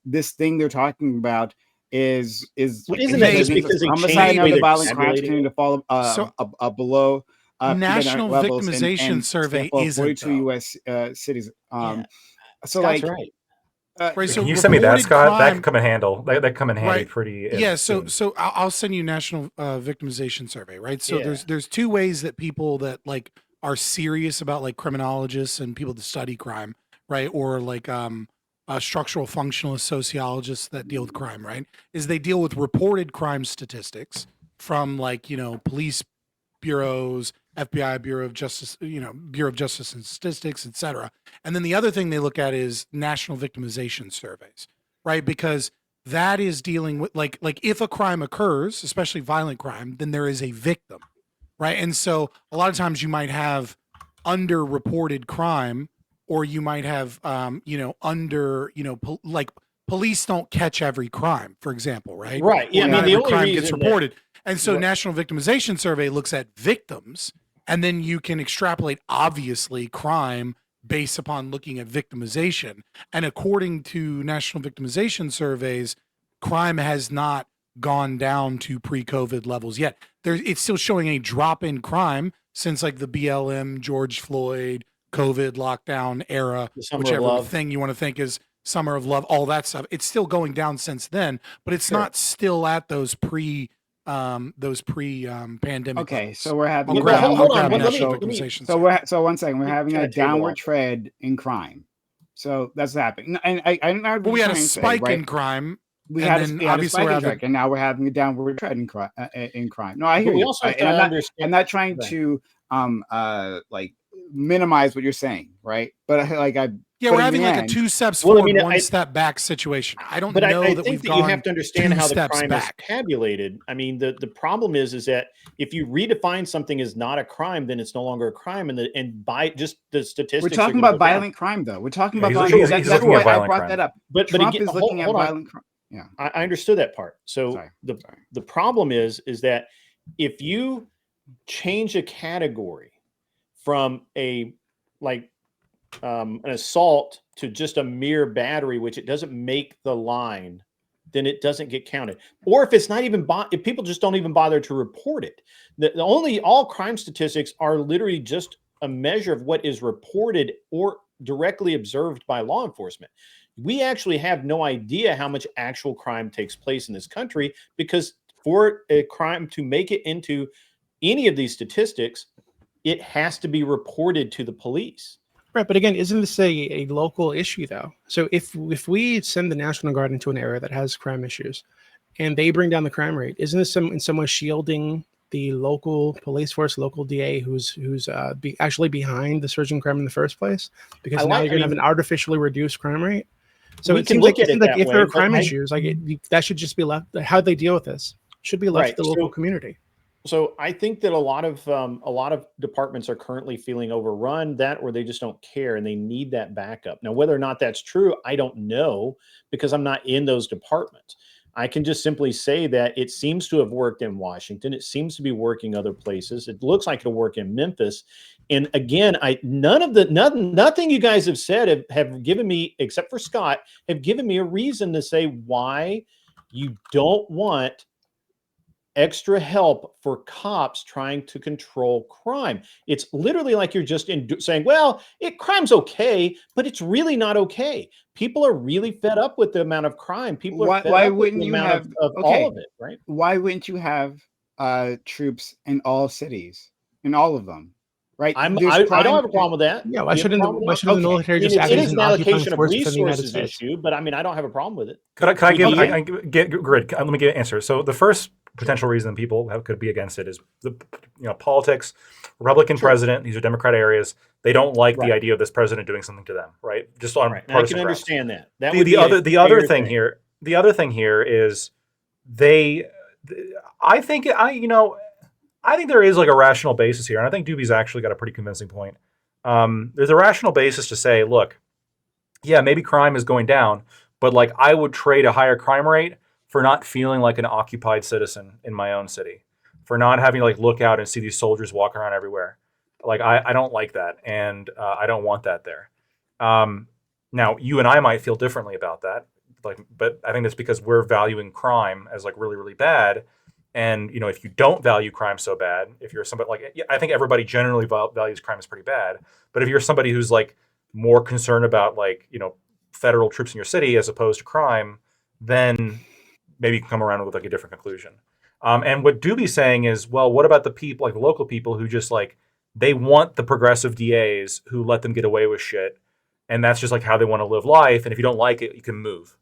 this thing they're talking about is Well, isn't that just because they homicide changed and the way other they're violent crimes tabulating continue to fall So- below National pre-pandemic levels in- victimization in survey well, isn't, 42 though. U.S. Cities. So Scott's like right. Right, so Can you send me that, reported Scott? That crime- could come in handle. That come in handy Right. pretty. Yeah, soon. so I'll send you national victimization survey, right? So Yeah. there's two ways that people that like are serious about, like criminologists and people that study crime, right, or like structural functionalist sociologists that deal with crime, right, is they deal with reported crime statistics from like police bureaus, FBI, Bureau of Justice, Bureau of Justice and Statistics, et cetera. And then the other thing they look at is national victimization surveys, right? Because that is dealing with like if a crime occurs, especially violent crime, then there is a victim, right? And so a lot of times you might have underreported crime, or you might have like police don't catch every crime, for example, right? Right. Yeah. Or I not mean, the every only crime reason gets that- reported. And so Right. National Victimization Survey looks at victims, and then you can extrapolate obviously crime based upon looking at victimization. And according to National Victimization Surveys, crime has not gone down to pre-COVID levels yet. It's still showing a drop in crime since like the BLM, George Floyd, COVID lockdown era, The Summer of whichever Love. thing you want to think is Summer of Love, all that stuff. It's still going down since then, but it's Sure. not still at those pre-pandemic. Okay, levels. so we're having I'll Well, grab, hold I'll on, grab but let me- National let me- Victimization So Survey. so one second, we're having try a to table downward off. trend in crime. So that's happening. And I'm not Well, we had a trying to say, spike right? in crime. We and had then we had a obviously spike we're in having- trend, and now we're having a downward trend in crime. No, I But hear we you. also have And to I'm understand. not trying Right. to like minimize what you're saying, right? But Yeah, But we're in having the like end- a 2 steps Well, I forward, mean, one I- step back situation. I don't But know I that think we've that gone you have to understand 2 how the steps crime back. is tabulated. I mean, the problem is that if you redefine something as not a crime, then it's no longer a crime, and by just the statistics. we're are talking gonna about go down. violent crime, though. We're talking Yeah, about he's violent. looking- he's That's looking at why I violent brought crime. that up. But Trump again, is looking at hold on. violent crime. Yeah. I understood that part. So Sorry. the problem is that if you change a category from an assault to just a mere battery, which it doesn't make the line, then it doesn't get counted. Or if it's not even if people just don't even bother to report it, all crime statistics are literally just a measure of what is reported or directly observed by law enforcement. We actually have no idea how much actual crime takes place in this country, because for a crime to make it into any of these statistics, it has to be reported to the police. Right, but again, isn't this a local issue though? So if we send the National Guard into an area that has crime issues, and they bring down the crime rate, isn't this in some way shielding the local police force, local DA who's actually behind the surge in crime in the first place? Because now you're going to have an artificially reduced crime rate. So We it can seems look like, at it that if there way, are but crime I- issues, like that should just be left. How they deal with this should be left Right, to the local so- community. So I think that a lot of departments are currently feeling overrun, that or they just don't care and they need that backup. Now, whether or not that's true, I don't know because I'm not in those departments. I can just simply say that it seems to have worked in Washington. It seems to be working other places. It looks like it'll work in Memphis. And again, nothing you guys have said have given me, except for Scott, have given me a reason to say why you don't want extra help for cops trying to control crime. It's literally like you're just saying, well, crime's okay, but it's really not okay. People are really fed up with the amount of crime. People are fed Why up with wouldn't the you amount have of all of it, right? Why wouldn't you have troops in all cities, in all of them, right? I There's don't crime- have a problem with that. Yeah, why Do you have a shouldn't the, problem with why that? shouldn't the Okay. military I mean, just act it as is an an occupying allocation of force within the United resources States? issue, but I mean, I don't have a problem with it. Can I Would give? you? I get Grid. Let me give an answer. So the first potential reason people could be against it is the politics. Republican president. These are Democrat areas. They don't like Right. the idea of this president doing something to them. Right. Just on Right. And I partisan can grounds. understand that. That The, would the be a other the other fair thing here. The other thing here is they. I think I think there is like a rational basis here, and I think Doobie's actually got a pretty convincing point. There's a rational basis to say, look, yeah, maybe crime is going down, but like I would trade a higher crime rate for not feeling like an occupied citizen in my own city, for not having to like look out and see these soldiers walking around everywhere. Like I don't like that, and I don't want that there. Now you and I might feel differently about that, but I think that's because we're valuing crime as like really, really bad. And if you don't value crime so bad, if you're somebody I think everybody generally values crime as pretty bad. But if you're somebody who's like more concerned about federal troops in your city as opposed to crime, then maybe you can come around with like a different conclusion. And what Doobie's saying is, well, what about the people, like the local people who just they want the progressive DAs who let them get away with shit, and that's just like how they want to live life. And if you don't like it, you can move.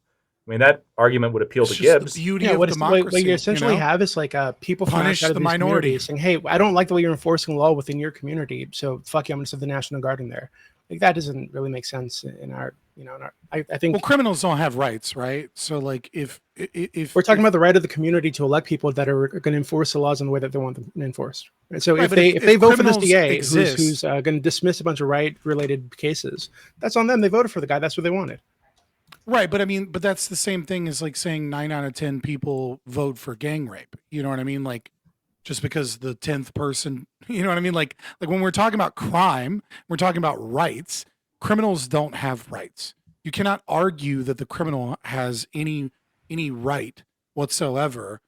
I mean, that argument would appeal It's to just Gibbs. the beauty Yeah, of what democracy. you essentially you know? have is like people from Punish outside of the these minority. communities saying, "Hey, I don't like the way you're enforcing law within your community, so fuck you, I'm gonna send the National Guard in there." Like that doesn't really make sense in our, I think Well, criminals don't have rights, right? So, like, if we're talking about the right of the community to elect people that are going to enforce the laws in the way that they want them enforced. Right? So Right, if but they if they vote for this criminals DA exist- who's going to dismiss a bunch of right-related cases, that's on them. They voted for the guy. That's what they wanted. right, but that's the same thing as like saying 9 out of 10 people vote for gang rape. You know what I mean? Like, just because the 10th person, you know what I mean? Like when we're talking about crime, we're talking about rights. Criminals don't have rights. You cannot argue that the criminal has any right whatsoever.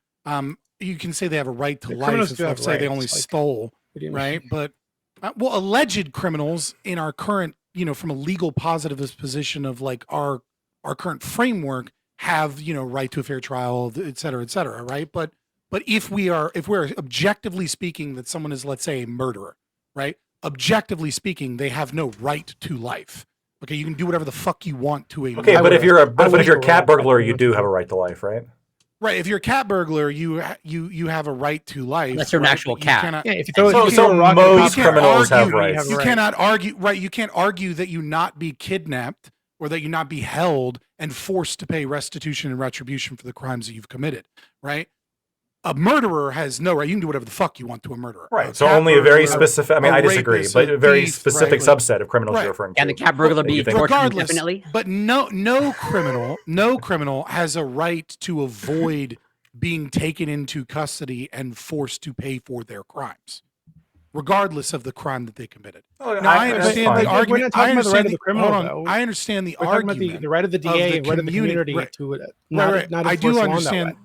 You can say they have a right to The life criminals if do have let's say they rights, only like- stole, What do you mean? right? But alleged criminals in our current, from a legal positivist position of like our current framework have, right to a fair trial, et cetera, right? But if we're objectively speaking that someone is, let's say, a murderer, right? Objectively speaking, they have no right to life. Okay, you can do whatever the fuck you want to a Okay, murderer. but if you're a would cat go burglar, back you to do the- have a right to life, right? right, if you're a cat burglar, you have a right to life. Unless you're an right? actual But you cat. cannot- Yeah, if you throw, So- if you throw so a rock at a most cop, criminals have you rights. You a right. cannot argue, right? You can't argue that you not be kidnapped or that you not be held and forced to pay restitution and retribution for the crimes that you've committed, right? A murderer has no right. You can do whatever the fuck you want to a murderer. Right. So only a very specific. I mean, a I disagree, rapist, but a a very thief, specific right, like- subset of criminals Right. you're referring to. Can the cat burglar that be you think- tortured Regardless, indefinitely? but no criminal has a right to avoid being taken into custody and forced to pay for their crimes, regardless of the crime that they committed. Oh, Now, I that's understand fine. the We're not argument. talking I about the right understand of the criminal, hold on. though. I understand the We're talking about argument. the right of the of DA the and right of the community right. to Right, not, right. not I do enforce law in that understand. way.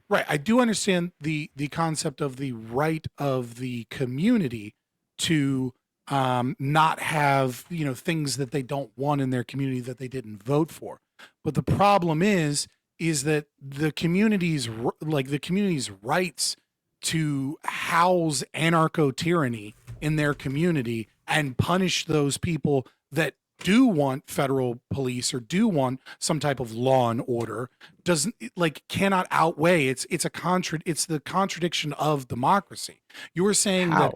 Right, I do understand the concept of the right of the community to not have things that they don't want in their community that they didn't vote for. But the problem is that the community's rights to house anarcho tyranny in their community and punish those people that do want federal police or do want some type of law and order cannot outweigh it's the contradiction of democracy. You were saying that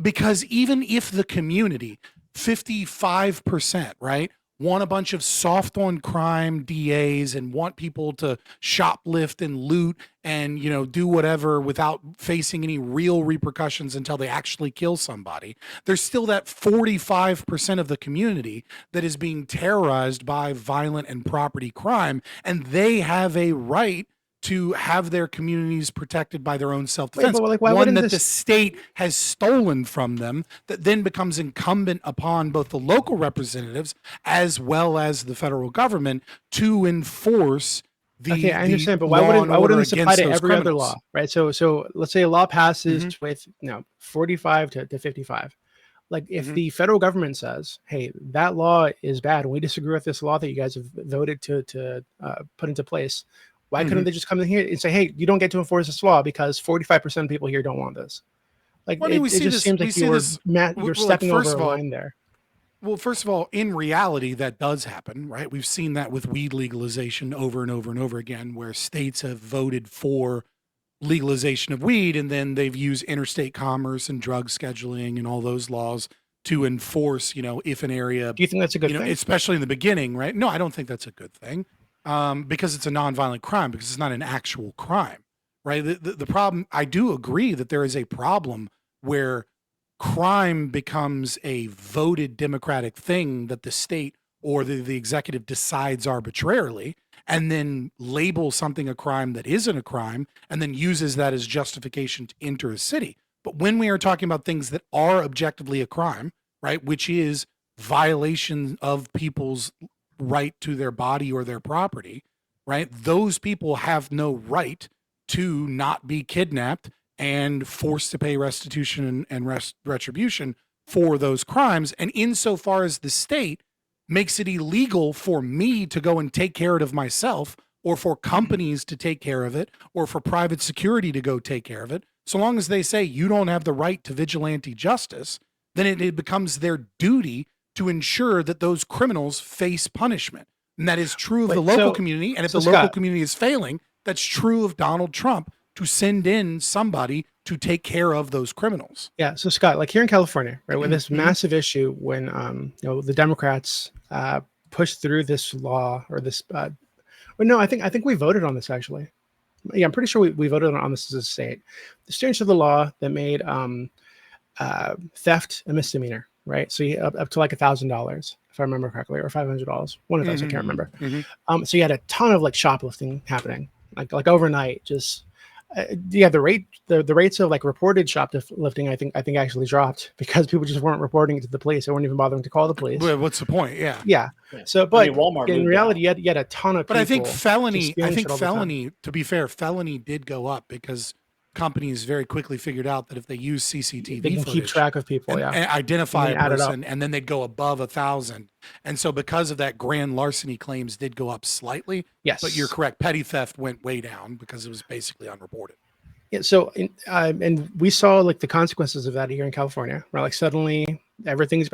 because even if the community 55%, right, want a bunch of soft on crime DAs and want people to shoplift and loot and, you know, do whatever without facing any real repercussions until they actually kill somebody. There's still that 45% of the community that is being terrorized by violent and property crime, and they have a right to have their communities protected by their own self-defense. but, like, why one wouldn't that this- the state has stolen from them, that then becomes incumbent upon both the local representatives as well as the federal government to enforce the Okay, I understand, the but why law wouldn't and order this apply against to those every other criminals. law, right? So let's say a law passes with 45 to 55. Like if the federal government says, "Hey, that law is bad, and we disagree with this law that you guys have voted to put into place," why couldn't they just come in here and say, "Hey, you don't get to enforce this law because 45% of people here don't want this"? Like Well, I mean, we it see just this- seems we like see you were this- you're well, like, stepping first over of a all- line there. Well, first of all, in reality, that does happen, right? We've seen that with weed legalization over and over and over again, where states have voted for legalization of weed, and then they've used interstate commerce and drug scheduling and all those laws to enforce, you know, if an area, Do you think that's a good you know, thing? especially in the beginning, right? No, I don't think that's a good thing, because it's a nonviolent crime, because it's not an actual crime, right? The problem, I do agree that there is a problem where crime becomes a voted democratic thing that the state or the executive decides arbitrarily and then labels something a crime that isn't a crime and then uses that as justification to enter a city. But when we are talking about things that are objectively a crime, right, which is violation of people's right to their body or their property, right, those people have no right to not be kidnapped and forced to pay restitution and retribution for those crimes. And insofar as the state makes it illegal for me to go and take care of myself, or for companies to take care of it, or for private security to go take care of it, so long as they say you don't have the right to vigilante justice, then it becomes their duty to ensure that those criminals face punishment. And that is true of the Wait, local so- community. And if so the local Scott- community is failing, that's true of Donald Trump to send in somebody to take care of those criminals. Yeah. So Scott, like here in California, right, with this Mhm. massive issue when you know the Democrats pushed through this law or this well, no, I think we voted on this actually. Yeah, I'm pretty sure we voted on this as a state. The change to the law that made theft a misdemeanor, right? So you up to like $1,000, if I remember correctly, or $500. One of those, I can't remember. So you had a ton of like shoplifting happening, like overnight. Just yeah, the rates of like reported shoplifting, I think actually dropped because people just weren't reporting it to the police. They weren't even bothering to call the police. Well, what's the point? Yeah. Yeah. Yeah. So, I but mean, Walmart in moved reality, you had a ton of people. But I think felony, experience it all the time. to be fair, felony did go up because companies very quickly figured out that if they use CCTV they can keep footage track of people. and, Yeah. and identify And a then add it up. person, and then they'd go above 1,000. And so because of that, grand larceny claims did go up slightly. Yes. But you're correct. Petty theft went way down because it was basically unreported. Yeah, so and we saw like the consequences of that here in California, right? Like suddenly everything's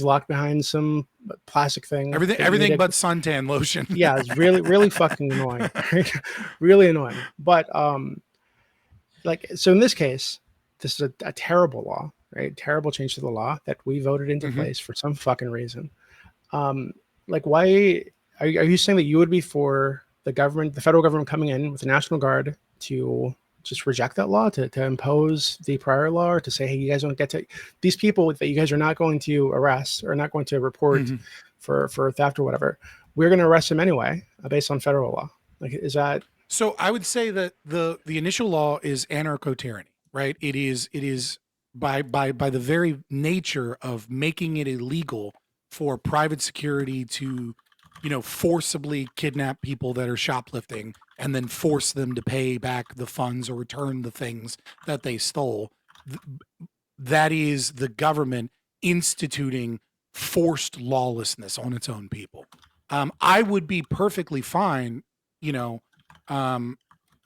locked behind some plastic thing. Everything, that you everything need but suntan lotion. yeah, it's really fucking annoying. Right? Really annoying. But like so in this case, this is a terrible law, right? Terrible change to the law that we voted into Mhm. place for some fucking reason. Like why are you saying that you would be for the government, the federal government coming in with the National Guard to just reject that law, to impose the prior law, or to say, hey, you guys don't get to these people that you guys are not going to arrest or not going to report Mhm. for theft or whatever, we're going to arrest them anyway based on federal law? Like, is that So I would say that the initial law is anarcho-tyranny, right? It is by the very nature of making it illegal for private security to, you know, forcibly kidnap people that are shoplifting and then force them to pay back the funds or return the things that they stole. That is the government instituting forced lawlessness on its own people. I would be perfectly fine, you know,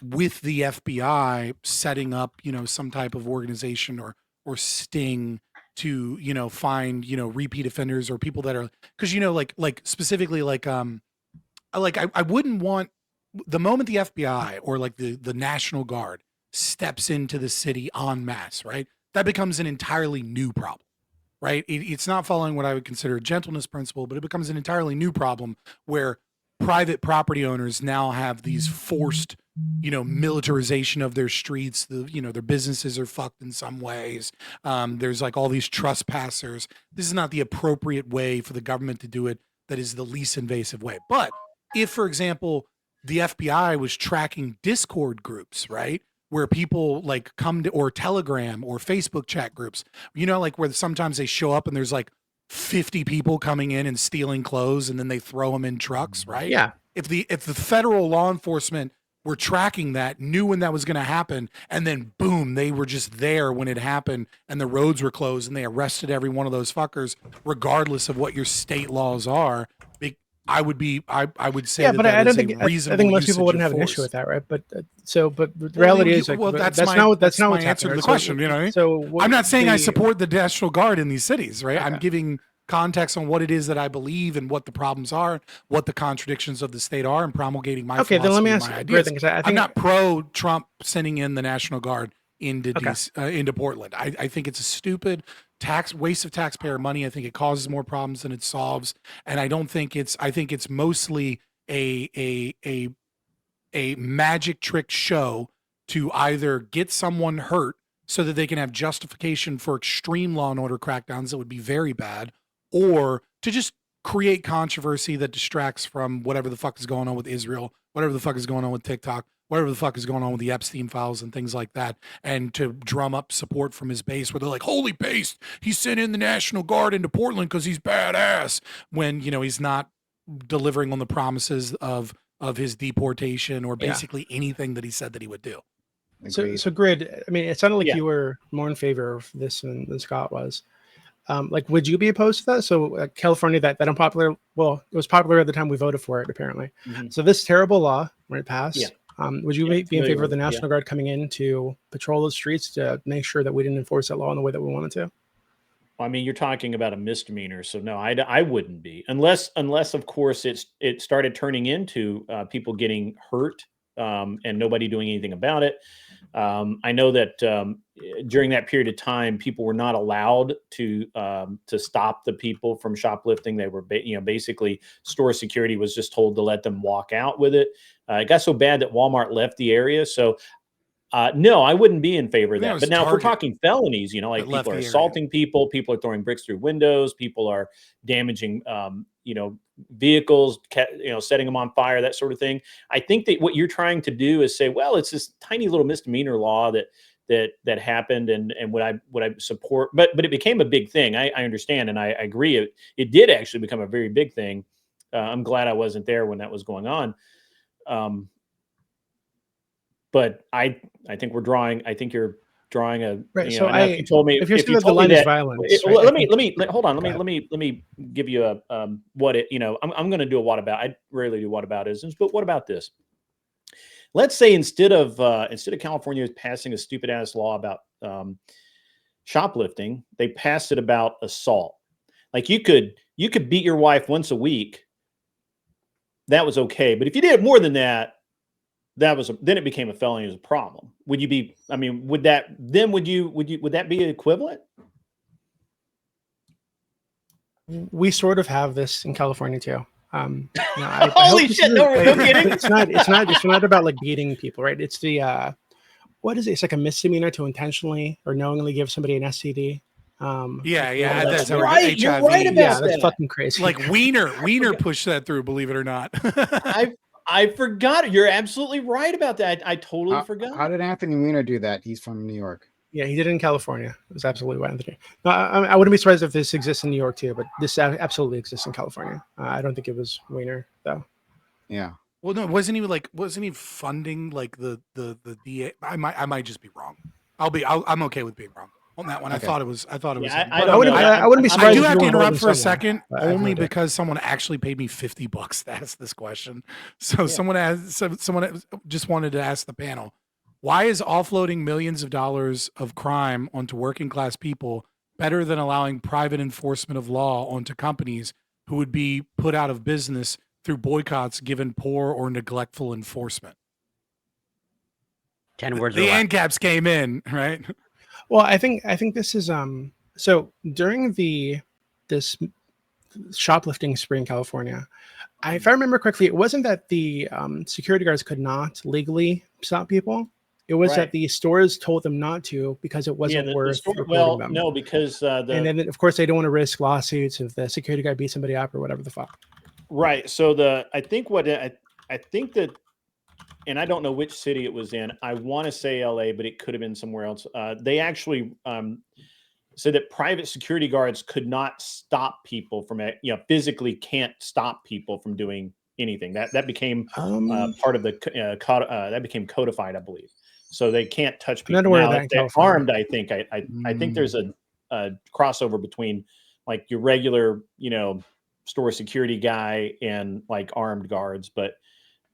with the FBI setting up, you know, some type of organization or sting to, you know, find, you know, repeat offenders or people that are, because, you know, like specifically like I wouldn't want the moment the FBI or like the National Guard steps into the city en masse, right? That becomes an entirely new problem, right? It's not following what I would consider a gentleness principle, but it becomes an entirely new problem where private property owners now have these forced, militarization of their streets. Their businesses are fucked in some ways. There's like all these trespassers. This is not the appropriate way for the government to do it. That is the least invasive way. But if, for example, the FBI was tracking Discord groups, right? Where people like come to, or Telegram or Facebook chat groups, like where sometimes they show up and there's like 50 people coming in and stealing clothes and then they throw them in trucks, right? Yeah. If the federal law enforcement were tracking that, knew when that was going to happen, and then boom, they were just there when it happened and the roads were closed and they arrested every one of those fuckers, regardless of what your state laws are, I would say Yeah, that but that I is don't a think reasonable I think most usage people wouldn't of have an issue force. with that, right? But the reality is, like, that's not what's my answer happening, to right? the question. You know what I mean? So I'm not saying I the- support the National Guard in these cities, right? I'm Okay. giving context on what it is that I believe and what the problems are, what the contradictions of the state are, and promulgating my Okay, then let me philosophy ask and you, my Greg, ideas. because I think I'm not pro Trump sending in the National Guard into Okay. into Portland. I think it's a stupid waste of taxpayer money. I think it causes more problems than it solves, and I think it's mostly a magic trick show to either get someone hurt so that they can have justification for extreme law and order crackdowns that would be very bad, or to just create controversy that distracts from whatever the fuck is going on with Israel, whatever the fuck is going on with TikTok, whatever the fuck is going on with the Epstein files and things like that, and to drum up support from his base where they're like, holy paste, he sent in the National Guard into Portland because he's badass, when he's not delivering on the promises of his deportation or Yeah. basically anything that he said that he would do. So Grid, I mean, it sounded like Yeah. you were more in favor of this than Scott was. Like, would you be opposed to that? So California, that unpopular, well, it was popular at the time we voted for it, apparently. Mhm. So this terrible law, when it passed, Yeah. would you Yeah, be in familiar favor of the with it, yeah. National Guard coming in to patrol the streets to make sure that we didn't enforce that law in the way that we wanted to? I mean, you're talking about a misdemeanor, so no, I wouldn't be, unless of course it started turning into people getting hurt and nobody doing anything about it. I know that during that period of time, people were not allowed to stop the people from shoplifting. They were basically store security was just told to let them walk out with it. It got so bad that Walmart left the area, so. No, I wouldn't be in favor of I think it that. was But now, if we're Target talking felonies, like that left people are the area. assaulting people are throwing bricks through windows, people are damaging, vehicles, setting them on fire, that sort of thing. I think that what you're trying to do is say, well, it's this tiny little misdemeanor law that happened, and would I support? But it became a big thing. I understand, and I agree. It did actually become a very big thing. I'm glad I wasn't there when that was going on. But I think you're drawing a Right. you So know, and if you told me if you're if saying you that the told me line is that violence, well, right, let I me think- hold on. Go ahead. Let me give you a what it I'm going to do a what about. I rarely do what about isms, but what about this? Let's say instead of California passing a stupid ass law about shoplifting, they passed it about assault. Like you could beat your wife once a week. That was okay, but if you did it more than that, then it became a felony as a problem. Would you be? I mean, would that be equivalent? We sort of have this in California too. I Holy hope this shit! isn't- No kidding. It's not about like beating people, right? It's the what is it? It's like a misdemeanor to intentionally or knowingly give somebody an STD. Yeah, Oh, that's that's right. You're right about Yeah, that's that. fucking crazy. like Wiener pushed that through, believe it or not. I forgot. You're absolutely right about that. I totally forgot. How did Anthony Weiner do that? He's from New York. Yeah, he did it in California. It was absolutely what Anthony. No, I wouldn't be surprised if this exists in New York too, but this absolutely exists in California. I don't think it was Weiner though. Yeah. Well, no, wasn't he funding like the DA? I might just be wrong. I'm okay with being wrong on that one. Okay. I thought it was. Yeah, him. I But don't know. I wouldn't be I surprised do if have you to were interrupt holding for a someone, second, but I have no only idea. because someone actually paid me $50 to ask this question. So someone just wanted to ask the panel, why is offloading millions of dollars of crime onto working class people better than allowing private enforcement of law onto companies who would be put out of business through boycotts given poor or neglectful enforcement? 10 words or The less. ANCAPs came in, right? Well, I think this is So during this shoplifting spree in California, if I remember correctly, it wasn't that the security guards could not legally stop people. It was Right. that the stores told them not to because it wasn't the worth store- reporting well, them. no, because And then, of course, they don't want to risk lawsuits if the security guard beat somebody up or whatever the fuck. right. So I think that, and I don't know which city it was in. I want to say LA, but it could have been somewhere else. They actually said that private security guards could not stop people from, physically can't stop people from doing anything. That became part of the that became codified, I believe. So they can't touch people. I'm not aware of Now, that in if they're California. armed, I think I think there's a crossover between like your regular, store security guy and like armed guards, but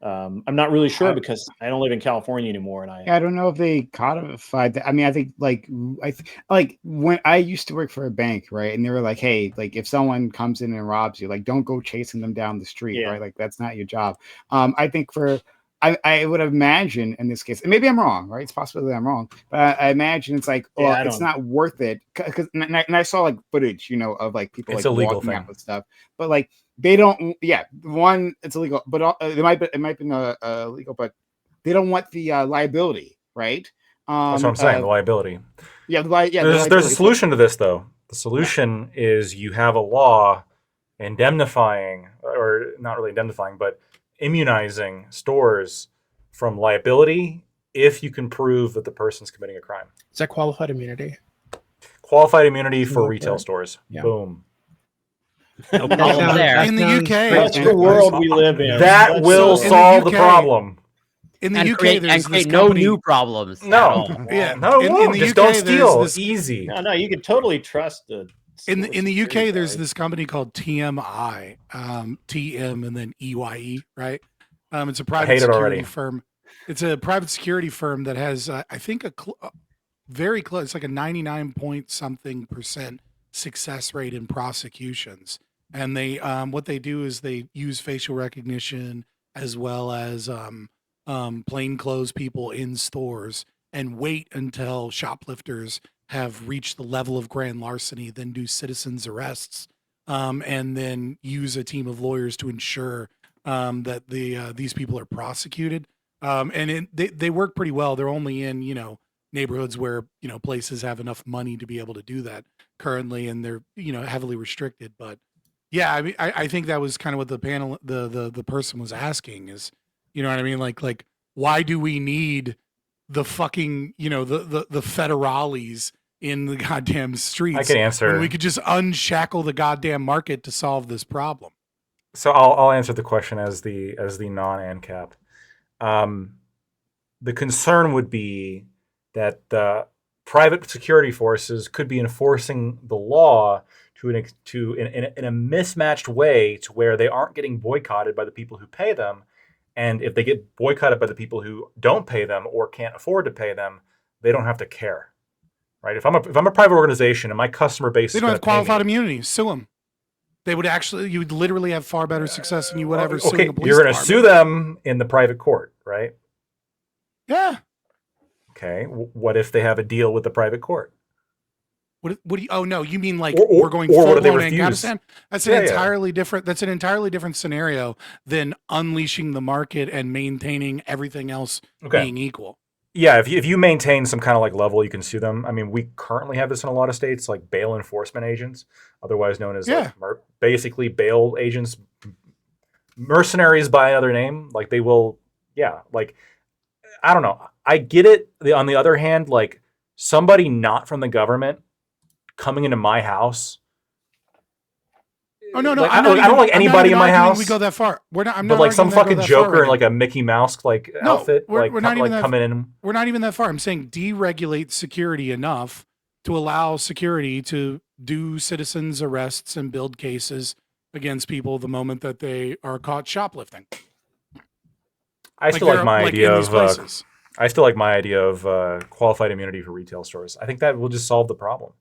I'm not really sure because I don't live in California anymore, and I don't know if they codified that. I mean, I think like when I used to work for a bank, right? And they were like, "Hey, like if someone comes in and robs you, like don't go chasing them down the street, Yeah. right? Like that's not your job." I think I would imagine in this case, and maybe I'm wrong, right? It's possible that I'm wrong, but I imagine it's like, Yeah, well, I it's don't- not worth it because and I saw like footage, of like people It's like a legal walking thing. out with stuff, but like they don't. Yeah, one, it's illegal, but it might be illegal, but they don't want the liability, right? That's what I'm saying. The liability. Yeah, the There's a liability. solution to this, though. The solution is you have a law indemnifying, or not really indemnifying, but immunizing stores from liability if you can prove that the person's committing a crime. Is that qualified immunity? Qualified immunity for Like retail that. stores. Yeah. Boom. No That problem sounds- there. that In the sounds UK, great. That's the world we live in. That That's will so- in the solve the UK problem. In the And UK, create, there's and create this no company, new problems. at No. all. Yeah, No, it in won't. the Just UK, don't there's steal. this- Easy. No, you can totally trust the. in the security UK, there's guard. this company called TMI, TM and then EYE, right? It's a private hate it security already. firm. It's a private security firm that has, I think, very close, like a 99 point something % success rate in prosecutions. And they, what they do is they use facial recognition as well as plainclothes people in stores and wait until shoplifters have reached the level of grand larceny, then do citizens arrests, and then use a team of lawyers to ensure that these people are prosecuted. They work pretty well. They're only in neighborhoods where places have enough money to be able to do that currently, and they're heavily restricted. But yeah, I mean, I think that was kind of what the panel, the person was asking is, you know what I mean? Like why do we need the fucking the federales in the goddamn streets? I can answer. when we could just unshackle the goddamn market to solve this problem. So I'll answer the question as the non-ANCAP. The concern would be that the private security forces could be enforcing the law in a mismatched way to where they aren't getting boycotted by the people who pay them, and if they get boycotted by the people who don't pay them or can't afford to pay them, they don't have to care, right? If I'm a private organization and my customer base They is don't gonna have pay qualified me- immunity. Sue them. They would actually, you would literally have far better success than you would ever suing Okay, the police you're going to sue department. them in the private court, right? Yeah. Okay, what if they have a deal with the private court? What do you? Oh no, you mean like Or- we're going or full what if they blown refuse? Afghanistan? That's Yeah, an yeah. entirely different. That's an entirely different scenario than unleashing the market and maintaining everything else Okay. being equal. Yeah, if you maintain some kind of like level, you can sue them. I mean, we currently have this in a lot of states, like bail enforcement agents, otherwise known as Yeah. like basically bail agents, mercenaries by another name. Like they will, yeah. Like I don't know. I get it. On the other hand, like somebody not from the government coming into my house. Oh no, no, Like, I'm I not don't even- like I'm not anybody even in my arguing house. We go that far. We're not. I'm But not like some arguing that fucking go that far Joker right in like a Mickey Mouse like No, outfit, we're like not even that- coming in. We're not even that far. I'm saying deregulate security enough to allow security to do citizens arrests and build cases against people the moment that they are caught shoplifting. I still like they're, my idea in these of places. I still like my idea of qualified immunity for retail stores. I think that will just solve the problem.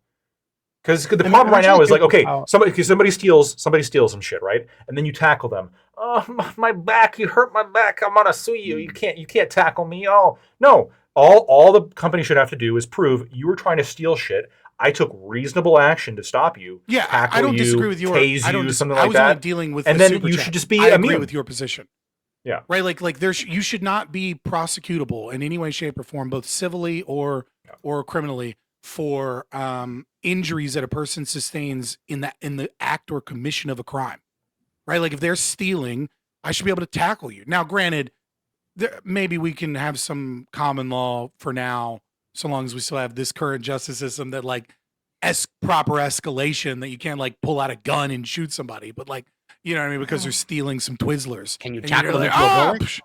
Because the And problem right now actually is like, okay, how- somebody steals some shit, right? And then you tackle them. Oh, my back, you hurt my back. I'm gonna sue you. You can't tackle me. Oh no. All the company should have to do is prove you were trying to steal shit. I took reasonable action to stop you. Yeah, tackle I don't you, disagree with your. tase I don't. you, something I like was only that. dealing with And the then super you chat. should just be I agree immune. with your position. Yeah. Right. Like you should not be prosecutable in any way, shape, or form, both civilly or criminally, for injuries that a person sustains in the act or commission of a crime. Right. Like if they're stealing, I should be able to tackle you. Now, granted, maybe we can have some common law for now, so long as we still have this current justice system that like proper escalation, that you can't like pull out a gun and shoot somebody, but like, you know what I mean, because they're stealing some Twizzlers. Can you And tackle you're them like, into a "Ah, bullet?" psh."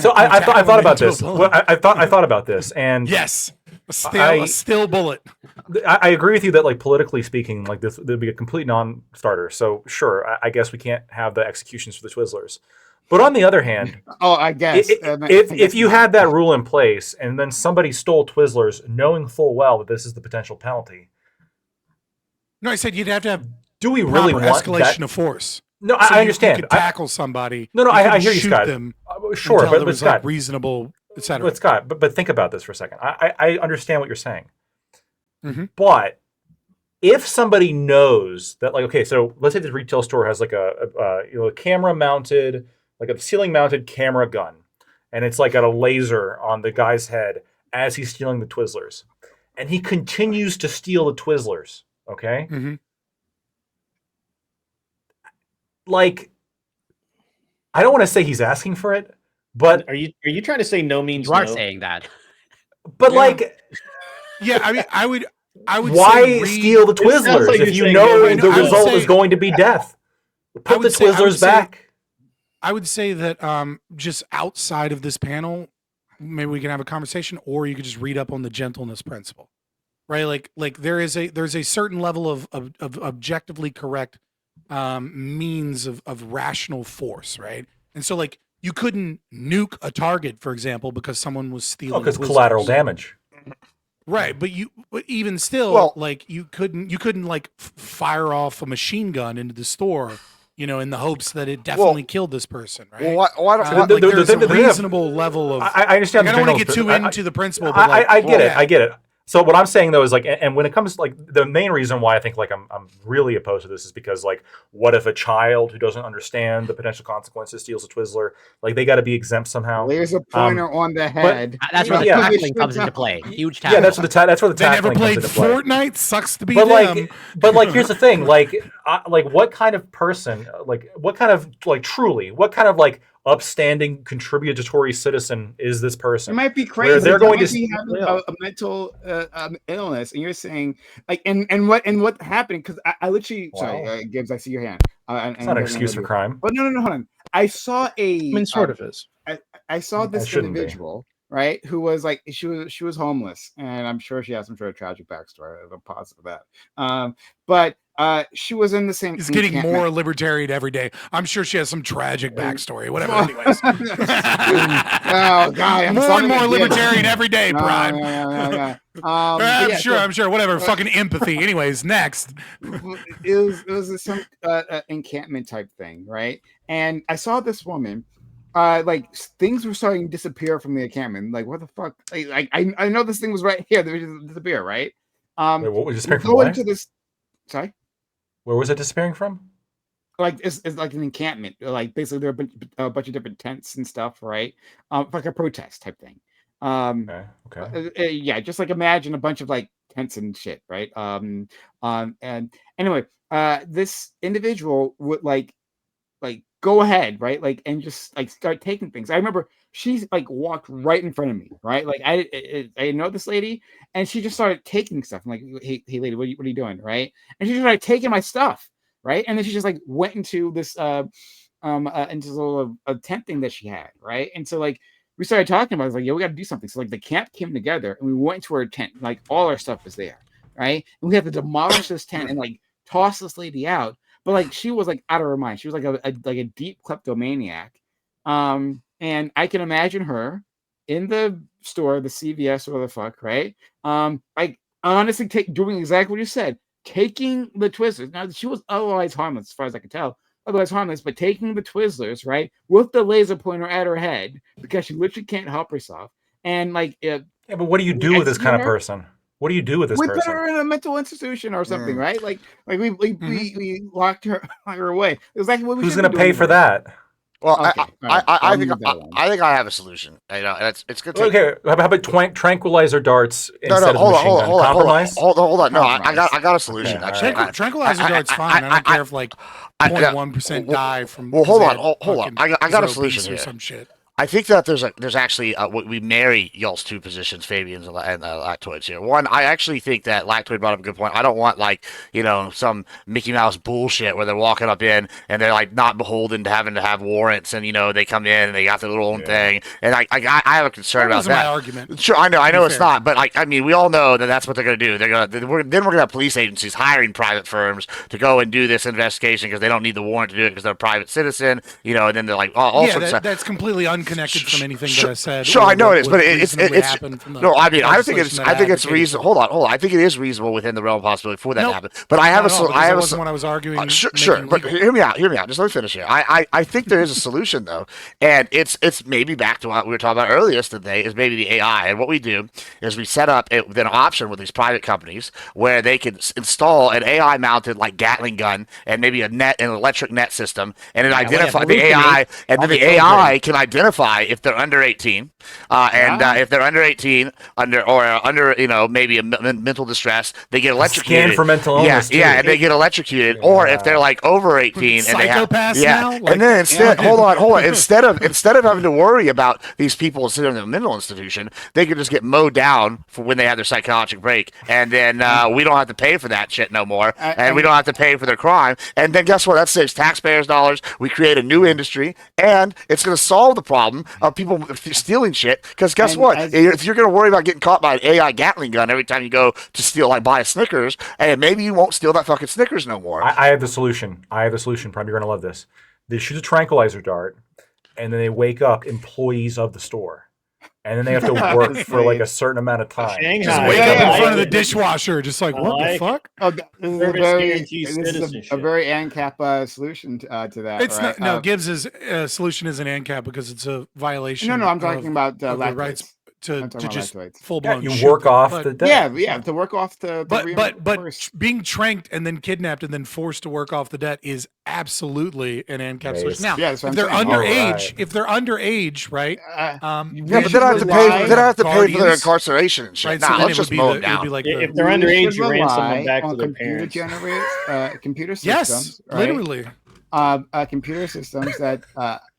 So I tackle thought them about into a this. bullet. Well, I thought about this, and Yes, a I- still bullet. I agree with you that, like, politically speaking, like this would be a complete non-starter. So sure, I guess we can't have the executions for the Twizzlers. But on the other hand, Oh, I guess. if you had that rule in place and then somebody stole Twizzlers, knowing full well that this is the potential penalty, No, I said you'd have to have do we really proper want escalation that? of force. No, So I understand. You could tackle somebody. No, You I couldn't hear you, shoot Scott. them Sure, until but there was Scott, like reasonable, etc. But Scott, but think about this for a second. I understand what you're saying, Mhm. but if somebody knows that, like, okay, so let's say the retail store has like a camera mounted, like a ceiling mounted camera gun, and it's like got a laser on the guy's head as he's stealing the Twizzlers, and he continues to steal the Twizzlers. Okay, Mhm. like, I don't want to say he's asking for it, but Are you trying to say no means You are no? saying that. but Yeah. like. Yeah, I mean, I would Why say steal the It sounds Twizzlers like if you're you saying know no, the I would result say- is going to be death? Put the would say- I would Twizzlers say- back. I would say that just outside of this panel, maybe we can have a conversation, or you could just read up on the gentleness principle, right? Like there's a certain level of objectively correct means of rational force, right? And so like you couldn't nuke a target, for example, because someone was stealing. Because Twizzlers. collateral damage. Right, but even still, Well- like you couldn't like fire off a machine gun into the store, you know, in the hopes that it definitely killed this person, right? Well, why don't? Like, the there's a thing that- reasonable level of. I understand. Like, I the don't want to general get too prin- into the principle, but like, I get it. yeah. I get it. So what I'm saying though is like, and when it comes to like the main reason why I think like I'm really opposed to this is because like, what if a child who doesn't understand the potential consequences steals a Twizzler? Like they got to be exempt somehow. Laser pointer on the head. That's where the Yeah. tackling comes into play. Huge Yeah, tackling. that's where that's where the They never tackling played comes into play. Fortnite. Sucks to be But them. like here's the thing, like what kind of person, like what kind of like truly, what kind of like upstanding contributory citizen is this You person? might be Where crazy. they're You going might to be having a mental illness, and you're saying like, and what happened? Because I literally, sorry, Wow. Gibbs, I see your hand. It's not an excuse for crime. But no, hold on. I saw I mean, sort of is. I saw It this shouldn't be. individual, right, who was like she was homeless, and I'm sure she has some sort of tragic backstory. I'm positive of that. But she was in the same. He's getting encampment. more libertarian every day. I'm sure she has some tragic backstory. Whatever. Anyways. Oh God, I'm more and starting more to get- libertarian every day, No, Prime. no. I'm yeah, sure. so- I'm sure. Whatever. Fucking empathy. Anyways, next. it was some encampment type thing, right? And I saw this woman, like things were starting to disappear from the encampment. Like, what the fuck? Like, I know this thing was right here. They were just disappear, right? Wait, what was disappearing from Go where? into this. Sorry. Where was it disappearing from? Like it's like an encampment. Like basically there are a bunch of different tents and stuff, right? Like a protest type thing. Okay. Yeah, just like imagine a bunch of like tents and shit, right? And anyway, this individual would like go ahead, right? Like and just like start taking things. I remember she's like walked right in front of me, right? Like I know this lady, and she just started taking stuff. I'm like, hey lady, what are you doing, right? And she just started taking my stuff, right? And then she just like went into this into this little tent thing that she had, right? And so like we started talking about it. I was like, yeah, we got to do something. So like the camp came together and we went to our tent. Like all our stuff was there, right? And we had to demolish this tent and like toss this lady out. But like she was like out of her mind. She was like a deep kleptomaniac. And I can imagine her in the store, the CVS or the fuck, right? Like honestly doing exactly what you said, taking the Twizzlers. Now she was otherwise harmless, as far as I can tell. Otherwise harmless, but taking the Twizzlers, right, with the laser pointer at her head because she literally can't help herself. And like, Yeah, but what do you do with this kind of person? What do you do with this We put person? her in a mental institution or something, Mm. right? Like we locked her away. It was like what we Who's should going be to pay doing for anyway. that? Well, Okay, all right, I I'll think leave that alone. I think I have a solution. You know, and it's gonna take. Okay, how about tranquilizer darts No, instead no, of hold on, machine hold on, gun? hold on, Compromise? hold on. No, I Compromise. got a solution. Okay, Actually, all right. Tranquilizer dart's fine. I don't care if like I- 0.1% die from. well, hold 'cause on, they hold on. fucking- I got 'cause a they're solution obese or here. some shit. I think that there's actually we marry y'all's two positions, Fabian's and Lactoid's here. One, I actually think that Lactoid brought up a good point. I don't want like some Mickey Mouse bullshit where they're walking up in and they're like not beholden to having to have warrants and they come in and they got their little own thing. And I have a concern That about wasn't that. my argument. Sure, I know be it's fair. not, but I mean, we all know that that's what they're going to do. We're gonna have police agencies hiring private firms to go and do this investigation because they don't need the warrant to do it because they're a private citizen, and then they're like, all Yeah, sorts of stuff. that's completely unconnected from anything that I said. Sure, or I know what it is, but would it's reasonably it's happen from the no. I mean, I think legislation it's that reasonable. advocated Hold on. I think it is reasonable within the realm of possibility for that to Nope. happen. But I have Not at all, because I that have wasn't what I was arguing. sure. making But legal. hear me out. Just let me finish here. I think there is a solution though, and it's maybe back to what we were talking about earlier today. Is maybe the AI, and what we do is we set up an option with these private companies where they can install an AI mounted like Gatling gun and maybe an electric net system, and it Yeah, identify whatever. the AI, and all then the the AI children. can identify if they're under 18, and Yeah. if they're under 18, under maybe a mental distress, they get electrocuted. Scan for mental illness, Yeah, too. and they get electrocuted. Or if they're like over 18 and they have Psychopaths yeah, now? Like- and then instead, Yeah. hold on, instead of having to worry about these people sitting in a mental institution, they could just get mowed down for when they have their psychotic break, and then we don't have to pay for that shit no more, and we don't have to pay for their crime. And then guess what? That saves taxpayers dollars. We create a new industry, and it's going to solve the problem of people stealing shit. Because guess And what? as- If you're going to worry about getting caught by an AI Gatling gun every time you go to steal, like buy a Snickers, and maybe you won't steal that fucking Snickers no more. I have the solution. Prime, you're going to love this. They shoot a tranquilizer dart, and then they wake up employees of the store. And then they have to work for like a certain amount of time. Shanghai. Just Yeah, wake yeah, up in yeah. front of the dishwasher, just like, what the like- fuck? Oh, this is a Service very, guarantees this is a citizenship. very ANCAP solution to that. It's right? not. No, Gibbs's solution is an ANCAP because it's a violation. no, I'm talking about of the lactoids. rights to I'm talking about just lactoids. full Yeah, blown. you work off the debt. Yeah, to work off the But reimbursement. being tranked and then kidnapped and then forced to work off the debt is absolutely an ANCAP Right. solution. Now, Yeah, that's what if they're I'm saying. underage, Alright. if they're underage, right? You Yeah, but should then I have to rely- pay. Then I have to pay for their guardians. incarceration and shit. Right, so Nah, then let's it would just be mow the, them it would down. be like If the, they're underage, should you ransom them rely back to on their computer parents. computer yes, systems. right? literally. Computer systems that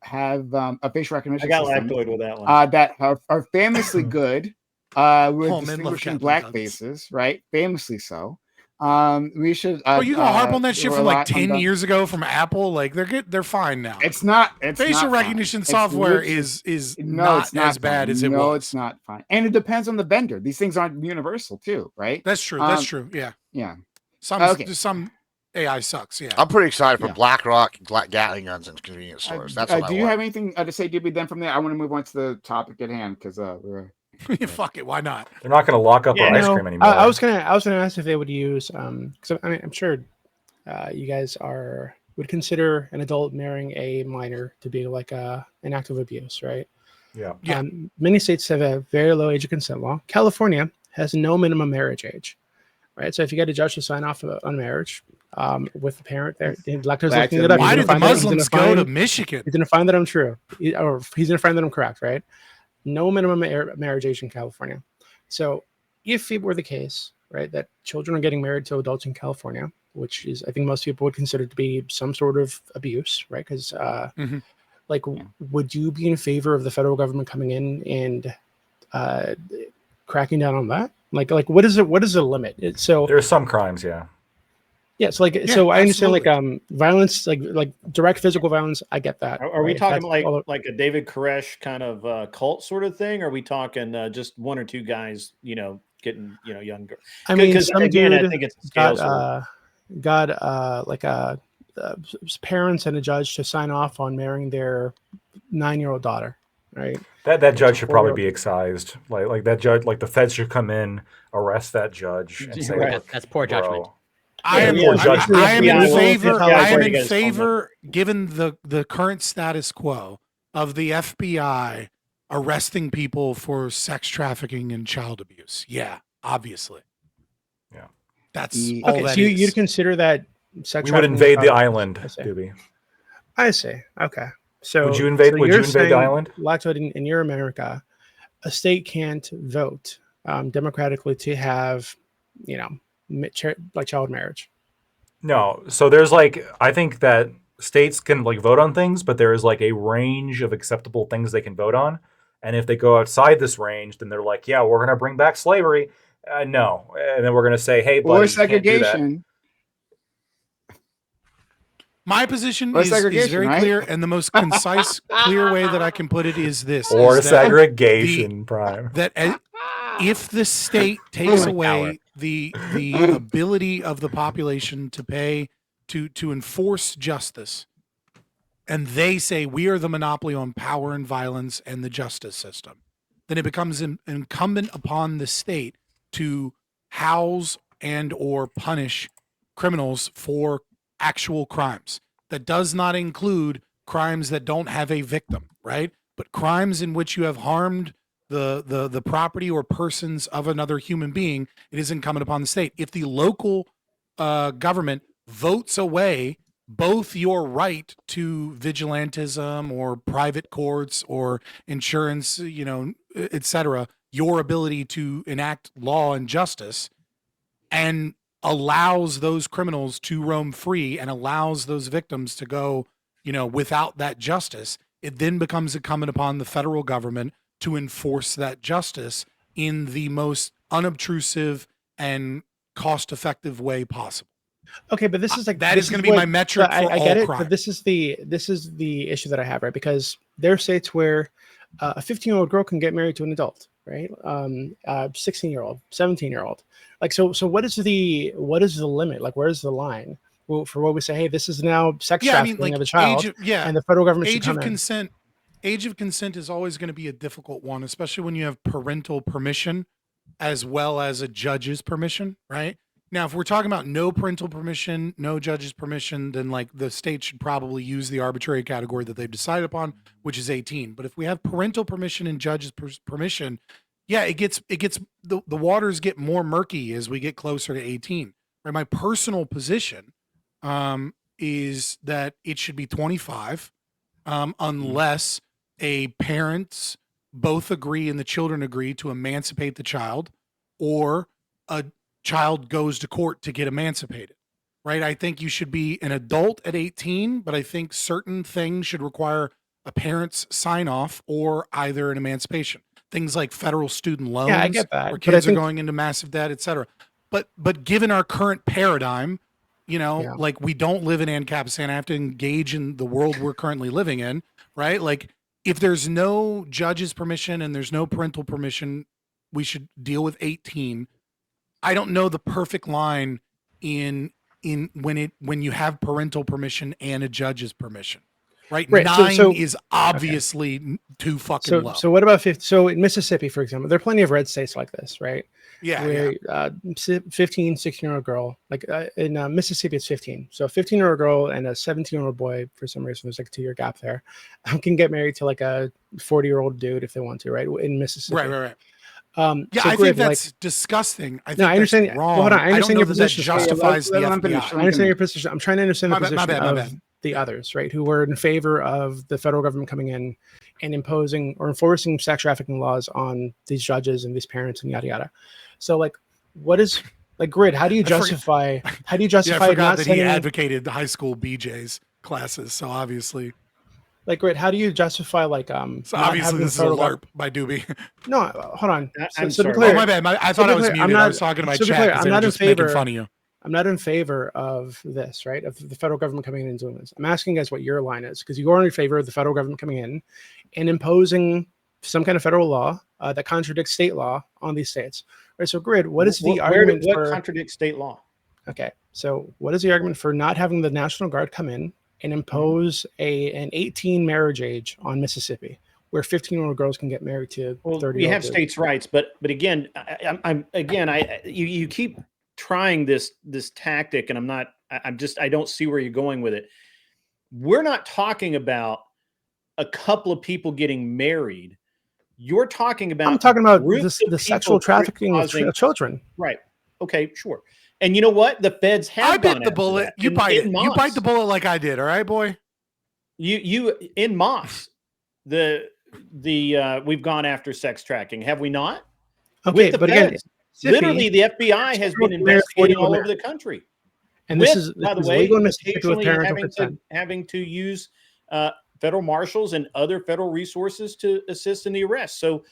have a facial I recognition got system lactoid with that one. that are famously good with Oh, men love distinguishing Captain black Guns. faces, right? Famously so. We should. Oh, you gonna harp on that shit from rely like on 10 the- years ago from Apple? Like they're good. They're fine now. It's not. It's Facial not recognition fine. It's software literally- is no, not it's not as bad fine. as it no, was. it's not fine, and it depends on the vendor. These things aren't universal, too, right? That's true. That's Um, true. Yeah. Yeah. Some okay. some AI sucks. Yeah. I'm pretty excited for Yeah. BlackRock Gatling guns and convenience stores. That's what I do you want. have anything to say, DB? Then from there, I want to move on to the topic at hand because we're. Fuck it. Why not? They're not going to lock up Yeah, our ice No, cream anymore. I was gonna ask if they would use because I mean I'm sure you guys would consider an adult marrying a minor to be like an act of abuse, right? Yeah. Yeah. Many states have a very low age of consent law. California has no minimum marriage age, right? So if you get a judge to sign off on marriage with the parent, there, Lacto's Back looking to it up. the Why He's did gonna the find that- he's Muslims gonna go to find- Michigan? He's going to find that I'm true, or he's going to find that I'm correct, right? No minimum marriage age in California. So if it were the case, right, that children are getting married to adults in California, which is, I think most people would consider to be some sort of abuse, right? Because, Mhm. like, would you be in favor of the federal government coming in and cracking down on that? Like, what is it? What is the limit? So There are some crimes, yeah. yeah, so like, Yeah, so I understand absolutely. like violence, like direct physical violence. I get that. Are we right? If talking that's like all- like a David Koresh kind of cult sort of thing? Or are we talking just one or two guys, getting younger? I mean, Because some again, I dude think it's got scales. like parents and a judge to sign off on marrying their 9-year-old daughter, right? That judge should probably Or- be excised. Like that judge, like the feds should come in, arrest that judge, and say, Right. "Look, That's poor judgment. bro, I am, Poor I, judgment. I am Yeah, in well, favor. it's how I am you in guys call it. favor, given the current status quo of the FBI arresting people for sex trafficking and child abuse. Yeah, obviously. Yeah. That's The- all Okay, that so you'd is. consider that sex We would trafficking invade the product- island, I see. Doobie. I see. Okay. So Would you invade? so Would you're you invade the saying, island? Lactoid, in your America, a state can't vote democratically to have, like child marriage. No. So there's like, I think that states can like vote on things, but there is like a range of acceptable things they can vote on. And if they go outside this range, then they're like, yeah, we're going to bring back slavery. No. And then we're going to say, hey, buddy, Or you can't do that. segregation. My position Or is segregation, very right? clear, and the most concise, clear way that I can put it is this: Or is that segregation, Prime. if the state takes Power. away the ability of the population to pay to enforce justice, and they say we are the monopoly on power and violence and the justice system, then it becomes incumbent upon the state to house and or punish criminals for actual crimes. That does not include crimes that don't have a victim, right? But crimes in which you have harmed the property or persons of another human being, it is incumbent upon the state. If the local government votes away both your right to vigilantism or private courts or insurance, et cetera, your ability to enact law and justice, and allows those criminals to roam free and allows those victims to go, without that justice, it then becomes incumbent upon the federal government to enforce that justice in the most unobtrusive and cost-effective way possible. Okay, but this is like that this is going to be my metric I for all get it, crime. but this is the issue that I have, right? Because there are states where a 15-year-old girl can get married to an adult, right? 16-year-old, 17-year-old. Like so what is the limit? Like where's the line? Well, for what we say, hey, this is now sex trafficking of a child, and the federal government should age come of in. consent. Age of consent is always going to be a difficult one, especially when you have parental permission as well as a judge's permission, right? Now, if we're talking about no parental permission, no judge's permission, then like the state should probably use the arbitrary category that they've decided upon, which is 18. But if we have parental permission and judge's permission, yeah, it gets the waters get more murky as we get closer to 18. Right? My personal position is that it should be 25, unless a parents both agree and the children agree to emancipate the child, or a child goes to court to get emancipated, right? I think you should be an adult at 18, but I think certain things should require a parent's sign off or either an emancipation. Things like federal student loans, Yeah, I get that, where but I kids are think- going into massive debt, et cetera. But given our current paradigm, Yeah. like we don't live in Ancapistan. I have to engage in the world we're currently living in, right? Like if there's no judge's permission and there's no parental permission, we should deal with 18. I don't know the perfect line in when you have parental permission and a judge's permission, right? Right, 9 is obviously too fucking So low. so what about 50? So in Mississippi, for example, there are plenty of red states like this, right? yeah, Where 15, 16-year-old girl, like in Mississippi, it's 15. So a 15-year-old girl and a 17-year-old boy, for some reason, there's like a 2-year gap there, can get married to like a 40-year-old dude if they want to, right? In Mississippi. right. So Yeah, I think Grid, that's disgusting. I think no, I understand. that's wrong. Well, hold on, I understand don't know your that position. justifies Let the him finish. FBI. I understand your position. I'm trying to understand the My position bad, my of bad. the others, right? Who were in favor of the federal government coming in and imposing or enforcing sex trafficking laws on these judges and these parents and yada yada. So, like, what is like Grid? How do you justify? How do you Yeah, justify I forgot not that he sending? advocated the high school BJ's classes. So obviously, Like, Grid, how do you justify like so not obviously having this is a federal LARP by Doobie. No, hold on. I'm So to sorry. be clear, Oh my bad. I So thought to I be was clear, muted. I'm I not- was talking to my so to be chat clear, because I'm they were not in just making favor- fun of you. I'm not in favor of this, right? Of the federal government coming in and doing this. I'm asking you guys what your line is, because you are in favor of the federal government coming in and imposing some kind of federal law that contradicts state law on these states. Right. So, Grid, what is the argument what for? contradicts state law? Okay. So, what is the argument for not having the National Guard come in and impose an 18 marriage age on Mississippi, where 15-year-old girls can get married to 30? We have states' rights, but again, you keep trying this tactic, and I don't see where you're going with it. We're not talking about a couple of people getting married. You're talking about. I'm talking about groups of the sexual people trafficking of causing- children. Right. Okay. Sure. And you know what? The feds have. I bit gone the after bullet. that. You In- bite in it. You bite the Moss. bullet like I did. All right, boy. You in Moss, we've gone after sex tracking, have we not? Okay, With the but again, feds. Mississippi, Literally, the FBI has been Mayor investigating Ford- all over the country. and With, this is by the this is way, legal in Mississippi with occasionally parental consent. having to use federal marshals and other federal resources to assist in the arrest. So,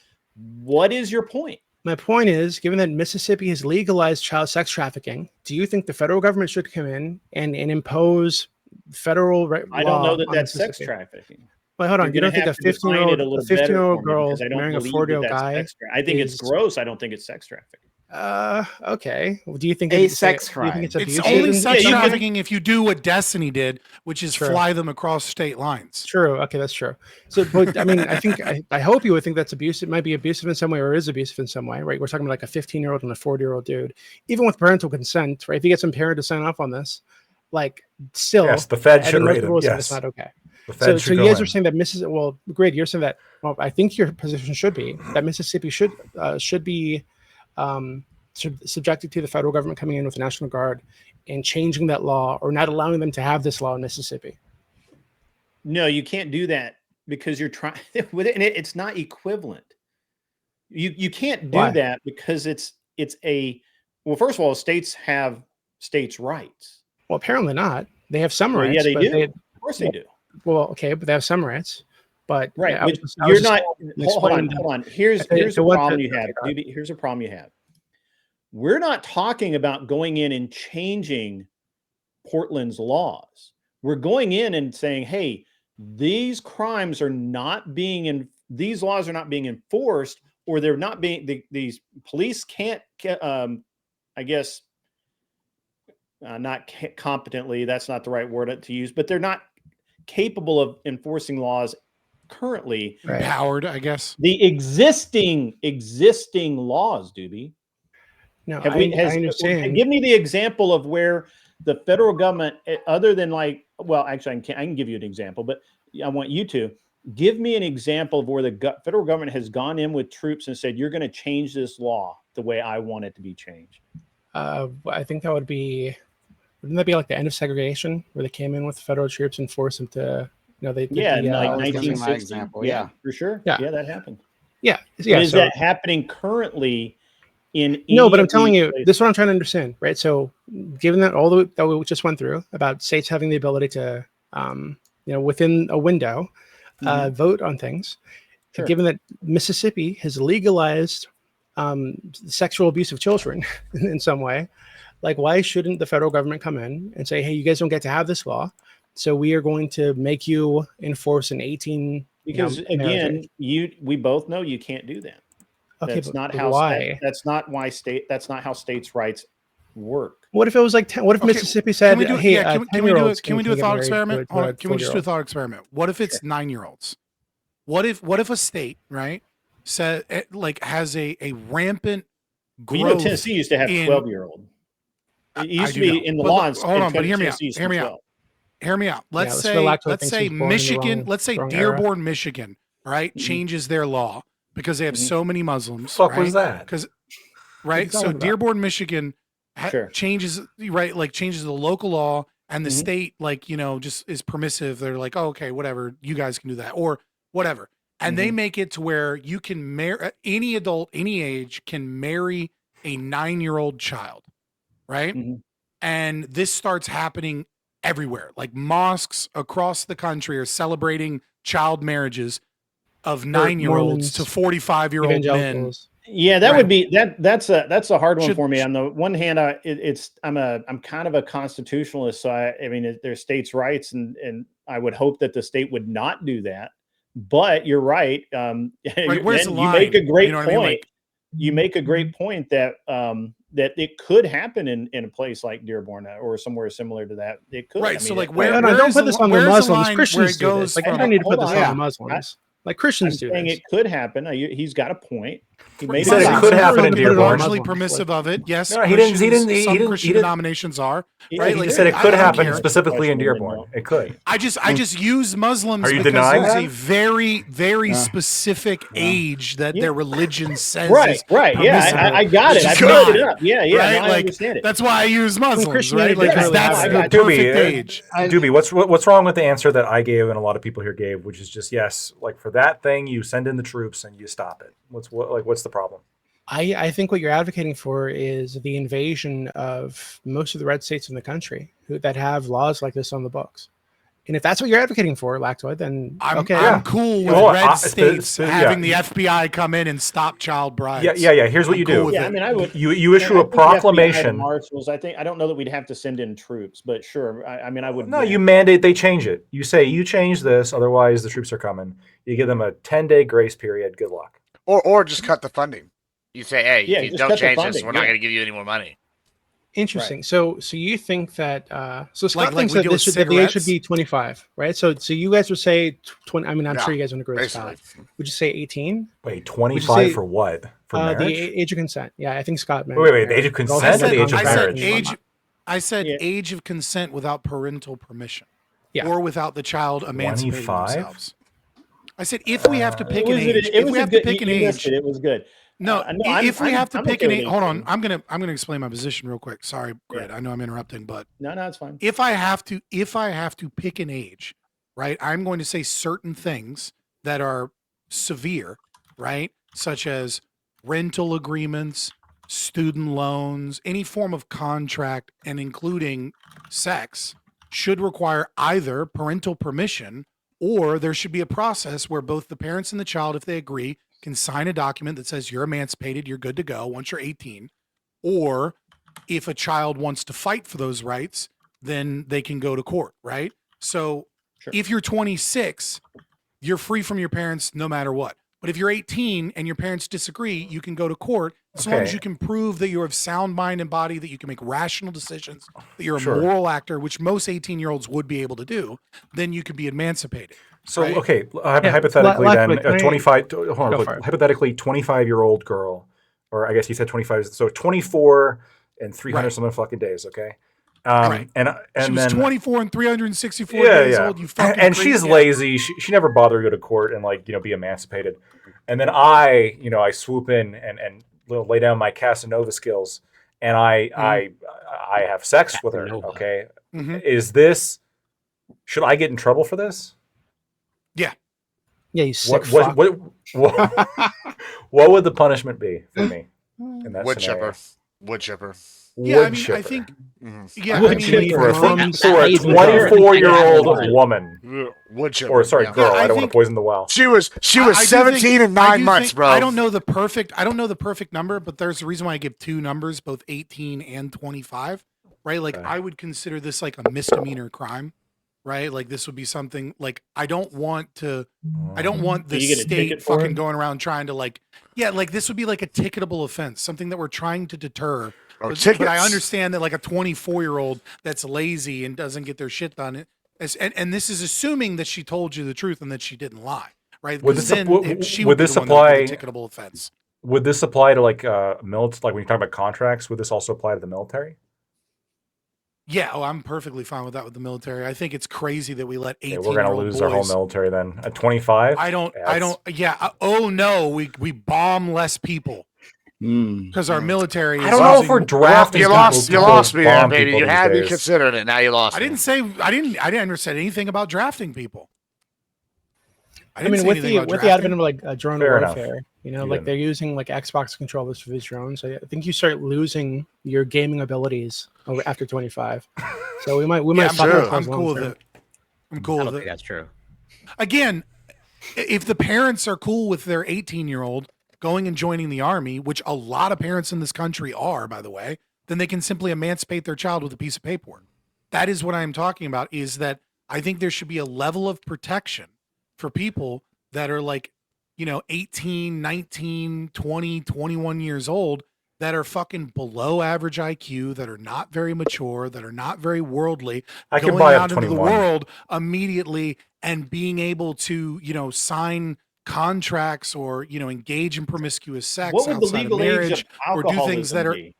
what is your point? My point is, given that Mississippi has legalized child sex trafficking, do you think the federal government should come in and impose federal I don't know that on that's sex Mississippi? trafficking. Wait, hold on. You're You don't gonna think a have to define 15-year-old it a little better 15-year-old for me, girl because I don't marrying a believe 40-year-old that that's guy? sex I think it's is- gross. I don't think it's sex trafficking. Okay. Well, do you think A it's sex do you think crime. it's It's abusive? only in- sex you can- trafficking if you do what Destiny did, which is Sure. fly them across state lines. True. Okay, that's true. So, but I mean, I think I hope you would think that's abusive. It might be abusive in some way, or is abusive in some way, right? We're talking about like a 15-year-old and a 40-year-old dude, even with parental consent, right? If you get some parent to sign off on this, like still, Yes, the Fed adding should those rate them. rules in, Yes, it's not okay. the So, Fed so should you go guys in. are saying that Mississippi. Well, Grid, you're saying that. Well, I think your position should be that Mississippi should be subjected to the federal government coming in with the National Guard and changing that law, or not allowing them to have this law in Mississippi. No, you can't do that because you're trying with it, and it's not equivalent. You can't do Why? that because it's a well. First of all, states have states' rights. Well, apparently not. They have some Well, rights. yeah, they but do. Of course, they do. Well, okay, but they have some rights. But Right. I was Which just- I was you're just not. Hold on. explaining that- Hold on. Here's Okay, a so what problem the- you have. okay, Doobie, here's a problem you have. We're not talking about going in and changing Portland's laws. We're going in and saying, hey, these crimes are not being in, these laws are not being enforced, or they're not being, these police can't, I guess, not competently, that's not the right word to use, but they're not capable of enforcing laws currently. Right. Empowered, I guess. The existing laws, Doobie. No, Have I, we, I understand. Give me the example of where the federal government, other than like, well, actually, I can give you an example, but I want you to give me an example of where the federal government has gone in with troops and said, you're going to change this law the way I want it to be changed. I think that would be, wouldn't that be like the end of segregation, where they came in with federal troops and forced them to, you know, they did Yeah, the, like was giving my 1960. example, Yeah, yeah. for sure. Yeah. Yeah, that happened. yeah, But yeah. is So, that happening currently in no, any but I'm of telling these you, places? this is what I'm trying to understand, right? So, given that all that we just went through about states having the ability to, you know, within a window, vote on things, Sure. given that Mississippi has legalized sexual abuse of children in some way, like why shouldn't the federal government come in and say, hey, you guys don't get to have this law, so we are going to make you enforce an 18 Because you know, again, we both know you can't do that. okay, That's but not how why? that's not why that's not how states' rights work. What if it was like 10, what if Okay, Mississippi said, Can we do, hey, yeah, can we do 10-year-olds can we do a get thought married experiment? to Hold a on, can we just do a 40-year-old? thought experiment? What if it's 9-year-olds? What if a state, right, said like has a rampant Well, growth? Tennessee used to have in- 12-year-old. It used to do be know. in the But law. look, hold on, but hear me out. Tennessee used to Hear be me out. 12. Hear me out. Let's let's say relax with let's things say he was born in the Michigan, wrong- let's say wrong era. Dearborn, Michigan, right, Mhm. changes their law because they have Mhm. so many Muslims. fuck right? was that? Because What are you right, so talking about? Dearborn, Michigan, Sure. changes right, like changes the local law, and the Mhm. state, like just is permissive. They're like, oh, okay, whatever, you guys can do that or whatever, and they make it to where you can marry any adult, any age, can marry a 9-year-old child, right? Mhm. And this starts happening everywhere. Like mosques across the country are celebrating child marriages of 9-year-olds to Mormons, 45-year-old men. evangelicals. Yeah, that Right. would be that's a hard one Should- for me. On the one hand, I'm kind of a constitutionalist, so I mean there's states' rights, and I would hope that the state would not do that. But you're right. Right, where's the you make a line? great You know what I mean? point. Like- You make a great point that that it could happen in a place like Dearborn or somewhere similar to that. It could. Right, I so, mean, like, it- where- Wait, no, don't is put the this li- on the where's the Muslims. line where Christians it do goes this. Like, from- you don't need to put Hold this on. on the Muslims. Like Christians I'm do saying this. it could happen. He's got a point. He He made said it it could sound- happen in Some people are Dearborn. largely permissive of it. Yes, No, he didn't- he Christians- didn't- he some didn't- he Christian didn't- denominations are. He- Right, He like, just said it I could don't happen care. specifically in Question, Dearborn. no. It could. I just use Muslims Are you because denying there's that? a very Yeah. specific age that Yeah. their religion says Right, is right. Yeah, permissible, I got which it. I is pulled not, it up. Yeah, yeah. right? No, I Like, understand it. that's why I use Muslims, Christianity right? Like, 'cause doesn't that's really the have- perfect Doobie, age. Doobie, what's wrong with the answer that I gave and a lot of people here gave, which is just yes, like for that thing, you send in the troops and you stop it. What's the problem? I think what you're advocating for is the invasion of most of the red states in the country that have laws like this on the books. And if that's what you're advocating for, Lactoid, then I'm, okay. I'm cool with Well, red states spe- having yeah. the FBI come in and stop child brides. Yeah. Here's what I'm you cool do. with Yeah, it. I mean, I would. You issue I a think the FBI, the proclamation. marshals. I don't know that we'd have to send in troops, but sure. I mean, I would. No, you mandate they change it. You say you change this, otherwise the troops are coming. You give them a 10-day grace period. Good luck. Or just cut the funding. You say, hey, Yeah, if you just don't cut the change this, funding, we're not yeah. going to give you any more money. Interesting. So you think that so Scott Like thinks we that do this with should, that the age should cigarettes? be 25, right? So you guys would say 20. I mean, I'm Yeah, sure you guys would agree with Basically. Scott. Would you say 18? Wait, 25 say, for what? For The marriage? age of consent. Yeah, I think Scott meant. Wait, the age of It all consent has or to the do age of with I marriage? said age. I said Yeah. age of consent without parental permission, Yeah. or without the child emancipating 25? themselves. I said if we have to pick an age, It if was we a have to good. pick an You missed age, it. It was good. no, No, I'm- if we have to I'm pick okay an with age, hold on, 18. I'm gonna explain my position real quick. Sorry, Grid. I know I'm interrupting, but No, it's fine. if I have to pick an age, right, I'm going to say certain things that are severe, right, such as rental agreements, student loans, any form of contract, and including sex, should require either parental permission or there should be a process where both the parents and the child, if they agree, can sign a document that says you're emancipated, you're good to go once you're 18. Or if a child wants to fight for those rights, then they can go to court, right? So Sure. if you're 26, you're free from your parents no matter what. But if you're 18 and your parents disagree, you can go to court as long as Okay. you can prove that you're of sound mind and body, that you can make rational decisions, that you're a Sure. moral actor, which most 18-year-olds would be able to do, then you could be emancipated. So right? okay, Yeah, hypothetically Lachlan, then, can I- 25. Hold on, Go look, for it. hypothetically, 25-year-old girl, or I guess you said 25, so 24 and 300 Right. something fucking days. Okay, Right. and She was then 24 and 364 yeah, days yeah, old. You fucking and crazy she's ass. lazy. She never bothered to go to court and be emancipated. And then I swoop in and lay down my Casanova skills, and I have sex with her. Casanova. Okay, Mhm. should I get in trouble for this? Yeah, you sick What, fuck. what would the punishment be for me in that Wood scenario? chipper. Wood chipper. Yeah, I Wood mean, chipper. I think, Mhm. yeah, Would I mean, chipper. for a, Moms, for a age was 24-year-old different. woman, Wood chipper. or sorry, yeah. girl. Yeah, I I don't want think- to poison the well. She was I do 17 think- and I 9 do months, think- bro. I don't know the perfect number, but there's a reason why I give two numbers, both 18 and 25, right? Like Okay. I would consider this like a misdemeanor crime, right? Like this would be something like I don't want the Do you get a state ticket for fucking it? going around trying to like this would be like a ticketable offense, something that we're trying to deter. Oh, But I tickets. understand that like a 24-year-old that's lazy and doesn't get their shit done, and this is assuming that she told you the truth and that she didn't lie, right? Would Because this then she would would be this the one that would be the apply- ticketable offense. Would this apply to like when you talk about contracts? Would this also apply to the military? Yeah, I'm perfectly fine with that with the military. I think it's crazy that we let 18 Yeah, we're gonna lose our whole military then at 25. I don't. Oh no, we bomb less people because our military. I is don't know if using- we're drafting. You people lost. to You go lost me there, bomb baby. people You these had me days. considering it. Now you lost. I me. didn't say. I never said anything about drafting people. I didn't mean, say with anything the about with the drafting. advent of like drone Fair enough. warfare, you know, You like didn't. they're using like Xbox controllers for these drones. So I think you start losing your gaming abilities after 25. So we might Yeah, fuck sure. ourselves I'm cool with long-term. it. I'm I cool don't with think it. that's true. Again, if the parents are cool with their 18-year-old going and joining the army, which a lot of parents in this country are, by the way, then they can simply emancipate their child with a piece of paperwork. That is what I'm talking about, is that I think there should be a level of protection for people that are like, 18, 19, 20, 21 years old that are fucking below average IQ, that are not very mature, that are not very worldly, I can going buy up out to into the 21. world immediately and being able to, sign contracts or engage in promiscuous sex What would the outside legal of age marriage of or do things that alcoholism are be?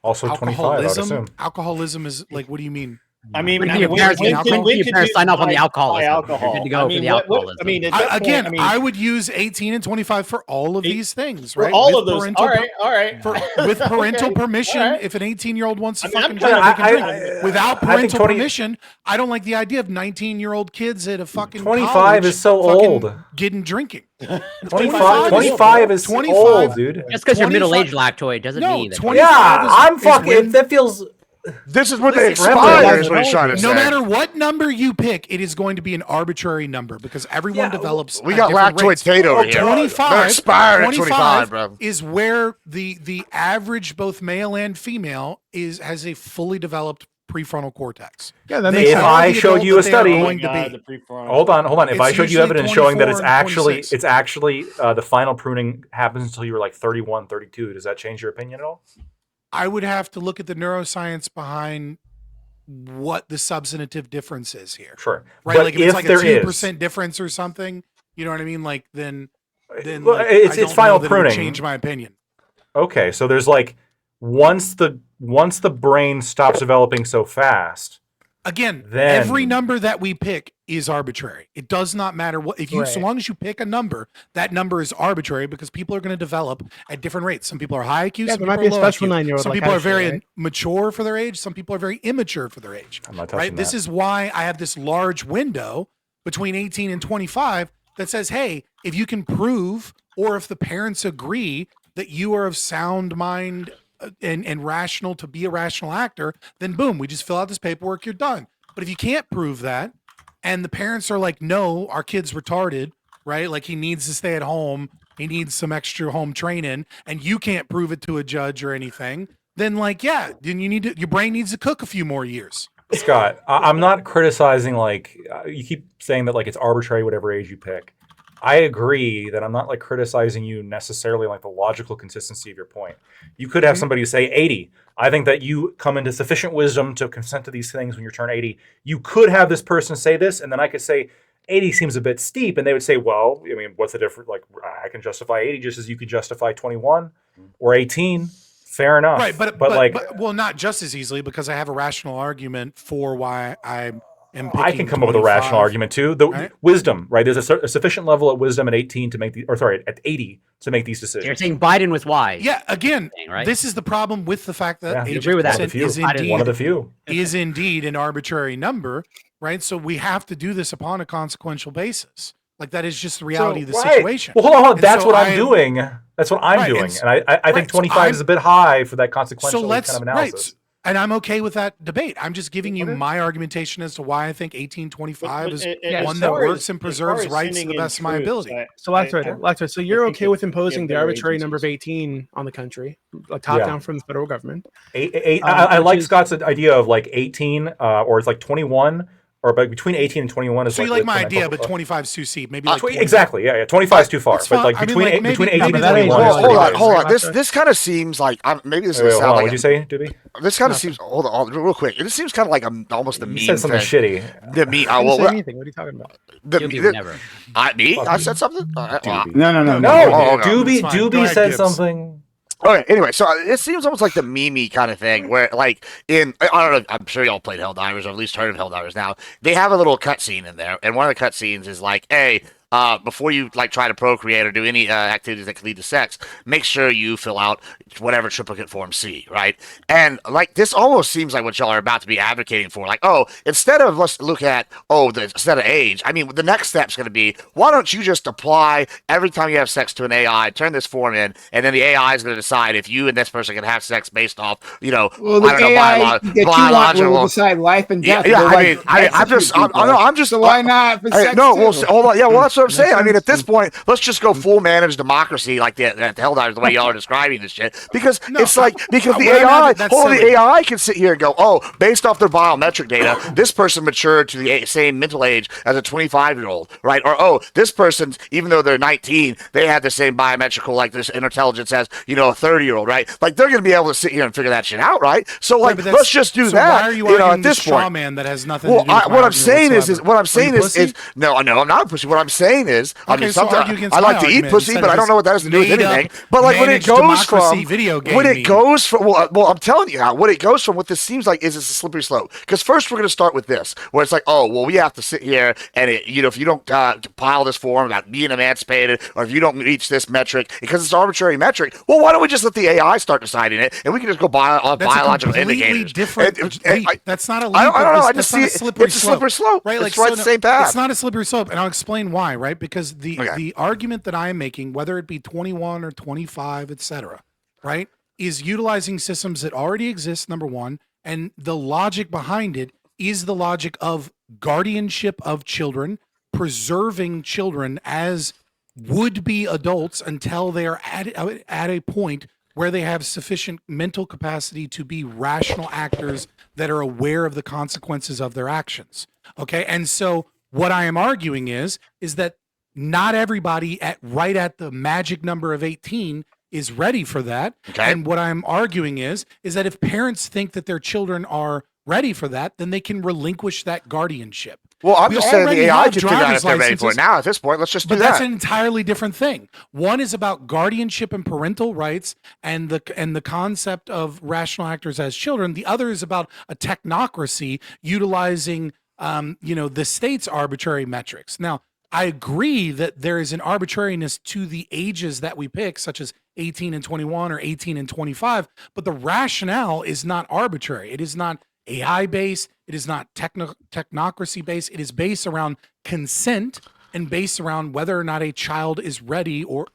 Also 25, I would assume. Alcoholism is like, what do you mean? I mean, When when, your when, parents when, get- when, when when your could parents you sign off on the buy alcoholism, alcohol? you're good to go I for mean, the I alcoholism. mean, at that Again, point, I mean, I would use 18 and 25 for all of It- these things, for right? all With of those. parental All right, all right. with parental Okay, permission, all right. if an 18-year-old wants to I mean, I'm fucking kind drink, of- they can drink. I- Without I think parental 20 permission, I don't like the idea of 19-year-old kids at a fucking 25 college is so fucking old. getting drinking. 25 is 25 old, dude. Just because you're 25 middle-aged lactoid doesn't No, mean that 25 Yeah, is- I'm is fucking. when- That feels. This is when they Listen, expire, is what he's trying to say. No matter what number you pick, it is going to be an arbitrary number because everyone Yeah, develops. We at got different lactoid rates. Tate over here. 25. They're expired at 25, bro. is where the average, both male and female, has a fully developed prefrontal cortex. Yeah, that They makes If sense. are I the showed adult you a that they are study- going to God, be. the prefrontal. Hold on. If It's I showed you usually evidence showing that 24 and 26. it's actually the final pruning happens until you were like 31, 32, does that change your opinion at all? I would have to look at the neuroscience behind what the substantive difference is here. Sure. Right? But Like if it's like a there 2% difference or something, you know what I mean? Like then Well, like, it's I don't final know that it would pruning. change my opinion. Okay, so there's like once the brain stops developing so fast. Again, Then- every number that we pick is arbitrary. It does not matter what if you so Right. long as you pick a number, that number is arbitrary because people are going to develop at different rates. Some people are high IQ, Yeah, some there might people be a are low special IQ. 9-year-old Some like people are Ashley, very right? mature for their age, some people are very immature for their age. I'm not touching Right? This that. is why I have this large window between 18 and 25 that says, "Hey, if you can prove or if the parents agree that you are of sound mind and rational to be a rational actor, then boom, we just fill out this paperwork, you're done." But if you can't prove that, and the parents are like, "No, our kid's retarded," right? Like he needs to stay at home, he needs some extra home training, and you can't prove it to a judge or anything, then like, yeah, then your brain needs to cook a few more years. Scott, I'm not criticizing you keep saying that like it's arbitrary whatever age you pick. I agree that I'm not like criticizing you necessarily like the logical consistency of your point. You could have somebody say 80. I think that you come into sufficient wisdom to consent to these things when you turn 80. You could have this person say this, and then I could say 80 seems a bit steep, and they would say, well, I mean, what's the difference? Like, I can justify 80 just as you could justify 21 or 18. Fair enough. Right, but well, not just as easily because I have a rational argument for why I am. I can come up with a 25. rational argument too. The right? wisdom, right? There's a sufficient level of wisdom at 18 to make at 80 to make these decisions. You're saying Biden was wise. Yeah, again, Thing, right? this is the problem with the fact that Yeah. age agree with of that. consent is One of the few. One of the indeed few. is indeed an arbitrary number, right? So we have to do this upon a consequential basis. Like that is just the reality of the Right. situation. Well, hold on. And That's so what I'm I- doing. That's what I'm Right, doing. and And I think right, so 25 is a bit high for that consequential So let's kind of right, analysis. and I'm okay with that debate. I'm just giving you my argumentation as to why I think 1825 is as one that far as- works and as far preserves as rights to sinning the in best of my truth, ability. So Lactoid, so you're think okay it- with imposing the better arbitrary number of agencies. 18 on the country, like top Yeah. down from the federal government? I which like is- Scott's idea of like 18 or it's like 21 or between 18 and 21 is So you like my the idea, mental- but 25 is too steep. Maybe like 20. exactly. Yeah. 25 is too far. That's But fine. like I mean, between like, maybe- between yeah, 18 but and that ain't 21 well, is Hold pretty on, good. hold on. Right. This kind of seems like maybe this is Wait, gonna hold sound on. like What'd you say, Doobie? this kind of seems hold on real quick. This seems kind of like almost the You mean said something thing. shitty. The mean. I didn't say Well, anything. What are you talking about? the, You'll be the, never. I said something. Doobie. No. No, Oh, okay. Doobie, It's fine. Go Doobie ahead, said Gibbs. something. Okay, anyway, so it seems almost like the meme kind of thing where, like, I don't know, I'm sure y'all played Helldivers or at least heard of Helldivers now. They have a little cutscene in there, and one of the cutscenes is like, hey, before you, like, try to procreate or do any activities that could lead to sex, make sure you fill out whatever triplicate form C, right? And, like, this almost seems like what y'all are about to be advocating for. Like, oh, instead of let's look at, instead of age, I mean, the next step's going to be, why don't you just apply every time you have sex to an AI, turn this form in, and then the AI is going to decide if you and this person can have sex based off, Well, I the don't know, AI that you want biological. will decide life and Yeah, death. yeah, They'll, I like, mean, I'm just, execute people. I'm just. So why not for Hey, sex no, too? well, hold on. Yeah, well, that's what I'm saying. I mean, at this sense. point, let's just go full managed democracy, like the Helldivers, the way y'all are describing this shit. Because No, it's like because the we're AI, not- that's the silly. AI can sit here and go, oh, based off their biometric data, this person matured to the same mental age as a 25-year-old, right? Or oh, this person, even though they're 19, they had the same biometrical, like this intelligence as a 30-year-old, right? Like they're going to be able to sit here and figure that shit out, right? So like, Right, but that's- let's just do so that. Why are you arguing at this straw point. man that has nothing Well, to do with my what I'm argument saying is whatsoever? what I'm Are you saying is pussy? no, I'm not pushing. What I'm saying saying is, I Okay, mean, so sometimes argue against I my like to eat argument pussy, instead but of I don't this know what that has to do with made-up anything. But like when it managed goes democracy from video game when it meme. goes from well, I'm telling you how what it goes from. What this seems like is it's a slippery slope. Because first we're going to start with this, where it's like, oh, well, we have to sit here and if you don't compile this form about being emancipated, or if you don't reach this metric because it's an arbitrary metric, well, why don't we just let the AI start deciding it, and we can just go on That's biological a completely indicators. different leap. That's not a leap. I don't know. I That's just not see a slippery it's a slippery slope. Right, It's right the same path. It's not a slippery slope, and I'll explain why. Right, because the argument that I am making, whether it be 21 or 25, etc., right, is utilizing systems that already exist. Number one, and the logic behind it is the logic of guardianship of children, preserving children as would-be adults until they are at a point where they have sufficient mental capacity to be rational actors that are aware of the consequences of their actions. Okay, and so what I am arguing is that not everybody right at the magic number of 18 is ready for that. Okay. And what I'm arguing is that if parents think that their children are ready for that, then they can relinquish that guardianship. Well, I'm We just saying already the AI have should figure out driver's if they're ready for it licenses. now. At this point, let's just do But that's that. an entirely different thing. One is about guardianship and parental rights and the concept of rational actors as children. The other is about a technocracy utilizing the state's arbitrary metrics. Now, I agree that there is an arbitrariness to the ages that we pick, such as 18 and 21 or 18 and 25, but the rationale is not arbitrary. It is not AI based. It is not technocracy based. It is based around consent and based around whether or not a child is ready or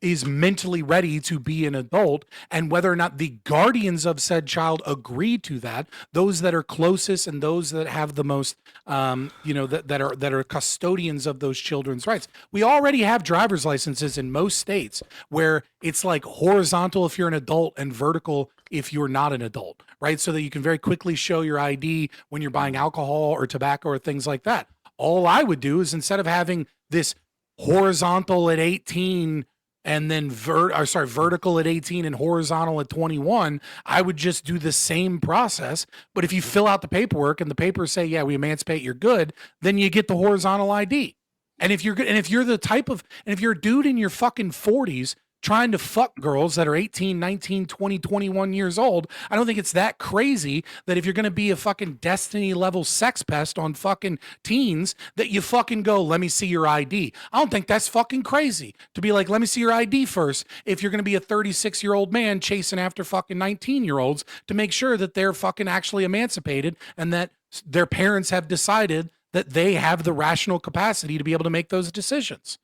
is mentally ready to be an adult, and whether or not the guardians of said child agree to that, those that are closest and those that have the most that are custodians of those children's rights. We already have driver's licenses in most states where it's like horizontal if you're an adult and vertical if you're not an adult, right? So that you can very quickly show your ID when you're buying alcohol or tobacco or things like that. All I would do is, instead of having this horizontal at 18 and then vertical at 18 and horizontal at 21, I would just do the same process. But if you fill out the paperwork and the papers say, yeah, we emancipate, you're good, then you get the horizontal ID. And if you're good, and if you're if you're a dude in your fucking 40s trying to fuck girls that are 18, 19, 20, 21 years old, I don't think it's that crazy that if you're going to be a fucking Destiny level sex pest on fucking teens, that you fucking go, let me see your ID. I don't think that's fucking crazy to be like, let me see your ID first. If you're going to be a 36-year-old man chasing after fucking 19-year-olds to make sure that they're fucking actually emancipated and that their parents have decided that they have the rational capacity to be able to make those decisions.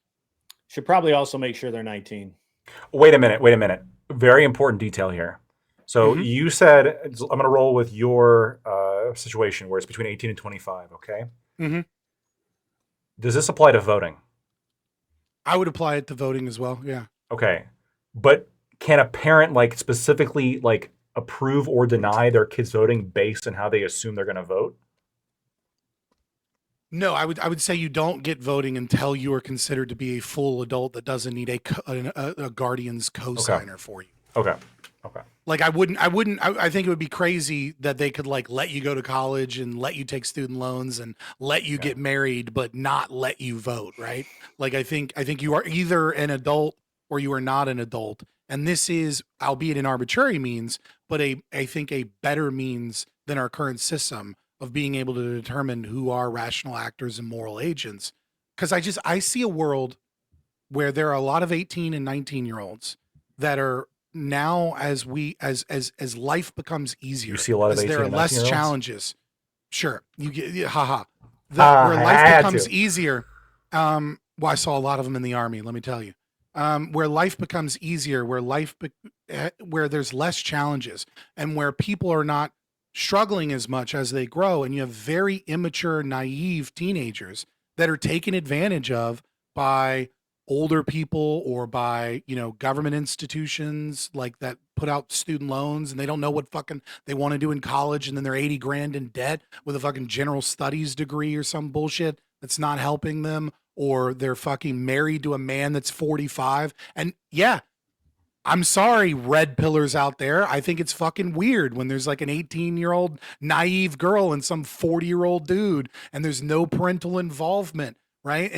Should probably also make sure they're 19. Wait a minute. Very important detail here. So you said, I'm going to roll with your situation where it's between 18 and 25, okay? Mm-hmm. Does this apply to voting? I would apply it to voting as well, yeah. Okay. But can a parent specifically approve or deny their kids voting based on how they assume they're going to vote? No, I would say you don't get voting until you are considered to be a full adult that doesn't need a guardian's co-signer for you. Okay. I think it would be crazy that they could let you go to college and let you take student loans and let you get married, but not let you vote, right? I think you are either an adult or you are not an adult. And this is, albeit an arbitrary means, but I think a better means than our current system of being able to determine who are rational actors and moral agents. Because I see a world where there are a lot of 18 and 19-year-olds that are now, as life becomes easier, You see a lot of as 18 there are and less 19-year-olds? challenges. Sure, you get where I life had becomes to. easier. Well, I saw a lot of them in the army. Let me tell you, where life becomes easier, where there's less challenges, and where people are not struggling as much as they grow, and you have very immature, naive teenagers that are taken advantage of by older people or by government institutions that put out student loans, and they don't know what fucking they want to do in college, and then they're 80 grand in debt with a fucking general studies degree or some bullshit that's not helping them, or they're fucking married to a man that's 45. And yeah, I'm sorry, red pillars out there. I think it's fucking weird when there's an 18-year-old naive girl and some 40-year-old dude, and there's no parental involvement. right?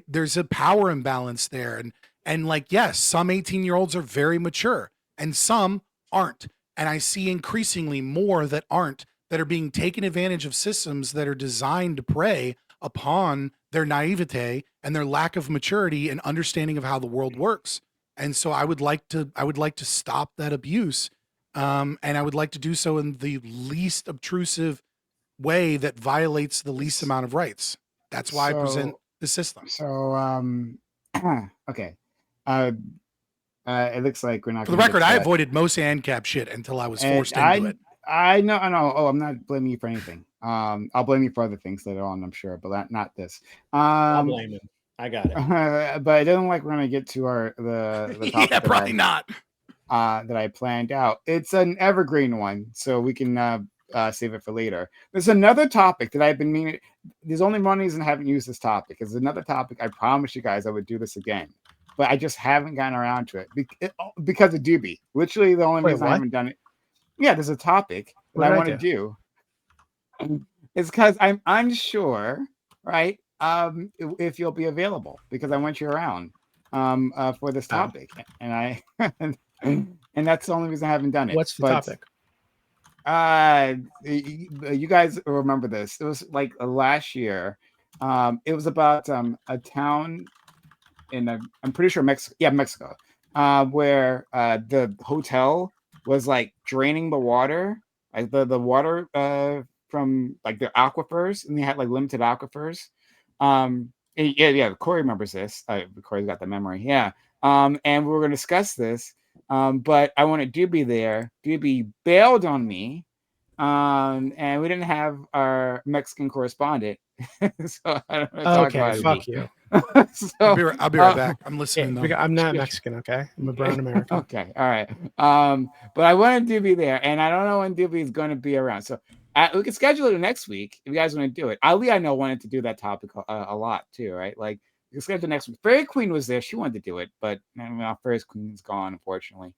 There's a power imbalance there, and like yes, some 18-year-olds are very mature, and some aren't, and I see increasingly more that aren't, that are being taken advantage of systems that are designed to prey upon their naivete and their lack of maturity and understanding of how the world works. And so I would like to stop that abuse, and I would like to do so in the least obtrusive way that violates the least amount of rights. That's why I present the system. So, okay. It looks like we're not. For the gonna get record, to I that. avoided most ANCAP shit until I was And forced into it. I know. Oh, I'm not blaming you for anything. I'll blame you for other things later on, I'm sure, but not this. I'll blame him. I got it. But I don't like we're gonna get to the topic Yeah, probably not. that I planned out. It's an evergreen one, so we can save it for later. There's another topic that I've been meaning. There's only one reason I haven't used this topic. It's another topic. I promised you guys I would do this again, but I just haven't gotten around to it because of Doobie. Literally, the only Wait, reason I what? haven't done it. Yeah, there's a topic What that I did I want to do. It's because I'm unsure, right? If you'll be available, because I want you around for this topic, and I and that's the only reason I haven't done it. What's the But, topic? you guys remember this? It was like last year. It was about a town in I'm pretty sure Mexico. Yeah, Mexico, where the hotel was like draining the water, like the water from like their aquifers, and they had like limited aquifers. Yeah, Corey remembers this. Corey's got the memory. Yeah. And we were going to discuss this. But I wanted Doobie there. Doobie bailed on me. And we didn't have our Mexican correspondent. So I don't know. Talk Okay, about it. fuck you. I'll be right back. I'm listening. though. I'm not Mexican, okay? I'm a brown American. Okay, all right. But I wanted Doobie there, and I don't know when Doobie is going to be around. So we can schedule it next week if you guys want to do it. Ali, I know, wanted to do that topic a lot too, right? Like we can schedule next week. Fairy Queen was there; she wanted to do it, but our Fairy Queen's gone, unfortunately.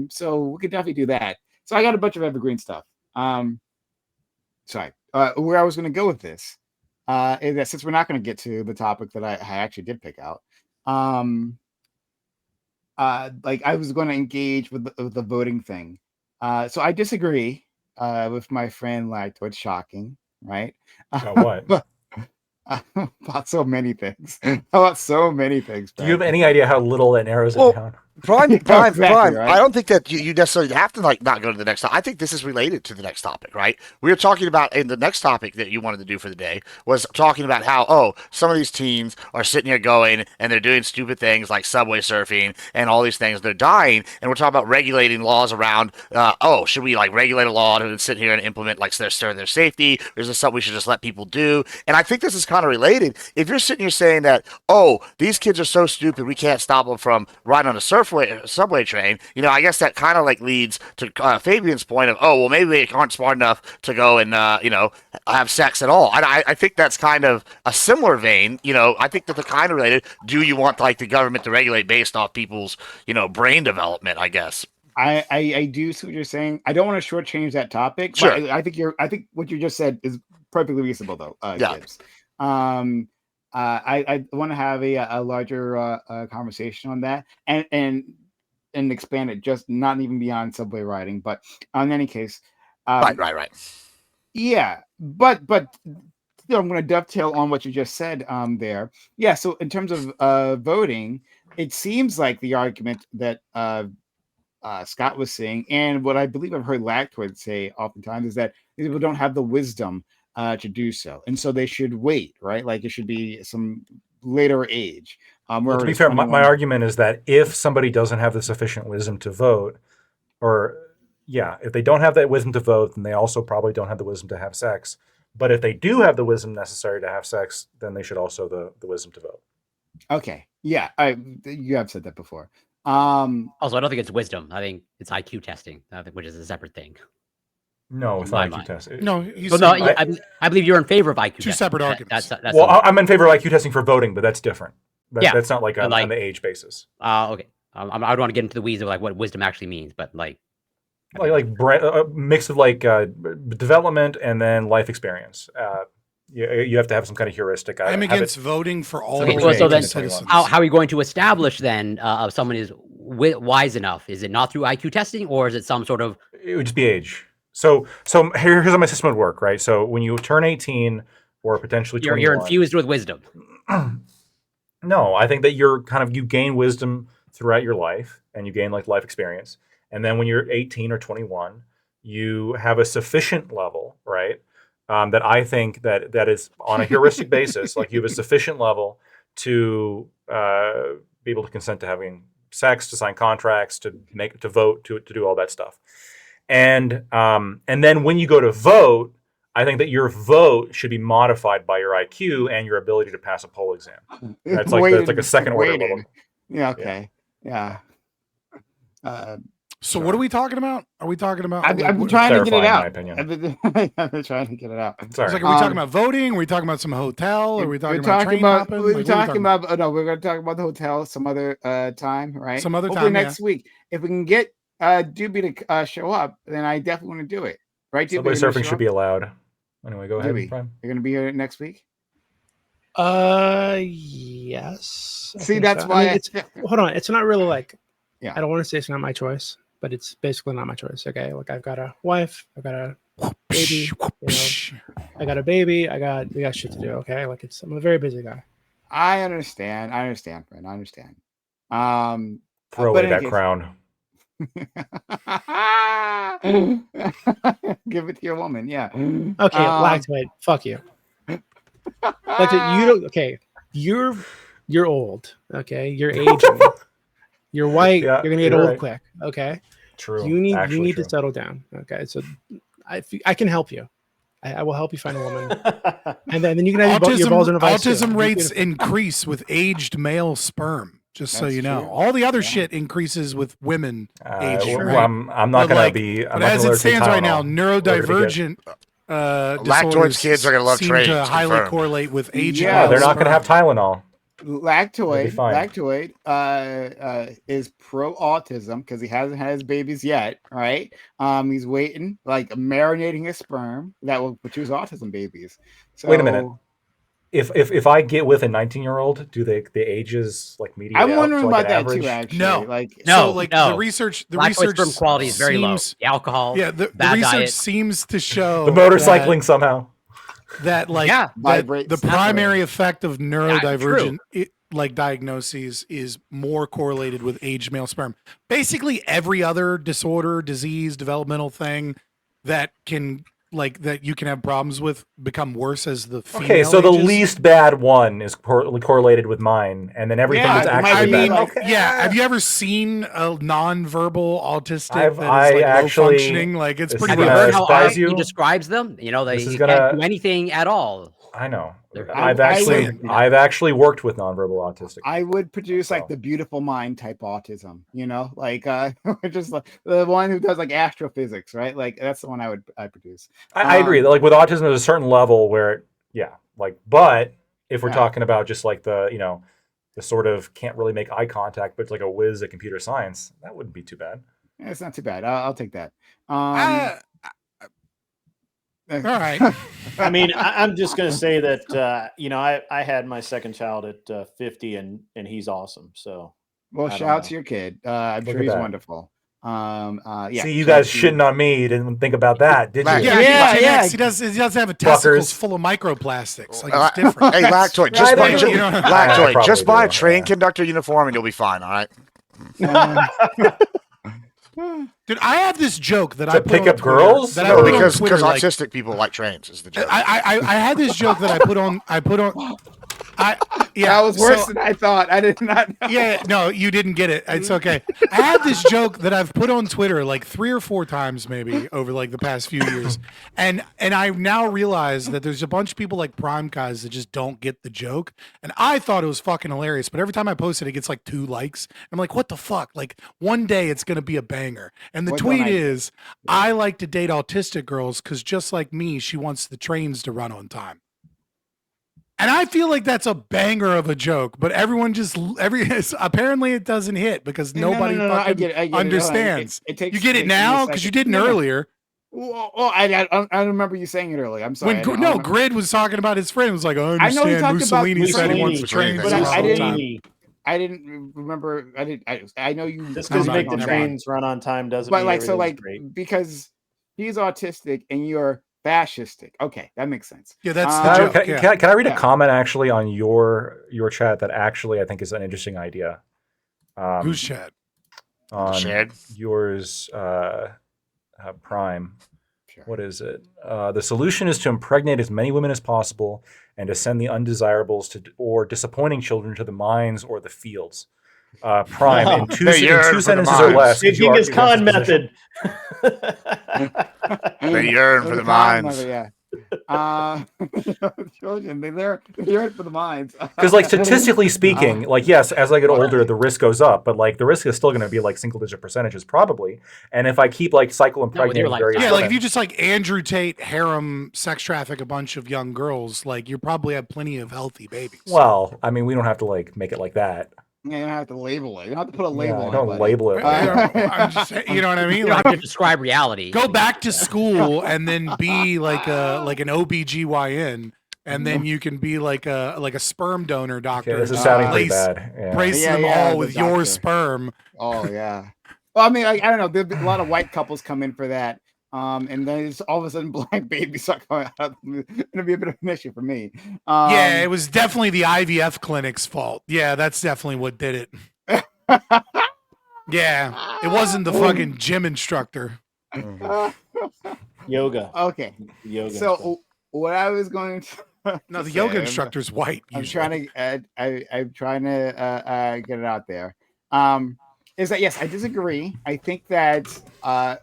So we could definitely do that. So I got a bunch of evergreen stuff. Sorry, where I was going to go with this is that since we're not going to get to the topic that I actually did pick out, like I was going to engage with the voting thing. So I disagree with my friend Lactoid. Shocking, right? About what? About so many things. About so many things. Do you have any idea how little that narrows it down? Prime, Exactly, right? I don't think that you necessarily have to like not go to the next topic. I think this is related to the next topic, right? We were talking about in the next topic that you wanted to do for the day was talking about how some of these teens are sitting here going and they're doing stupid things like subway surfing and all these things. They're dying, and we're talking about regulating laws around. Should we like regulate a law to sit here and implement like their safety, or is this something we should just let people do? And I think this is kind of related. If you're sitting here saying that these kids are so stupid we can't stop them from riding on a subway train, I guess that kind of like leads to Fabian's point of maybe they aren't smart enough to go and have sex at all. I think that's kind of a similar vein. I think that they're kind of related. Do you want like the government to regulate based off people's brain development? I guess. I do see what you're saying. I don't want to shortchange that topic. Sure. But I think what you just said is perfectly reasonable, though. Yeah. Gibbs. I want to have a larger conversation on that and expand it, just not even beyond subway riding. But in any case, Right. yeah. But still, I'm going to dovetail on what you just said there. Yeah. So in terms of voting, it seems like the argument that Scott was saying, and what I believe I've heard Lactoid say oftentimes, is that people don't have the wisdom to do so, and so they should wait, right? Like it should be some later age. Well, to be fair, my argument is that if somebody doesn't have the sufficient wisdom to vote, if they don't have that wisdom to vote, then they also probably don't have the wisdom to have sex. But if they do have the wisdom necessary to have sex, then they should also the wisdom to vote. Okay, yeah, you have said that before. Also, I don't think it's wisdom. I think it's IQ testing, which is a separate thing. No, it's My not IQ mind. testing. No, I believe you're in favor of IQ. Two separate arguments. That's Well, I'm in favor of IQ testing for voting, but that's different. That's not like on the age basis. okay. I don't want to get into the weeds of like what wisdom actually means, but like A mix of like development and then life experience. You have to have some kind of heuristic. I'm have it- against voting for all Okay, well, so then citizens. how are we going to establish then if someone is wise enough? Is it not through IQ testing, or is it some sort of It would just be age. So here's how my system would work, right? So when you turn 18 or potentially 21, you're infused with wisdom? No, I think that you gain wisdom throughout your life, and you gain like life experience. And then when you're 18 or 21, you have a sufficient level, right? That I think that is on a heuristic basis, like you have a sufficient level to be able to consent to having sex, to sign contracts, to vote, to do all that stuff. And then when you go to vote, I think that your vote should be modified by your IQ and your ability to pass a poll exam. That's like a second order level. Yeah. Okay. Yeah. So what are we talking about? Are we talking about? I'm trying to get it Clarifying out. my opinion. I've been trying to get it out. Sorry. It's like, are we talking about voting? Are we talking about some hotel? Are we talking about train hopping? We're Like, what are we talking about. No, we're going to talk about the hotel some other time, right? Some other Hopefully time, next week. If we can get Doobie to show up, then I definitely want to do it. Right? Doobie, Subway you're gonna surfing show should up? be allowed. Anyway, go ahead. Doobie, Prime. you're going to be here next week. Yes. I See, think that's so. why. I mean, hold on. It's not really like. Yeah. I don't want to say it's not my choice, but it's basically not my choice. Okay, like I've got a wife, I've got a baby, I got a baby, we got shit to do. Okay, like I'm a very busy guy. I understand, friend. I understand. Throw but away that in crown. Give it to your woman. Yeah. Okay, Lactoid, fuck you. Lactoid, you don't. Okay, you're old. Okay, you're aging. You're white. Yeah, you're gonna get you're old right. quick. Okay. True. You need Actually to true. settle down. Okay, so I can help you. I will help you find a woman, and then you can have your balls in a vice. Autism too. rates increase with aged male sperm. Just so That's you know, true. all the other Yeah. shit increases with women aged. Well, right? I'm not But, gonna like, be. I'm but not as gonna it stands right now, We're gonna get- neurodivergent Lactoid's disorders kids are gonna love seem trains, to highly confirmed. correlate with aged. Yeah, Yeah, they're male not gonna have sperm. Tylenol. Lactoid fine. is pro autism because he hasn't had his babies yet, right? He's waiting, like marinating his sperm that will produce autism babies. So, Wait a minute. If I get with a 19-year-old, do the ages like mediate I'm out wondering to, like, about an that too. average? Actually, No. like No, So, like no. the research Lactoid sperm quality is very low. seems- The alcohol, Yeah, the bad research diet. seems to show The motorcycling somehow. that like Yeah. that Vibrates. the primary effect of true. neurodivergent like diagnoses is more correlated with aged male sperm. Basically, every other disorder, disease, developmental thing that can that you can have problems with become worse as the female Okay, so the ages. least bad one is correlated with mine, and then everything Yeah, that's it might actually be bad. like- Okay. Yeah, have you ever seen a non-verbal autistic I've- that is I like low actually- functioning? Like it's this pretty is Have you gonna heard how surprise honestly he you. describes them? You know, they This is can't gonna- do anything at all. I know. I- I've I actually would- I've actually worked with nonverbal autistic. I would produce like So. the beautiful mind type autism, you know, like just like the one who does like astrophysics, right? Like that's the one I produce. I agree. Like with autism, there's a certain level where, but if we're Yeah. talking about just like the sort of can't really make eye contact, but it's like a whiz at computer science, that wouldn't be too bad. It's not too bad. I'll take that. all right. I mean, I'm just going to say that, I had my second child at 50 and he's awesome. So Well, I don't shout out know. to your kid. I'm Look sure at he's that. wonderful. Yeah. See, you so guys she- shitting on me. Didn't think about that, did you? Right. Yeah. He does have a testicles Fuckers. full of microplastics. Like Uh, it's different. Hey, Lactoid, just I buy, don't- you know- I Lactoid, just probably buy a do, train yeah. conductor uniform and you'll be fine. All right. Dude, I have this joke that To I put pick on up Twitter girls? that I No, put on because Twitter, like, autistic people like trains is the joke. I had this joke that I put on. Yeah, that was worse so- than I thought. I did not know. Yeah, no, you didn't get it. It's okay. I had this joke that I've put on Twitter like 3 or 4 times maybe over like the past few years. And I now realize that there's a bunch of people like Prime guys that just don't get the joke. And I thought it was fucking hilarious, but every time I post it, it gets like 2 likes. I'm like, what the fuck? Like one day it's going to be a banger. And the What don't tweet I get? is, I like to date autistic girls because just like me, she wants the trains to run on time. And I feel like that's a banger of a joke, but everyone apparently it doesn't hit because nobody No, I fucking get it. I get it. understands. It takes, you get it takes me a now because you second. didn't No, no. earlier. Well, I remember you saying it earlier. I'm sorry. When I don't no, remember. Grid was talking about his friend. It was like, I I know he understand talked about Mussolini said he wants to Mussolini, train but for I all the didn't- time. Mussolini. I didn't remember. I know you. Just I'm because not make the gonna lie. trains run on time doesn't But mean like, so everything's like, great. because he's autistic and you're fascistic. Okay, that makes sense. Yeah, that's Um, the Can I, joke. can, Yeah. can I- can I read a Yeah. comment actually on your chat that actually I think is an interesting idea? Who's chat? On Shared? yours, Prime. Sure. What is it? The solution is to impregnate as many women as possible and to send the undesirables to or disappointing children to the mines or the fields. Prime in two, They in yearn two for the sentences or mines. less. The could you argue Genghis Khan against this position? method. They yearn for the mines. Yeah. Children, they learn for the mines. Because, like, statistically speaking, like, yes, as I get older, the risk goes up, but like the risk is still going to be like single-digit percentages, probably. And if I keep like cycle impregnating like, various Yeah, like if women- you just like Andrew Tate harem sex traffic a bunch of young girls, like you probably have plenty of healthy babies. well, I mean, we don't have to like make it like that. Yeah, you don't have to label it. You don't have to put a Yeah, label on it. don't buddy. label it. like that. I'm just saying, you know what I mean? You don't Like, have to describe reality. go back to school and then be like an OBGYN, and then you can be like a sperm donor doctor. Okay, this is and sounding pretty place- bad. Yeah. Place Yeah, them yeah, all the with your doctor. sperm. Oh yeah. Well, I mean, I don't know. There'd be a lot of white couples come in for that. And then it's all of a sudden black babies start coming out. It'll be a bit of an issue for me. Yeah, it was definitely the IVF clinic's fault. Yeah, that's definitely what did it. Yeah, it wasn't the fucking gym instructor. Yoga. Okay. Yoga. So what I was going to No, the say, yoga instructor's white. I'm usually. trying to I'm trying to get it out there. Is that yes, I disagree. I think that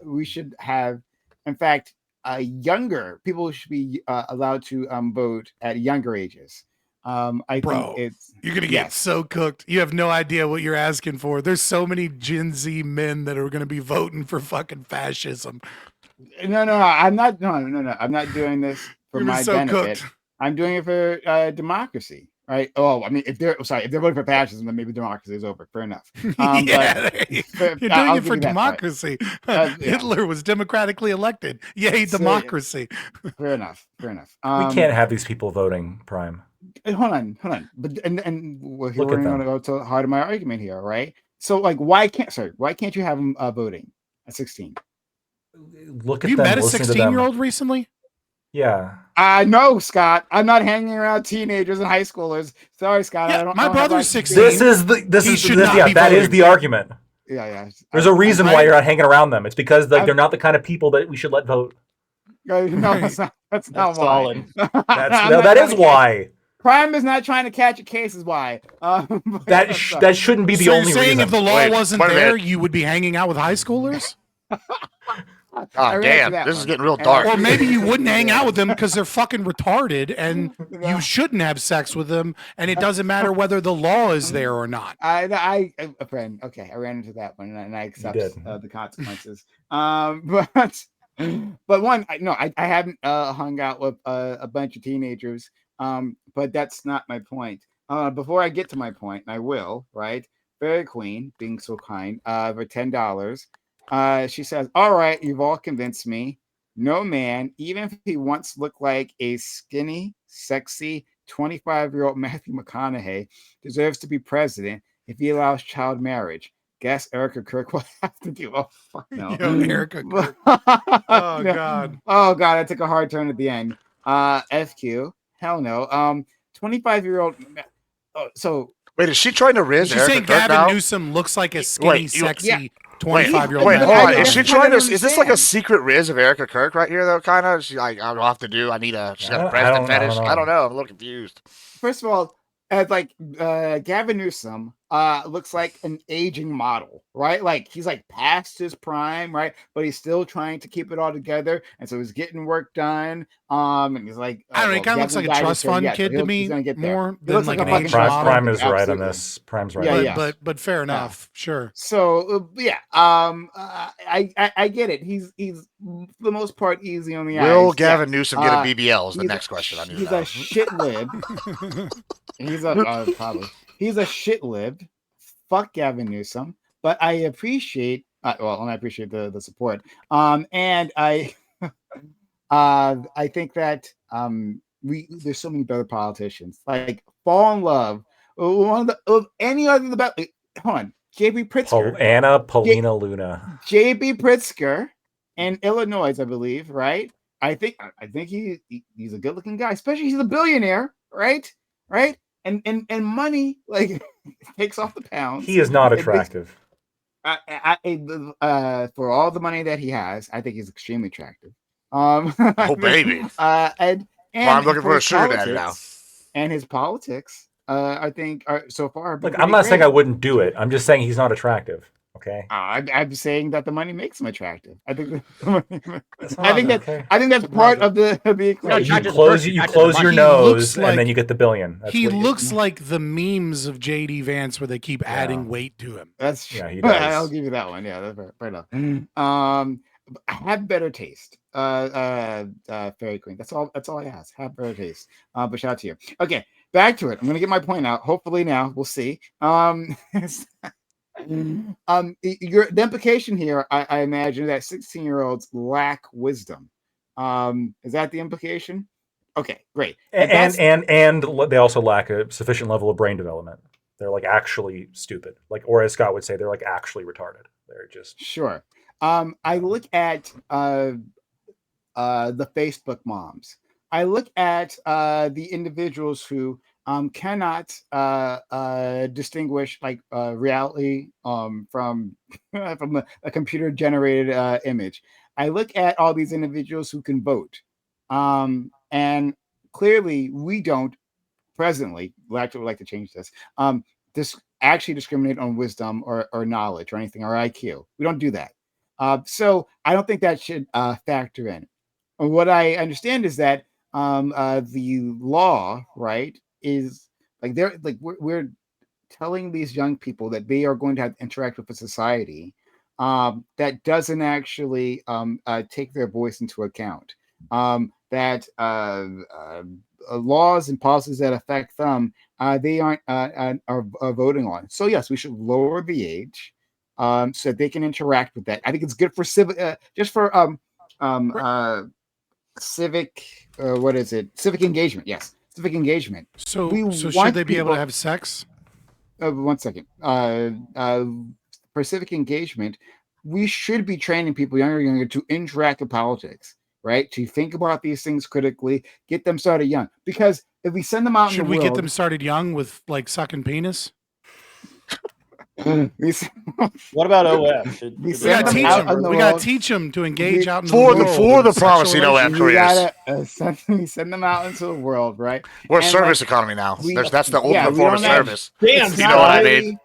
we should have, in fact, younger people should be allowed to vote at younger ages. I Bro, think it's You're gonna get yes. so cooked. You have no idea what you're asking for. There's so many Gen Z men that are gonna be voting for fucking fascism. No, I'm not. No, I'm not doing this for You're gonna my be so benefit. cooked. I'm doing it for democracy, right? Oh, I mean, if they're voting for fascism, then maybe democracy is over. Fair enough. Yeah, but you're I'll doing it give for you that part. democracy. Yeah. Hitler was democratically elected. Yay, So, democracy. Fair enough. We can't have these people voting, Prime. Hold on. But and we're Look at going to them. go to the heart of my argument here, right? So, like, why can't you have them voting at 16? Look Have at you them. met a listen to them. 16-year-old recently? Yeah. No, Scott. I'm not hanging around teenagers and high schoolers. Sorry, Scott. Yeah, I don't. my I don't brother's have 16. This is the this He is should this, not yeah, be that is voting. the argument. Yeah. There's a reason why right. you're not hanging around them. It's because like I'm- they're not the kind of people that we should let vote. No, that's not. That's not That's why. solid. That's that is why. Crime is not trying to catch a case. Is why. But That that's not- that shouldn't be the So you're only saying reason. if the law Wait, wasn't wait a there, minute. you would be hanging out with high schoolers? I Oh ran damn, into that this is one. getting real And dark. Or maybe you wouldn't hang out with them because they're fucking retarded and Yeah. you shouldn't have sex with them, and it doesn't matter whether the law is there or not. I a friend. Okay, I ran into that one, and I accept did. the consequences. But one, I haven't hung out with a bunch of teenagers. But that's not my point. Before I get to my point, and I will, right? Fairy Queen, being so kind, for $10. She says, "All right, you've all convinced me. No man, even if he once looked like a skinny, sexy 25-year-old Matthew McConaughey, deserves to be president if he allows child marriage. Guess Erica Kirk will have to do." Oh fuck no. Yo, Erica Kirk. Oh God. Oh god, I took a hard turn at the end. FQ. Hell no. 25-year-old. Oh, so Wait, is she trying to riz She's Erica saying Kirk Gavin now? Newsom looks like a skinny, Wait, you- sexy yeah. 25-year-old Wait, But hold I- on. Is that's she what I trying to? don't Is this like a understand. secret riz of Erica Kirk right here, though? Kind of. She's like, I don't have to do. I need a. She's got a president fetish. I don't know. I'm a little confused. first of all, Gavin Newsom looks like an aging model, right? Like he's like past his prime, right? But he's still trying to keep it all together, and so he's getting work done. And he's like, I don't know, he kind of looks like a trust fund kid to me more He than looks like like an a fucking age trust model. Prime is right on Absolutely. this. Prime's right. Yeah, on yeah. this. But fair enough, sure. So I get it. He's for the most part easy on the eyes. Will Yeah. Gavin Newsom get a Uh, BBL? Is the he's a next question I need He's to know. a shit lib. He's a probably. He's a shit lib. Fuck Gavin Newsom. But I appreciate. I appreciate the support. And I I think that there's so many better politicians. Like fall in love. One of the of any other the best. Hold on, J.B. Pritzker. Anna Paulina Luna. J.B. Pritzker in Illinois, I believe, right? I think he's a good looking guy, especially he's a billionaire, right? Right? And money like takes off the pounds. He is not It makes- attractive. For all the money that he has, I think he's extremely attractive. Oh, baby. And Well, I'm looking for a his sugar daddy now. politics- And his politics, I think, are so far. Look, I'm not saying I wouldn't do it. I'm just saying he's not attractive. Okay. I'm saying that the money makes him attractive. I think. That's I think not- that. I think that's part of the equation. No, You not just close person, you not just close the your money. He looks nose like- and then you get the billion. That's He what looks like the memes of JD Vance where they keep adding weight to him. That's true. Yeah, he does. I'll give you that one. Yeah, that's fair enough. Have better taste. Fairy Queen. That's all I ask. Have better taste. But shout out to you. Okay, back to it. I'm gonna get my point out. Hopefully now we'll see. The implication here, I imagine that 16-year-olds lack wisdom. Is that the implication? Okay, great. If that's- and they also lack a sufficient level of brain development. They're like actually stupid. Like, or as Scott would say, they're like actually retarded. They're just Sure. I look at the Facebook moms. I look at the individuals who cannot distinguish like reality from a computer generated image. I look at all these individuals who can vote, and clearly we don't presently. We'd like to change this. This actually discriminate on wisdom or knowledge or anything or IQ. We don't do that. So I don't think that should factor in. What I understand is that the law, right, is like we're telling these young people that they are going to have to interact with a society that doesn't actually take their voice into account. That laws and policies that affect them, they aren't are voting on. So yes, we should lower the age so that they can interact with that. I think it's good for civic, just for civic. What is it? Civic engagement. Yes, civic engagement. So, We should want they be able people- to have sex? 1 second. For civic engagement, we should be training people younger and younger to interact with politics, right? To think about these things critically, get them started young. Because if we send them out Should in the we world, get them started young with like sucking penis? we s- What about OF? Should- We We send gotta them teach out them. in the We gotta world. teach them to engage out in For the the- world. for in the sexual promising OF relations. we careers. gotta send them out into the world, right? We're a And, service like, economy now. we- That's the yeah, ultimate we form of don't have- service. Damn, It's You not know what I really- mean?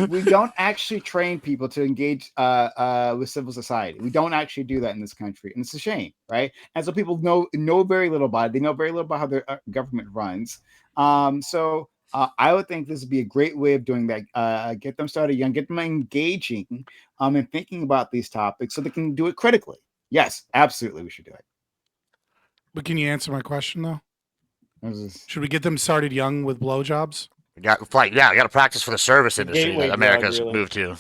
We don't actually train people to engage with civil society. We don't actually do that in this country, and it's a shame, right? And so people know very little about it. They know very little about how their government runs. So I would think this would be a great way of doing that. Get them started young, get them engaging, and thinking about these topics so they can do it critically. Yes, absolutely, we should do it. But can you answer my question though? This is- Should we get them started young with blowjobs? You got to practice for the service industry gateway that drug, America's really. moved to.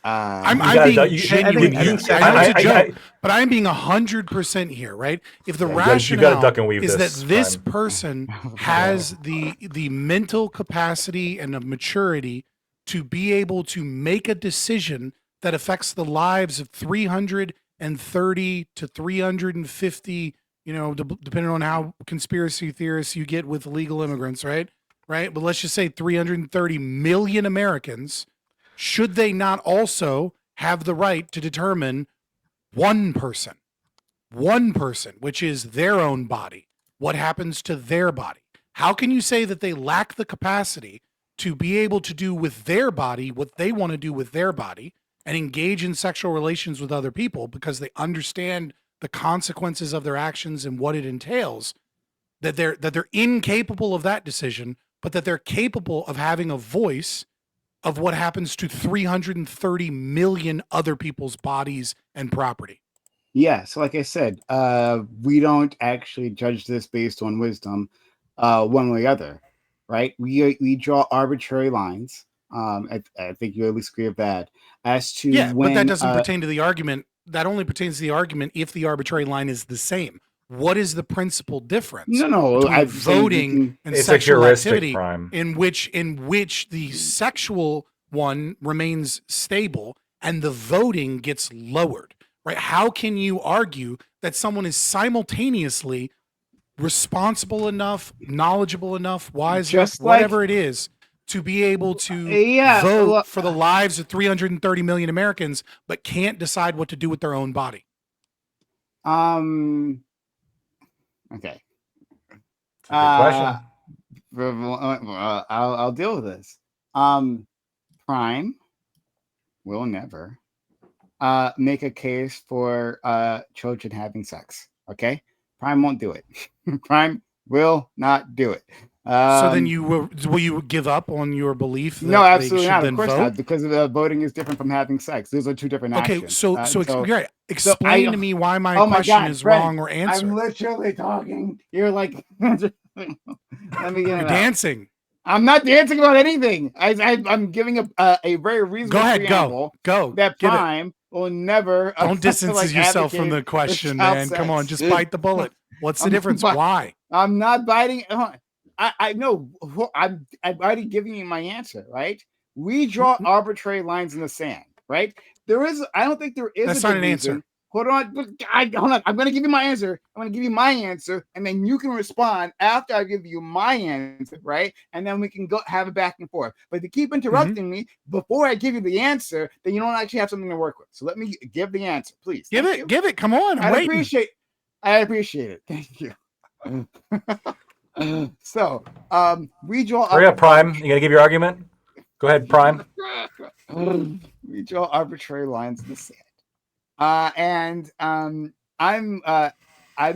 I'm gotta being do- you- genuine I here. think- I know it's a I- joke, but I'm being 100% here, right? If the Yeah, you gotta- you rationale gotta duck and weave is this that this time. person has the mental capacity and the maturity to be able to make a decision that affects the lives of 330 to 350, depending on how conspiracy theorists you get with illegal immigrants, right? Right? But let's just say 330 million Americans. Should they not also have the right to determine one person, which is their own body, what happens to their body? How can you say that they lack the capacity to be able to do with their body what they want to do with their body and engage in sexual relations with other people because they understand the consequences of their actions and what it entails, that they're incapable of that decision, but that they're capable of having a voice of what happens to 330 million other people's bodies and property? Yeah, so like I said, we don't actually judge this based on wisdom, one way or the other, right? We draw arbitrary lines. I think you at least agree with that. As to Yeah, when, but that doesn't pertain to the argument that only pertains to the argument if the arbitrary line is the same. What is the principal difference No, between I'm saying you voting can- and It's a sexual heuristic, activity Prime. in which the sexual one remains stable and the voting gets lowered, right? How can you argue that someone is simultaneously responsible enough, knowledgeable enough, wise enough, Just like- whatever it is, to be able to Yeah, vote well, for the lives of 330 million Americans, but can't decide what to do with their own body? Okay. It's a good question. I'll deal with this. Prime will never make a case for children having sex. Okay, Prime won't do it. Prime will not do it. So then you will you give up on your belief that no, they absolutely should not. then Of course vote? not, because voting is different from having sex. Those are two different Okay, actions. so right. Explain to me why my oh my question God, is Brent, wrong or answered. I'm literally talking. You're like, let me get You're it out. dancing. I'm not dancing about anything. I'm giving a very reasonable Go ahead, preamble go. that Give it. Prime will never Don't distance like, yourself from advocate the question, child man. Come on, sex. just bite the bullet. What's the I'm difference? not- Why? I'm not biting. I know. I'm already giving you my answer. Right? We draw Mm-hmm. arbitrary lines in the sand. Right? There is. I don't think there is. That's a not good an reason. answer. Hold on. Hold on. I'm going to give you my answer. I'm going to give you my answer, and then you can respond after I give you my answer, right? And then we can go have it back and forth. But if you keep interrupting me before I give you the answer, then you don't actually have something to work with. So let me give the answer, please. Give Thank it. you. Give it. Come on. I'm I waiting. appreciate it. Thank you. So, we draw. Hurry up, Prime. You gonna give your argument? Go ahead, Prime. We draw arbitrary lines in the sand. And I'm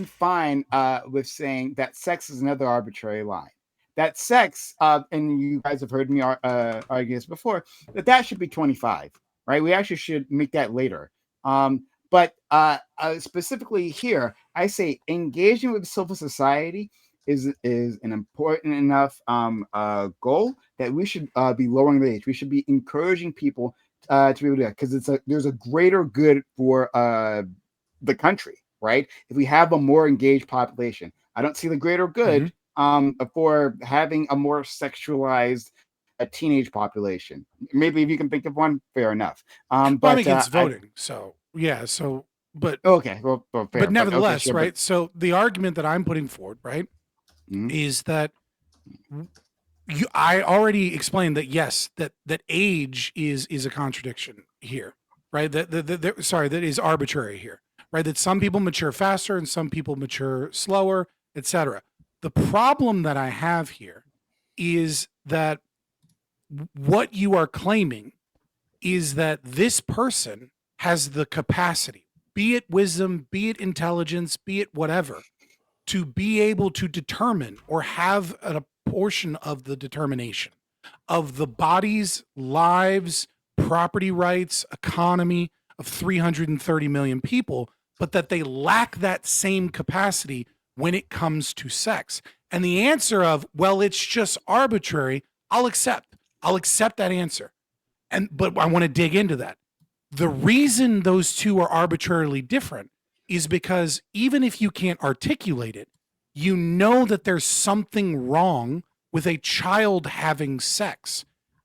fine with saying that sex is another arbitrary line. That sex, and you guys have heard me argue this before, that should be 25, right? We actually should make that later. But specifically here, I say engaging with civil society is an important enough goal that we should be lowering the age. We should be encouraging people to be able to do that, because there's a greater good for the country, right? If we have a more engaged population, I don't see the greater good for having a more sexualized teenage population. Maybe if you can think of one, fair enough. But I'm against voting. So yeah. So but okay. Well, fair, but nevertheless, okay, sure, right? So the argument that I'm putting forward, right, is that I already explained that yes, that age is a contradiction here, right? That is arbitrary here, right? That some people mature faster and some people mature slower, etc. The problem that I have here is that what you are claiming is that this person has the capacity, be it wisdom, be it intelligence, be it whatever, to be able to determine or have a portion of the determination of the bodies, lives, property rights, economy of 330 million people, but that they lack that same capacity when it comes to sex. And the answer of, well, it's just arbitrary, I'll accept that answer. But I want to dig into that. The reason those two are arbitrarily different is because even if you can't articulate it, you know that there's something wrong with a child having sex.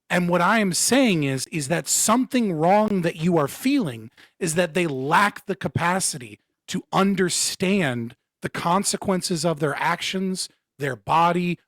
And what I am saying is that something wrong that you are feeling is that they lack the capacity to understand the consequences of their actions, their body,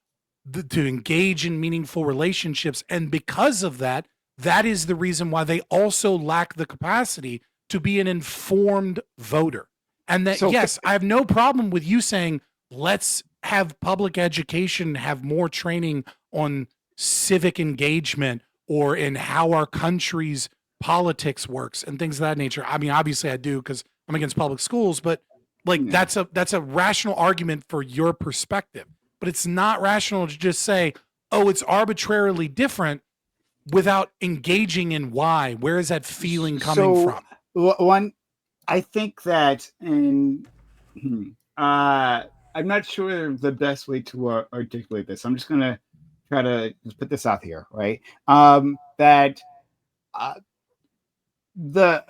to engage in meaningful relationships. And because of that, that is the reason why they also lack the capacity to be an informed voter. And that, yes, I have no problem with you saying, let's have public education, have more training on civic engagement or in how our country's politics works and things of that nature. I mean, obviously I do because I'm against public schools, but like that's a rational argument for your perspective. But it's not rational to just say, oh, it's arbitrarily different without engaging in why. Where is that feeling coming from? One, I think that I'm not sure the best way to articulate this. I'm just going to try to just put this out here, right? That the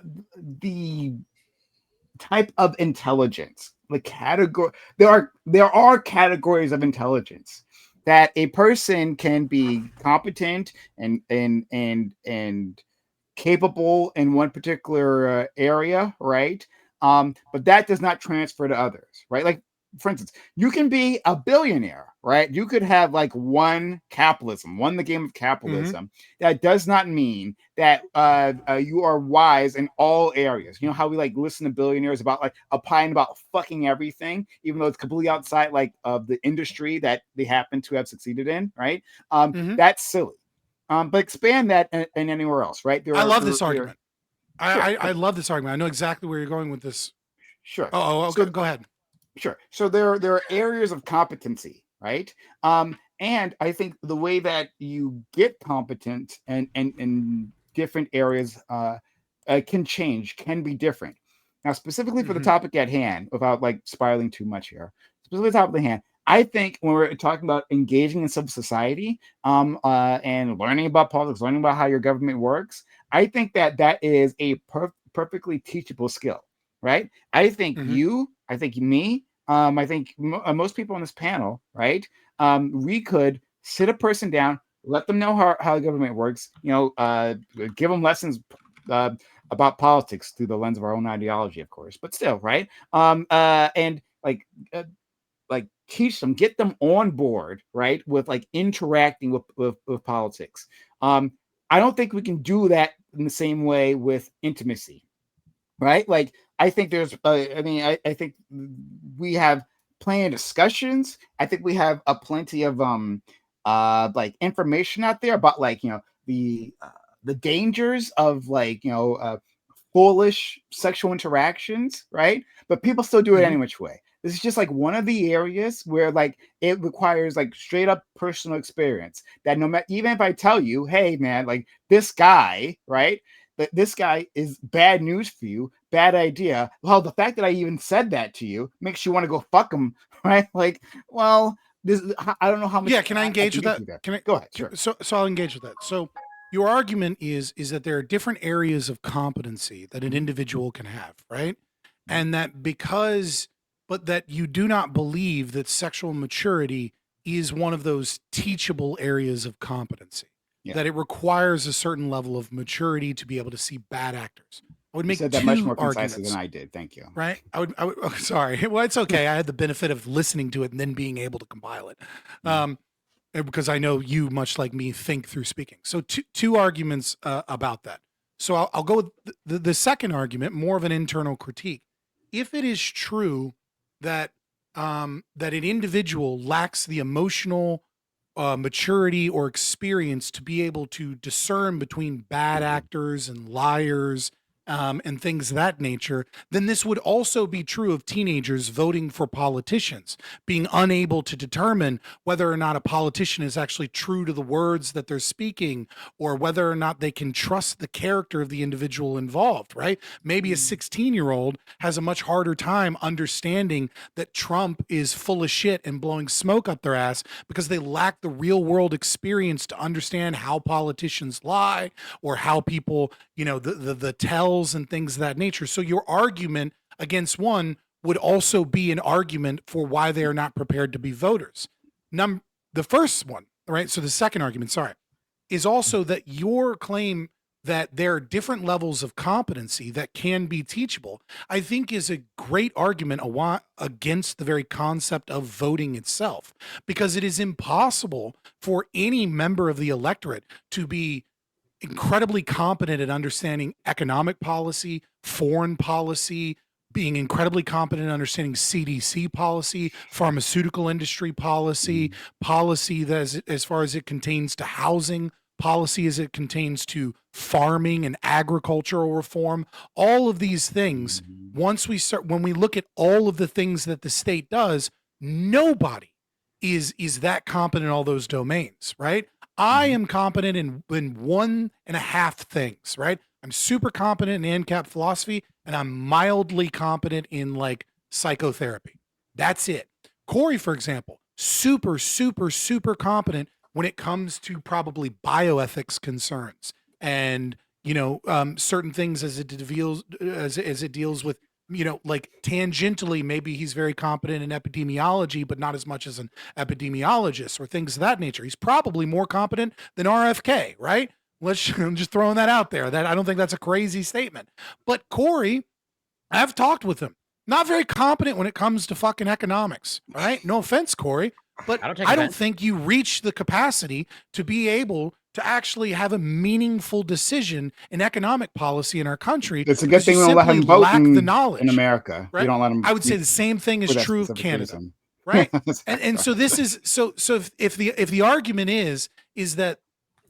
type of intelligence. The category there are categories of intelligence that a person can be competent and capable in one particular area, right? But that does not transfer to others, right? Like, for instance, you can be a billionaire, right? You could have like won the game of capitalism. That does not mean that you are wise in all areas. You know how we like listen to billionaires about like opining about fucking everything, even though it's completely outside like of the industry that they happen to have succeeded in, right? That's silly. But expand that in anywhere else, right? I love this argument. I love this argument. I know exactly where you're going with this. Sure. Oh, okay. Go ahead. Sure. So there are areas of competency, right? And I think the way that you get competent and in different areas can change, can be different. Now, specifically for the topic at hand, without like spiraling too much here, specifically the topic at hand, I think when we're talking about engaging in civil society and learning about politics, learning about how your government works, I think that is a perfectly teachable skill, right? I think I think me, I think most people on this panel, right? We could sit a person down, let them know how the government works, give them lessons about politics through the lens of our own ideology, of course, but still, right? And like teach them, get them on board, right? With like interacting with politics. I don't think we can do that in the same way with intimacy, right? Like, I think there's, I think we have plenty of discussions. I think we have plenty of like information out there about like, the dangers of like, foolish sexual interactions, right? But people still do it any which way. This is just like one of the areas where like it requires like straight up personal experience that no matter, even if I tell you, hey man, like this guy, right? That this guy is bad news for you, bad idea. Well, the fact that I even said that to you makes you want to go fuck him, right? Like, well, I don't know how much. Yeah, can I engage with that? Can I go ahead? Sure. So I'll engage with that. So your argument is that there are different areas of competency that an individual can have, right? And that but that you do not believe that sexual maturity is one of those teachable areas of competency. Yeah. That it requires a certain level of maturity to be able to see bad actors. I would make you said that much more concisely than I did. Thank you. Right? I would oh, sorry. Well, it's okay. I had the benefit of listening to it and then being able to compile it. Because I know you, much like me, think through speaking. So two arguments about that. So I'll go with the second argument, more of an internal critique. If it is true that that an individual lacks the emotional maturity or experience to be able to discern between bad actors and liars and things of that nature, then this would also be true of teenagers voting for politicians, being unable to determine whether or not a politician is actually true to the words that they're speaking, or whether or not they can trust the character of the individual involved, right? Maybe a 16-year-old has a much harder time understanding that Trump is full of shit and blowing smoke up their ass because they lack the real world experience to understand how politicians lie or how people, the tells and things of that nature. So your argument against one would also be an argument for why they are not prepared to be voters. The first one, right? So the second argument, is also that your claim that there are different levels of competency that can be teachable, I think is a great argument against the very concept of voting itself, because it is impossible for any member of the electorate to be incredibly competent at understanding economic policy, foreign policy, being incredibly competent in understanding CDC policy, pharmaceutical industry policy, policy that as far as it contains to housing, policy as it contains to farming and agricultural reform, all of these things, when we look at all of the things that the state does, nobody is that competent in all those domains, right? I am competent in 1.5 things, right? I'm super competent in ANCAP philosophy, and I'm mildly competent in like psychotherapy. That's it. Corey, for example, super, super, super competent when it comes to probably bioethics concerns and certain things as it deals with like tangentially, maybe he's very competent in epidemiology, but not as much as an epidemiologist or things of that nature. He's probably more competent than RFK, right? I'm just throwing that out there. That I don't think that's a crazy statement. But Corey, I've talked with him. Not very competent when it comes to fucking economics. All right. No offense, Corey, but I don't take I don't offense. think you reach the capacity to be able to actually have a meaningful decision in economic policy in our country. It's a good because thing you we don't let him simply vote lack in, the knowledge. in America. Right? We don't let him. I would say the same thing is for that true of specific Canada, reason. right? And so this is so if the argument is that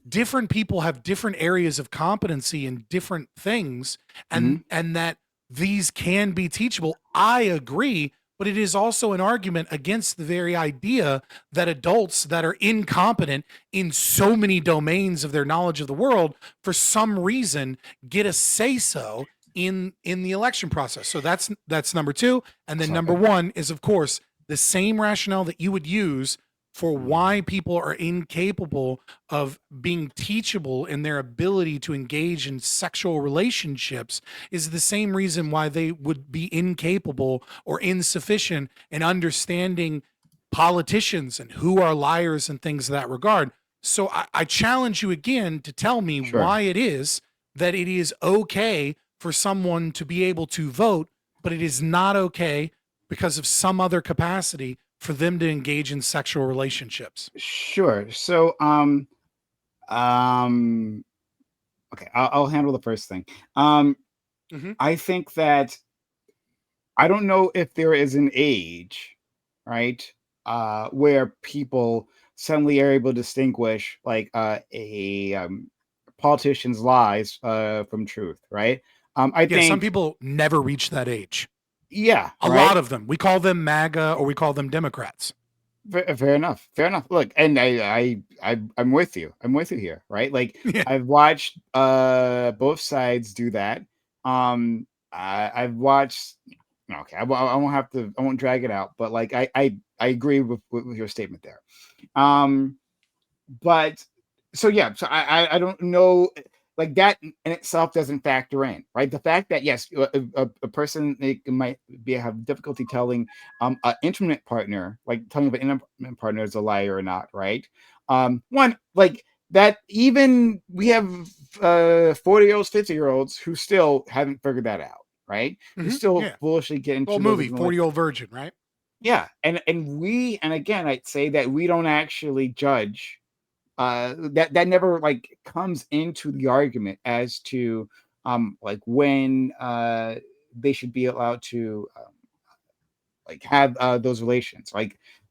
different people have different areas of competency in different things, and that these can be teachable, I agree. But it is also an argument against the very idea that adults that are incompetent in so many domains of their knowledge of the world, for some reason, get a say-so in the election process. So that's number two. And then number one is, of course, the same rationale that you would use for why people are incapable of being teachable in their ability to engage in sexual relationships is the same reason why they would be incapable or insufficient in understanding politicians and who are liars and things of that regard. So I challenge you again to tell me why it is that it is okay for someone to be able to vote, but it is not okay because of some other capacity for them to engage in sexual relationships. Sure. So, okay, I'll handle the first thing. I think that I don't know if there is an age, right, where people suddenly are able to distinguish like a politician's lies from truth, right? I think some people never reach that age. Yeah, a lot of them. We call them MAGA or we call them Democrats. Fair enough. Look, and I'm with you. I'm with you here, right? Like I've watched both sides do that. I've watched. Okay, I won't have to. I won't drag it out. But like I agree with your statement there. But so yeah. So I don't know. Like that in itself doesn't factor in, right? The fact that yes, a person might have difficulty telling an intimate partner, like telling if an intimate partner is a liar or not, right? One like that. Even we have 40-year-olds, 50-year-olds who still haven't figured that out, right? Who still foolishly get into movie 40-Year-Old Virgin, right? Yeah, and again, I'd say that we don't actually judge. That never like comes into the argument as to like when they should be allowed to like have those relations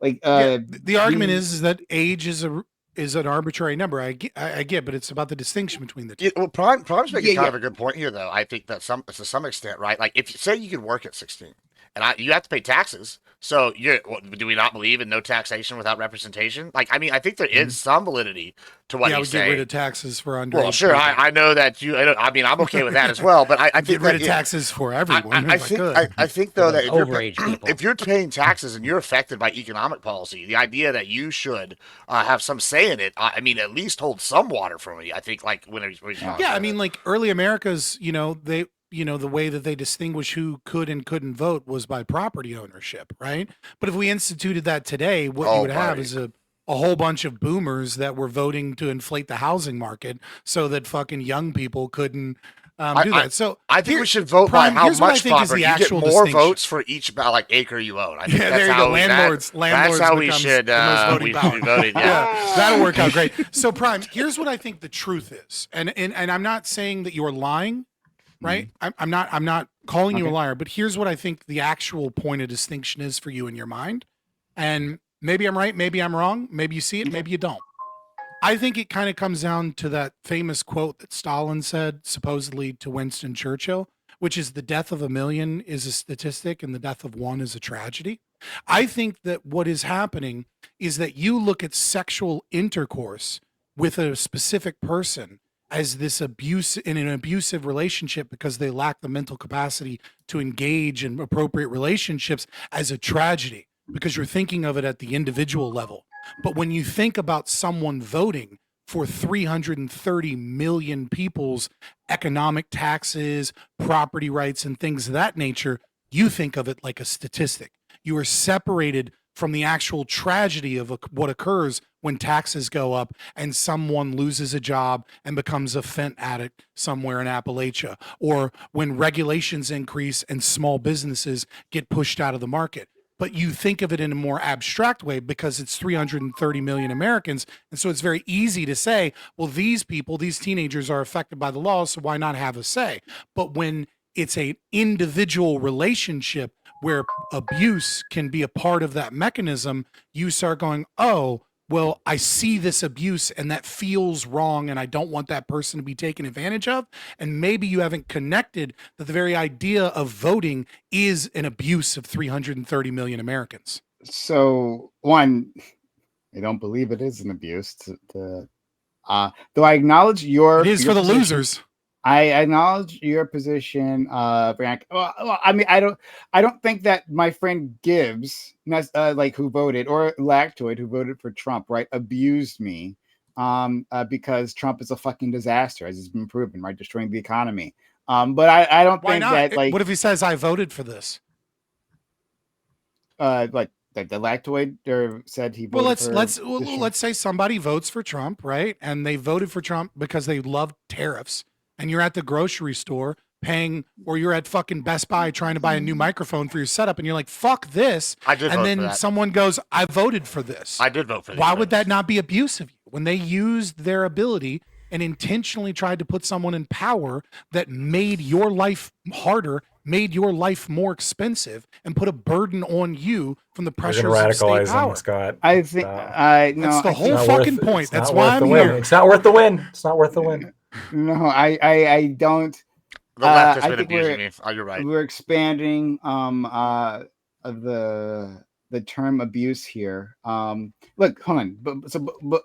the argument is that age is an arbitrary number. I get, but it's about the distinction between the two. Yeah, well, Prime's making kind of a good point here, though. I think that to some extent, right? Like if you say you could work at 16, and you have to pay taxes. So do we not believe in no taxation without representation? Like, I mean, I think there is some validity to what you say. Yeah, we get rid of taxes for underage. Well, sure, I know that you. I mean, I'm okay with that as well. But I think get rid of taxes for everyone. I think though that if you're paying taxes and you're affected by economic policy, the idea that you should have some say in it, I mean, at least hold some water for me. I think like when I mean, like early America's, the way that they distinguish who could and couldn't vote was by property ownership, right? But if we instituted that today, what you would have is a whole bunch of boomers that were voting to inflate the housing market so that fucking young people couldn't do that. So I think we should vote by how much property. You get more votes for each acre you own. I think that's there you how go. Landlords that's how we should be voting. Yeah, that'll work out great. So Prime, here's what I think the truth is, and I'm not saying that you're lying. Right. I'm not calling you a liar, but here's what I think the actual point of distinction is for you in your mind. And maybe I'm right. Maybe I'm wrong. Maybe you see it. Maybe you don't. I think it kind of comes down to that famous quote that Stalin said, supposedly to Winston Churchill, which is the death of a million is a statistic and the death of one is a tragedy. I think that what is happening is that you look at sexual intercourse with a specific person as this abuse in an abusive relationship because they lack the mental capacity to engage in appropriate relationships as a tragedy because you're thinking of it at the individual level. But when you think about someone voting for 330 million people's economic taxes, property rights, and things of that nature, You think of it like a statistic. You are separated from the actual tragedy of what occurs when taxes go up and someone loses a job and becomes a fent addict somewhere in Appalachia, or when regulations increase and small businesses get pushed out of the market. But you think of it in a more abstract way because it's 330 million Americans. And so it's very easy to say, well, these people, these teenagers are affected by the law, so why not have a say? But when it's an individual relationship where abuse can be a part of that mechanism, you start going, oh, well, I see this abuse and that feels wrong and I don't want that person to be taken advantage of. And maybe you haven't connected that the very idea of voting is an abuse of 330 million Americans. So one, I don't believe it is an abuse. Though I acknowledge your It is for the position. losers. I acknowledge your position, Frank. Well, I mean, I don't think that my friend Gibbs, like who voted, or Lactoid who voted for Trump, right, abused me, because Trump is a fucking disaster, as has been proven, right, destroying the economy. But I don't Why think not? that, like, What if he says I voted for this? like the Lactoid or said he voted Well, for let's say somebody votes for Trump, right? And they voted for Trump because they love tariffs. And you're at the grocery store paying, or you're at fucking Best Buy trying to buy a new microphone for your setup, and you're like, "Fuck this!" I did vote And for then that. someone goes, "I voted for this." I did vote for Why these would that votes. not be abusive? When they used their ability and intentionally tried to put someone in power that made your life harder, made your life more expensive, and put a burden on you from the You're pressures gonna of state radicalize power. them, Scott. I think Stop. I no. That's the I whole think- It's not fucking worth it. point. It's That's not why worth I'm the win. here. It's not worth the win. It's not worth the win. No, I don't. The left has I been think abusing me. Oh, you're right. We're expanding of the term abuse here. Look, hold on. But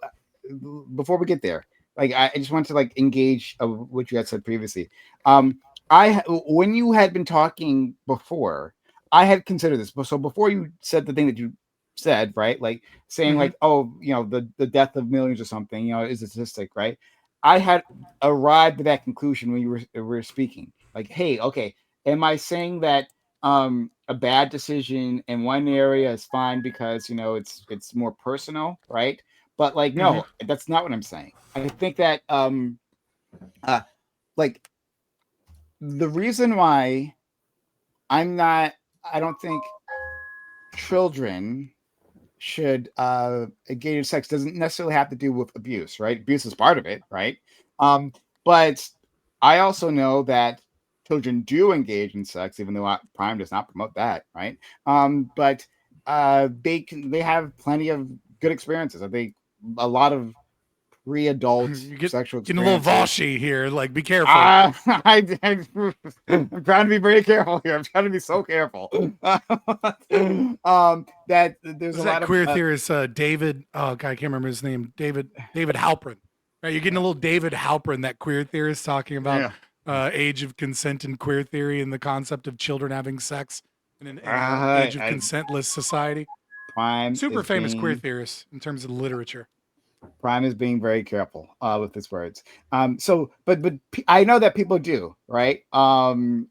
before we get there, like I just want to like engage what you had said previously. When you had been talking before, I had considered this. So before you said the thing that you said, right? Like saying like, oh, you know, the death of millions or something, you know, is a statistic, right? I had arrived at that conclusion when you were speaking. Like, hey, okay, am I saying that a bad decision in one area is fine because you know it's more personal, right? But like, no, that's not what I'm saying. I think that like the reason why I don't think children should engage in sex doesn't necessarily have to do with abuse, right? Abuse is part of it, right? But I also know that children do engage in sex, even though Prime does not promote that, right? But they have plenty of good experiences. I think a lot of pre-adult sexual Getting a little experiences. Vashy here. Like, be careful. I'm trying to be very careful here. I'm trying to be so careful. That there's Who's a lot that of queer theorist, David? Oh, God, I can't remember his name. David Halpern. Right, you're getting a little David Halpern, that queer theorist, talking about age of consent and queer theory and the concept of children having sex in an age of consentless society. Prime Super is famous queer being- theorist in terms of literature. Prime is being very careful with his words. So, but I know that people do, right? And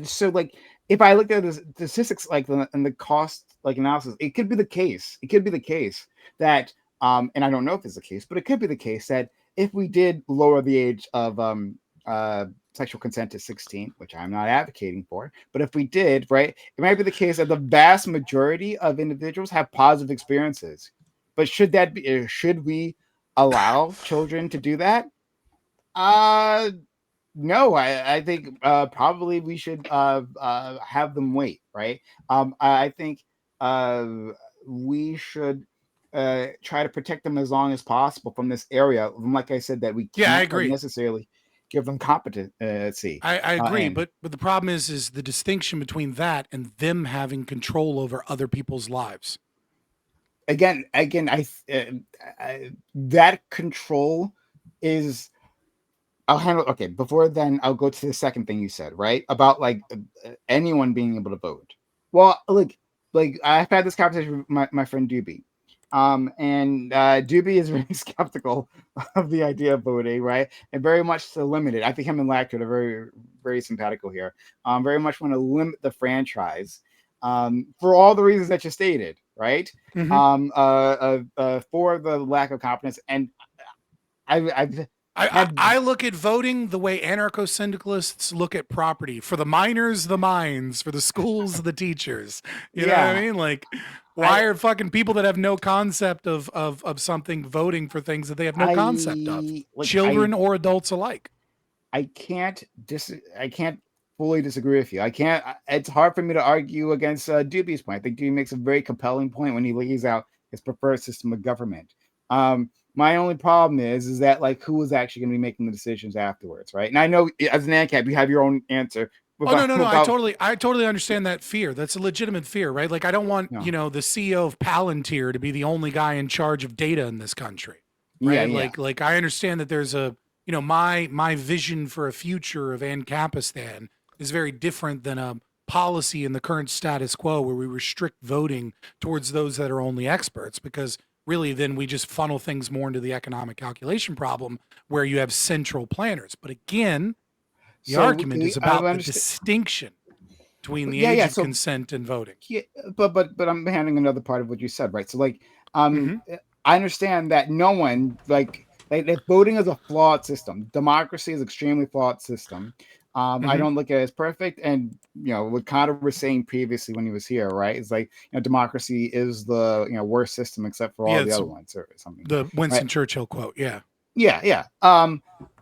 so, like, if I looked at the statistics, like and the cost, like analysis, it could be the case. It could be the case that, and I don't know if it's the case, but it could be the case that if we did lower the age of sexual consent to 16, which I'm not advocating for, but if we did, right, it might be the case that the vast majority of individuals have positive experiences. But should we allow children to do that? No, I think probably we should have them wait, right? I think we should try to protect them as long as possible from this area. Like I said, that we can't I agree. necessarily give them competency. I agree, and- but the problem is the distinction between that and them having control over other people's lives. Again, I that control is. I'll handle. Okay, before then, I'll go to the second thing you said, right? About like anyone being able to vote. Well, like I've had this conversation with my friend Doobie, and Doobie is very skeptical of the idea of voting, right? And very much so limited. I think him and Lactard are very very simpatico here. Very much want to limit the franchise for all the reasons that you stated, right? Mhm. For the lack of competence, and I've I look at voting the way anarcho-syndicalists look at property. For the miners, the mines. For the schools, the teachers. You know what I mean? Like, why are fucking people that have no concept of something voting for things that they have no concept of? Children or adults alike. I can't fully disagree with you. I can't. It's hard for me to argue against Doobie's point. I think Doobie makes a very compelling point when he lays out his preferred system of government. My only problem is that like who is actually going to be making the decisions afterwards, right? And I know as an ANCAP, you have your own answer. Oh no! I totally understand that fear. That's a legitimate fear, right? Like I don't want the CEO of Palantir to be the only guy in charge of data in this country, right? Like I understand that there's a my vision for a future of Ancapistan is very different than a policy in the current status quo where we restrict voting towards those that are only experts, because really then we just funnel things more into the economic calculation problem where you have central planners. But again, the argument is about the distinction between the age of consent and voting. Yeah, but I'm handling another part of what you said, right? So like, I understand that no one like voting is a flawed system. Democracy is an extremely flawed system. I don't look at it as perfect. And what Connor was saying previously when he was here, right? It's like democracy is the worst system except for all the other ones or something. The Winston Churchill quote, yeah.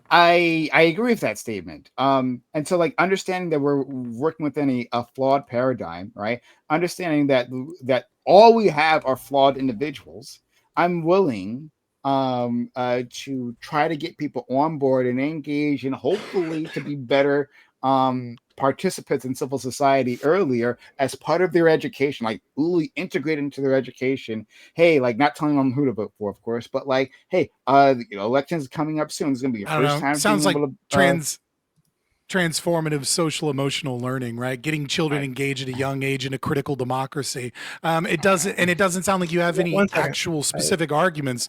I agree with that statement. And so like understanding that we're working within a flawed paradigm, right? Understanding that all we have are flawed individuals. I'm willing to try to get people on board and engage and hopefully to be better participants in civil society earlier as part of their education, like really integrated into their education. Hey, like not telling them who to vote for, of course, but like, hey, elections coming up soon. It's gonna be your first time. Sounds like transformative social emotional learning, right? Getting children engaged at a young age in a critical democracy. It doesn't sound like you have any actual specific arguments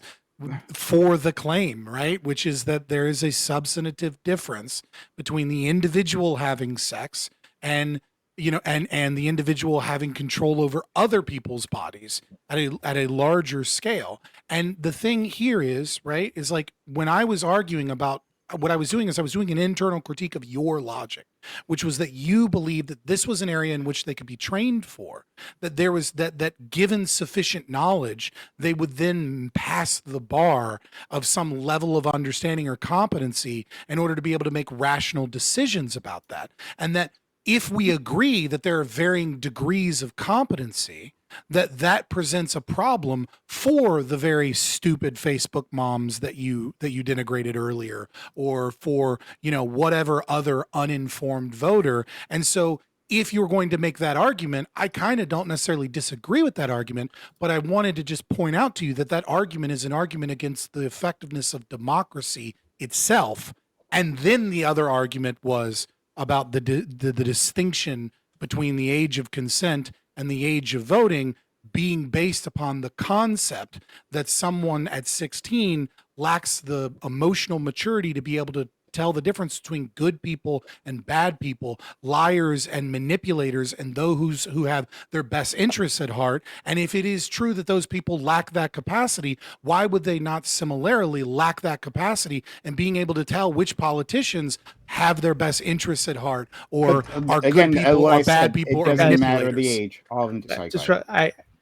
for the claim, right? Which is that there is a substantive difference between the individual having sex and and the individual having control over other people's bodies at a larger scale. And the thing here is, right, is like when I was arguing about what I was doing is I was doing an internal critique of your logic, which was that you believed that this was an area in which they could be trained for, that there was that given sufficient knowledge, they would then pass the bar of some level of understanding or competency in order to be able to make rational decisions about that. And that if we agree that there are varying degrees of competency, that presents a problem for the very stupid Facebook moms that you denigrated earlier, or for whatever other uninformed voter. And so if you're going to make that argument, I kind of don't necessarily disagree with that argument, but I wanted to just point out to you that argument is an argument against the effectiveness of democracy itself. And then the other argument was about the distinction between the age of consent and the age of voting being based upon the concept that someone at 16 lacks the emotional maturity to be able to tell the difference between good people and bad people, liars and manipulators, and those who have their best interests at heart. And if it is true that those people lack that capacity, why would they not similarly lack that capacity in being able to tell which politicians have their best interests at heart, or are good people or bad people, or doesn't manipulators? matter the age. All of them.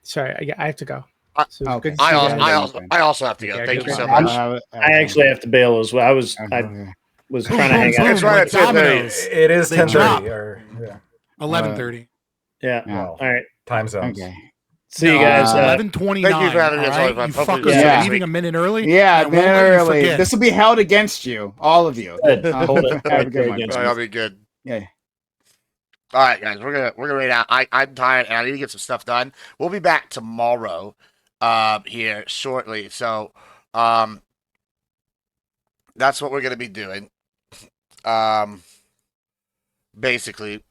Sorry, I have to go. So Okay. I also have to go. Thank you so much. I actually have to bail as well. I was trying to hang out. It's right at 10:30. It is They drop. 10:30 or 11:30. Yeah. well, All right. time zones. Okay. See you guys. 11:29. Thank you for having me. All right? You Hopefully fuckers yeah. are leaving a minute early. Yeah, I won't let you early. forget. This will be held against you, all of you. Good. Hold it. Have a Right good there one. against That'll be good. Yeah. All right, guys, we're gonna rate out. I'm tired and I need to get some stuff done. We'll be back tomorrow, here shortly. So, that's what we're gonna be doing. Basically,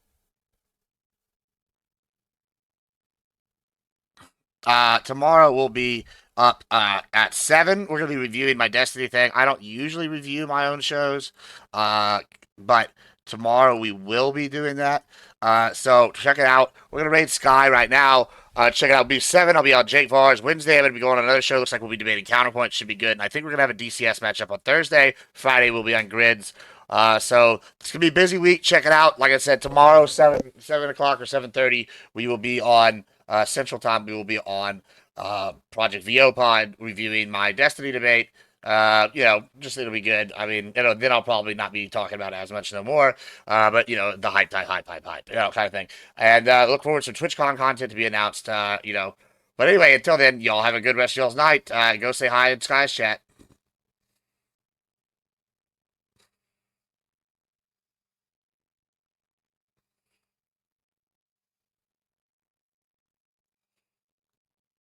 tomorrow we'll be up at 7. We're gonna be reviewing my Destiny thing. I don't usually review my own shows, but tomorrow we will be doing that. So check it out. We're gonna raid Sky right now. Check it out. It'll be 7. I'll be on Jake Vars. Wednesday, I'm going to be going on another show. Looks like we'll be debating Counterpoint. Should be good. And I think we're going to have a DCS matchup on Thursday. Friday, we'll be on Grids. So it's going to be a busy week. Check it out. Like I said, tomorrow, 7 o'clock or 7:30, we will be on Central Time. We will be on Project VO Pod reviewing my Destiny debate. Just it'll be good. I mean, then I'll probably not be talking about it as much no more. But the hype, kind of thing. And look forward to some TwitchCon content to be announced. But anyway, until then, y'all have a good rest of y'all's night. Go say hi in Sky's chat.